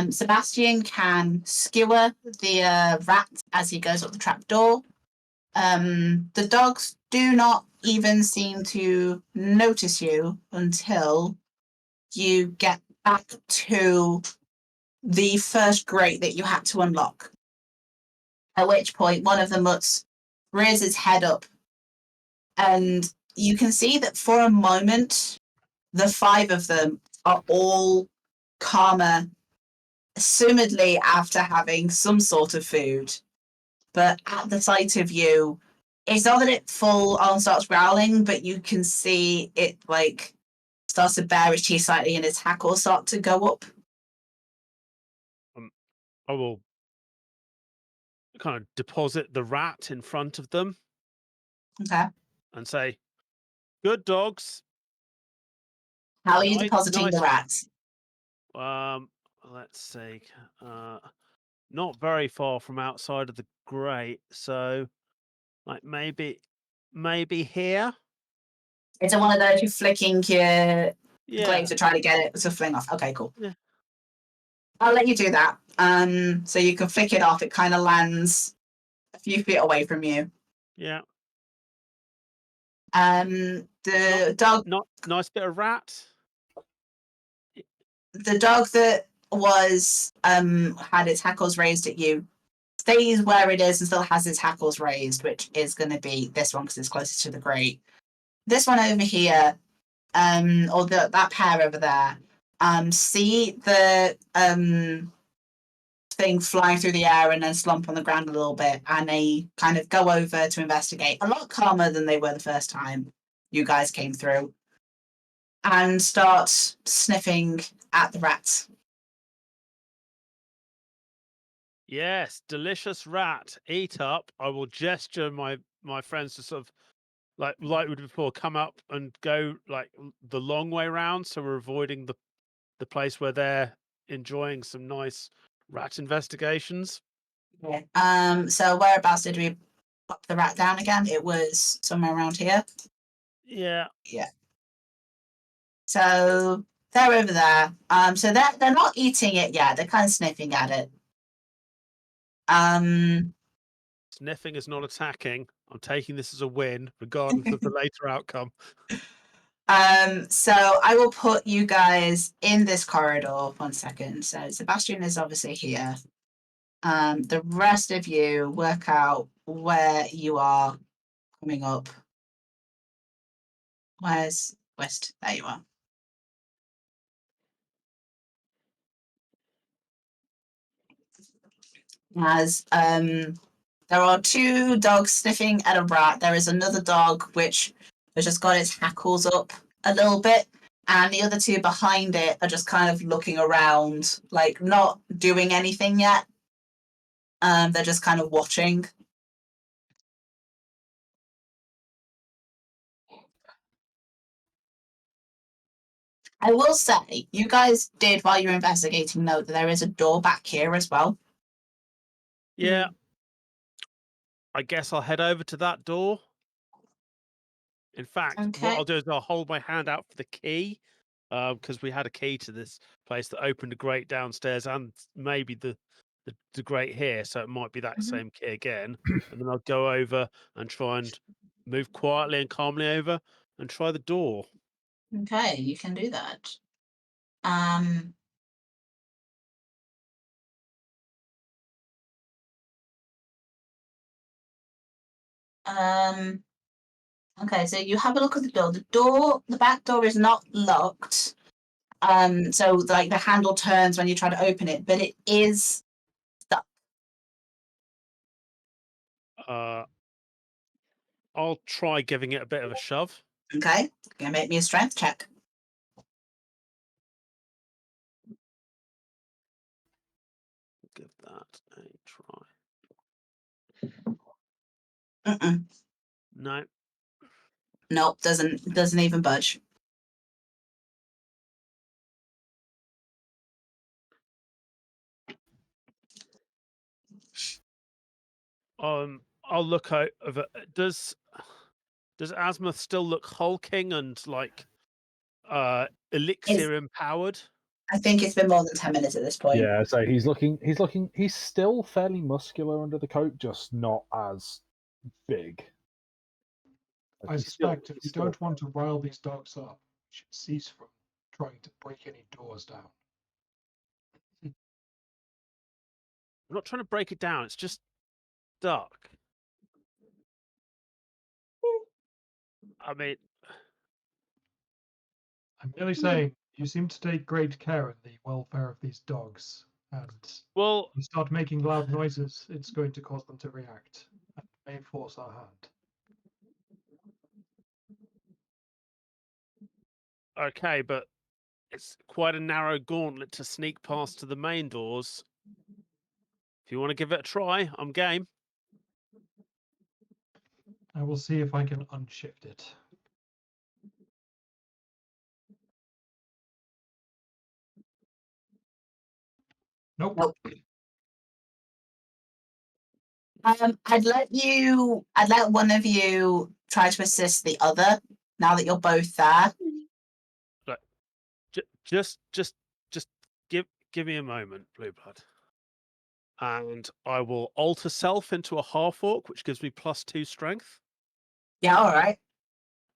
Sebastian can skewer the rat as he goes up the trap door. The dogs do not even seem to notice you until you get back to the first grate that you had to unlock. At which point, one of the mutts rears its head up and you can see that for a moment, the 5 of them are all calmer, assumedly after having some sort of food. But at the sight of you, it's not that it full on starts growling, but you can see it like starts to bare its teeth slightly and its hackles start to go up. I will kind of deposit the rat in front of them Okay. and say, "Good dogs." How are you Nice- depositing the nice- rats? Let's see. Not very far from outside of the grate, so like maybe here. Is it one of those you flicking your Yeah. glaive to try to get it to fling off? Okay, cool. Yeah. I'll let you do that. So you can flick it off. It kind of lands a few feet away from you. Yeah. The dog Not nice bit of rat. the dog that was had its hackles raised at you stays where it is and still has its hackles raised, which is going to be this one because it's closest to the grate. This one over here, or that pair over there, see the thing flying through the air and then slump on the ground a little bit, and they kind of go over to investigate, a lot calmer than they were the first time you guys came through, and start sniffing at the rats. Yes, delicious rat. Eat up. I will gesture my friends to sort of like we did before, come up and go like the long way round, so we're avoiding the place where they're enjoying some nice rat investigations. Yeah. So whereabouts did we pop the rat down again? It was somewhere around here. Yeah. Yeah. So they're over there. So they're not eating it yet. They're kind of sniffing at it. Sniffing is not attacking. I'm taking this as a win, regardless of the later outcome. So I will put you guys in this corridor. 1 second. So Sebastian is obviously here. The rest of you work out where you are coming up. Where's West? There you are. As there are 2 dogs sniffing at a rat. There is another dog which has just got its hackles up a little bit, and the other 2 behind it are just kind of looking around, like not doing anything yet. They're just kind of watching. I will say, you guys did, while you were investigating, note that there is a door back here as well. Yeah. I guess I'll head over to that door. In fact, Okay. what I'll do is I'll hold my hand out for the key, because we had a key to this place that opened a grate downstairs and maybe the grate here, so it might be that same key again. And then I'll go over and try and move quietly and calmly over and try the door. Okay, you can do that. Okay, so you have a look at the door. The back door is not locked. So like the handle turns when you try to open it, but it is stuck. I'll try giving it a bit of a shove. Okay, gonna make me a strength check. Give that a try. No. Nope, doesn't even budge. I'll look over. Does Asmuth still look hulking and like elixir empowered? I think it's been more than 10 minutes at this point. Yeah, so he's still fairly muscular under the coat, just not as big. Like, I he's still- suspect if he's we still don't want to rile these dogs up, we should cease from trying to break any doors down. I'm not trying to break it down. It's just dark. I mean, I'm merely saying you seem to take great care in the welfare of these dogs, and well, if you start making loud noises, it's going to cause them to react and may force our hand. okay, but it's quite a narrow gauntlet to sneak past to the main doors. If you want to give it a try, I'm game. I will see if I can unshift it. Nope. Nope. I'd let one of you try to assist the other now that you're both there. Just give me a moment, Blueblood, and I will alter self into a half orc, which gives me +2 strength, Yeah, all right.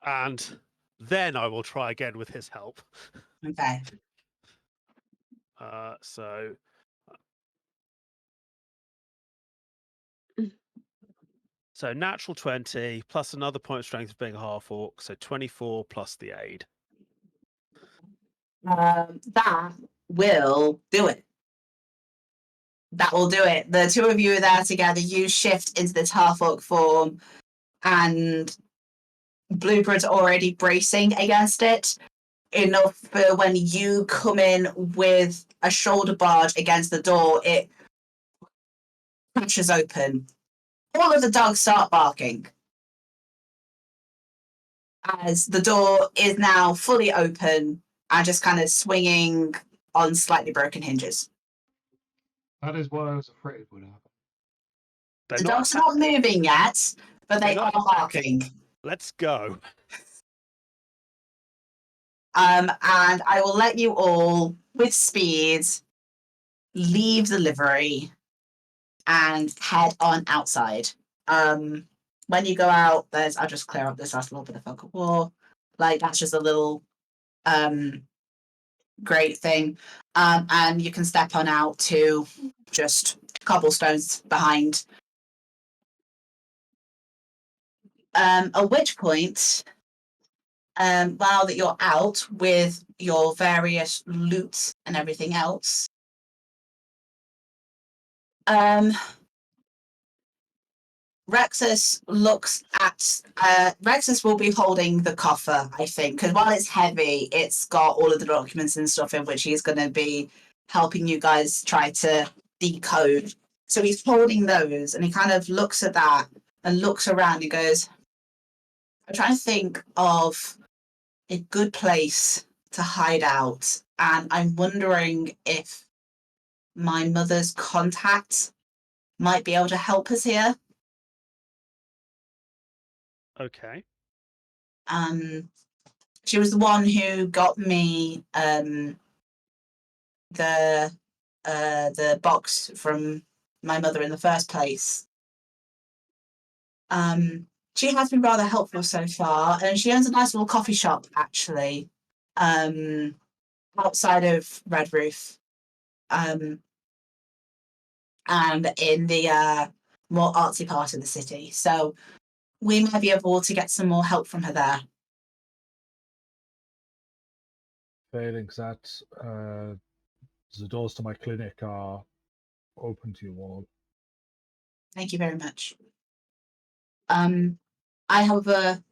and then I will try again with his help. Okay. So. So natural 20 plus another point of strength of being a half orc, so 24 plus the aid. That will do it. That will do it. The two of you are there together. You shift into this half orc form, and Bluebird's already bracing against it. Enough for when you come in with a shoulder barge against the door, it crashes open. All of the dogs start barking as the door is now fully open and just kind of swinging on slightly broken hinges. That is what I was afraid would happen. They're The not dog's not moving yet, but they They're are not barking. Let's go. And I will let you all, with speed, leave the livery and head on outside. When you go out, I'll just clear up this last little bit of fog of war. Like, that's just a little great thing. And you can step on out to just cobblestones behind. At which point, now that you're out with your various loot and everything else, Rexus looks at Rexus will be holding the coffer, I think, because while it's heavy, it's got all of the documents and stuff in which he's going to be helping you guys try to decode. So he's holding those, and he kind of looks at that and looks around and goes, I'm trying to think of a good place to hide out, and I'm wondering if my mother's contact might be able to help us here. Okay. She was the one who got me the box from my mother in the first place. She has been rather helpful so far, and she owns a nice little coffee shop actually, outside of Red Roof, and in the more artsy part of the city. So we might be able to get some more help from her there. Failing that, the doors to my clinic are open to you all. Thank you very much. However,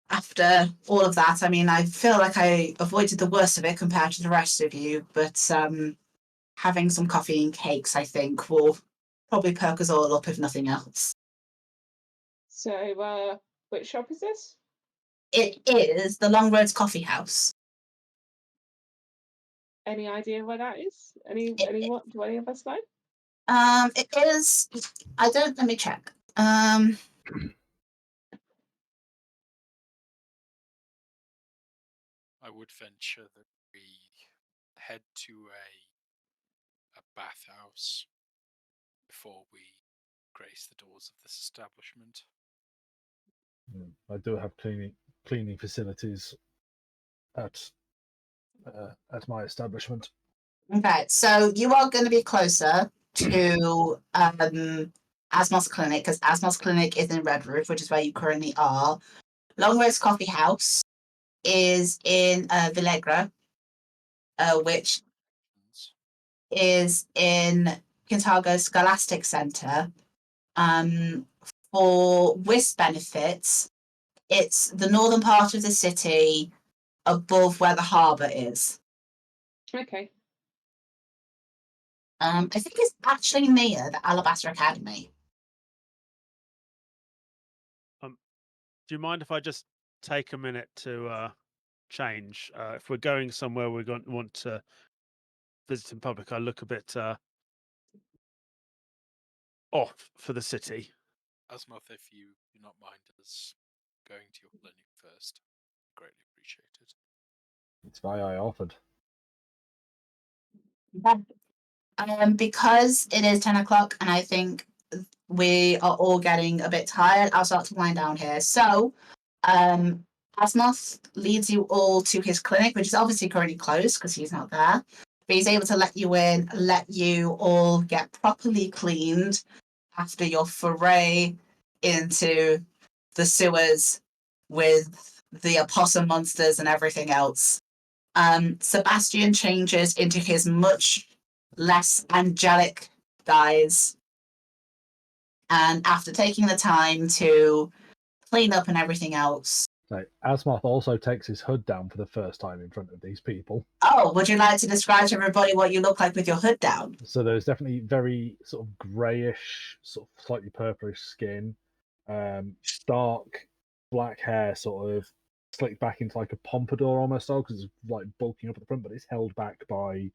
after all of that, I mean, I feel like I avoided the worst of it compared to the rest of you, but having some coffee and cakes, I think, will probably perk us all up, if nothing else. So, which shop is this? It is the Long Roads Coffee House. Any idea where that is? Do any of us know? It is. Let me check. I would venture that we head to a bathhouse before we grace the doors of this establishment. I do have cleaning facilities at my establishment. Okay, so you are going to be closer to Asmos Clinic, because Asmos Clinic is in Red Roof, which is where you currently are. Longroad's Coffee House is in Villegra, which is in Kintargo's Scholastic Centre. For WISP benefits, it's the northern part of the city above where the harbour is. Okay. I think it's actually near the Alabaster Academy. Do you mind if I just take a minute to change? If we're going somewhere we're going to want to visit in public, I look a bit off for the city. Asmoth, if you do not mind us going to your clinic first, greatly appreciated. It's why I offered. Because it is 10 o'clock and I think we are all getting a bit tired, I'll start to wind down here. So, Asmoth leads you all to his clinic, which is obviously currently closed because he's not there. But he's able to let you in, let you all get properly cleaned after your foray into the sewers with the opossum monsters and everything else. Sebastian changes into his much less angelic guise. And after taking the time to clean up and everything else. So Asmoth also takes his hood down for the first time in front of these people. Oh, would you like to describe to everybody what you look like with your hood down? So there's definitely very sort of greyish, sort of slightly purplish skin, dark black hair, sort of slicked back into like a pompadour almost, because it's like bulking up at the front, but it's held back by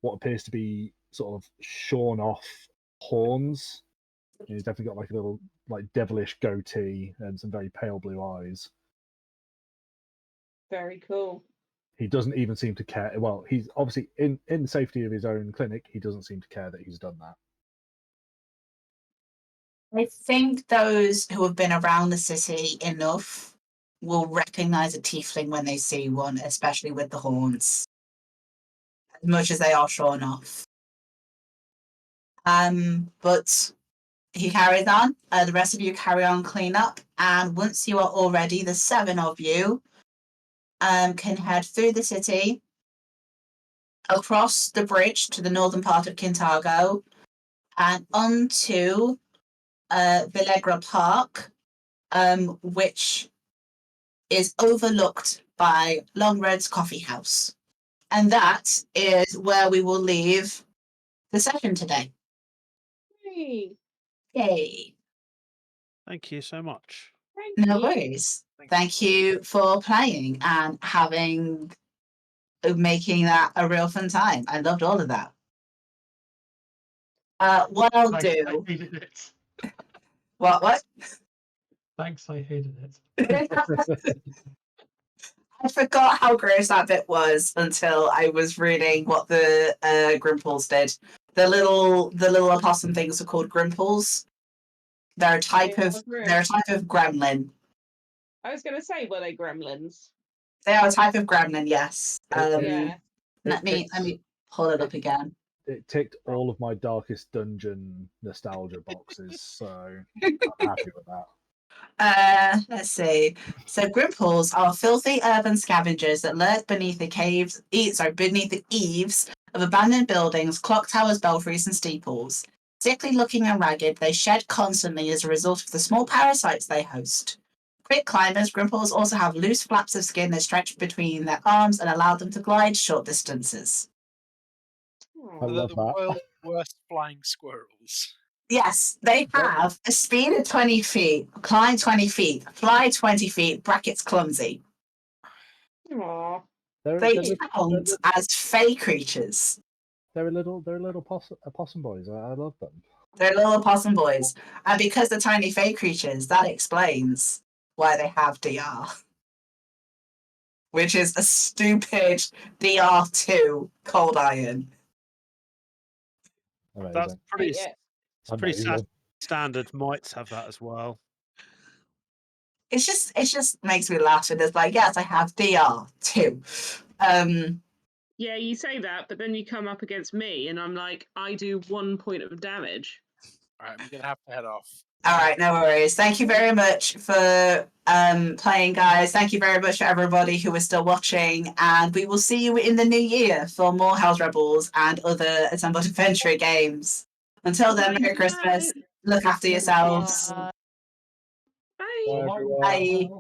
what appears to be sort of shorn off horns. And he's definitely got like a little like devilish goatee and some very pale blue eyes. Very cool. He doesn't even seem to care. Well, he's obviously in the safety of his own clinic. He doesn't seem to care that he's done that. I think those who have been around the city enough will recognize a tiefling when they see one, especially with the horns, as much as they are shorn off. But he carries on. The rest of you carry on clean up, and once you are all ready, the 7 of you can head through the city, across the bridge to the northern part of Kintargo, and onto Villegra Park, which is overlooked by Longred's Coffee House. And that is where we will leave the session today. Hey, Yay. Thank you so much. thank No you. worries. Thank you for playing and making that a real fun time. I loved all of that. What I'll Thanks, I do. hated it. What? Thanks, I hated it. I forgot how gross that bit was until I was reading what the Grimples did. The little opossum things are called Grimples. They're a type They of are gross. they're a type of gremlin. I was going to say, were they gremlins? They are a type of gremlin, yes. Yeah. Let me pull it up again. It ticked all of my Darkest Dungeon nostalgia boxes, so I'm happy with that. Let's see. So Grimples are filthy urban scavengers that lurk beneath the eaves of abandoned buildings, clock towers, belfries, and steeples. Sickly looking and ragged, they shed constantly as a result of the small parasites they host. Quick climbers, Grimples also have loose flaps of skin that stretch between their arms and allow them to glide short distances. I They're love the that. world's worst flying squirrels. Yes, they have a speed of 20 feet, climb 20 feet, fly 20 feet, brackets clumsy. Aw. They count as fey creatures. They're little opossum boys. I love them. They're little opossum boys. And because they're tiny fey creatures, that explains why they have DR. Which is a stupid DR2 cold iron. Amazing. That's pretty. Yeah. It's pretty Amazing. standard. Mites have that as well. It just makes me laugh. And it's like, yes, I have DR2. Yeah, you say that, but then you come up against me, and I'm like, I do 1 point of damage. All right, I'm gonna have to head off. All right, no worries. Thank you very much for playing, guys. Thank you very much for everybody who is still watching, and we will see you in the new year for more House Rebels and other Assembled Adventure games. Until then, Merry Christmas. Look after yourselves. Bye. Bye, everyone. Bye. Bye.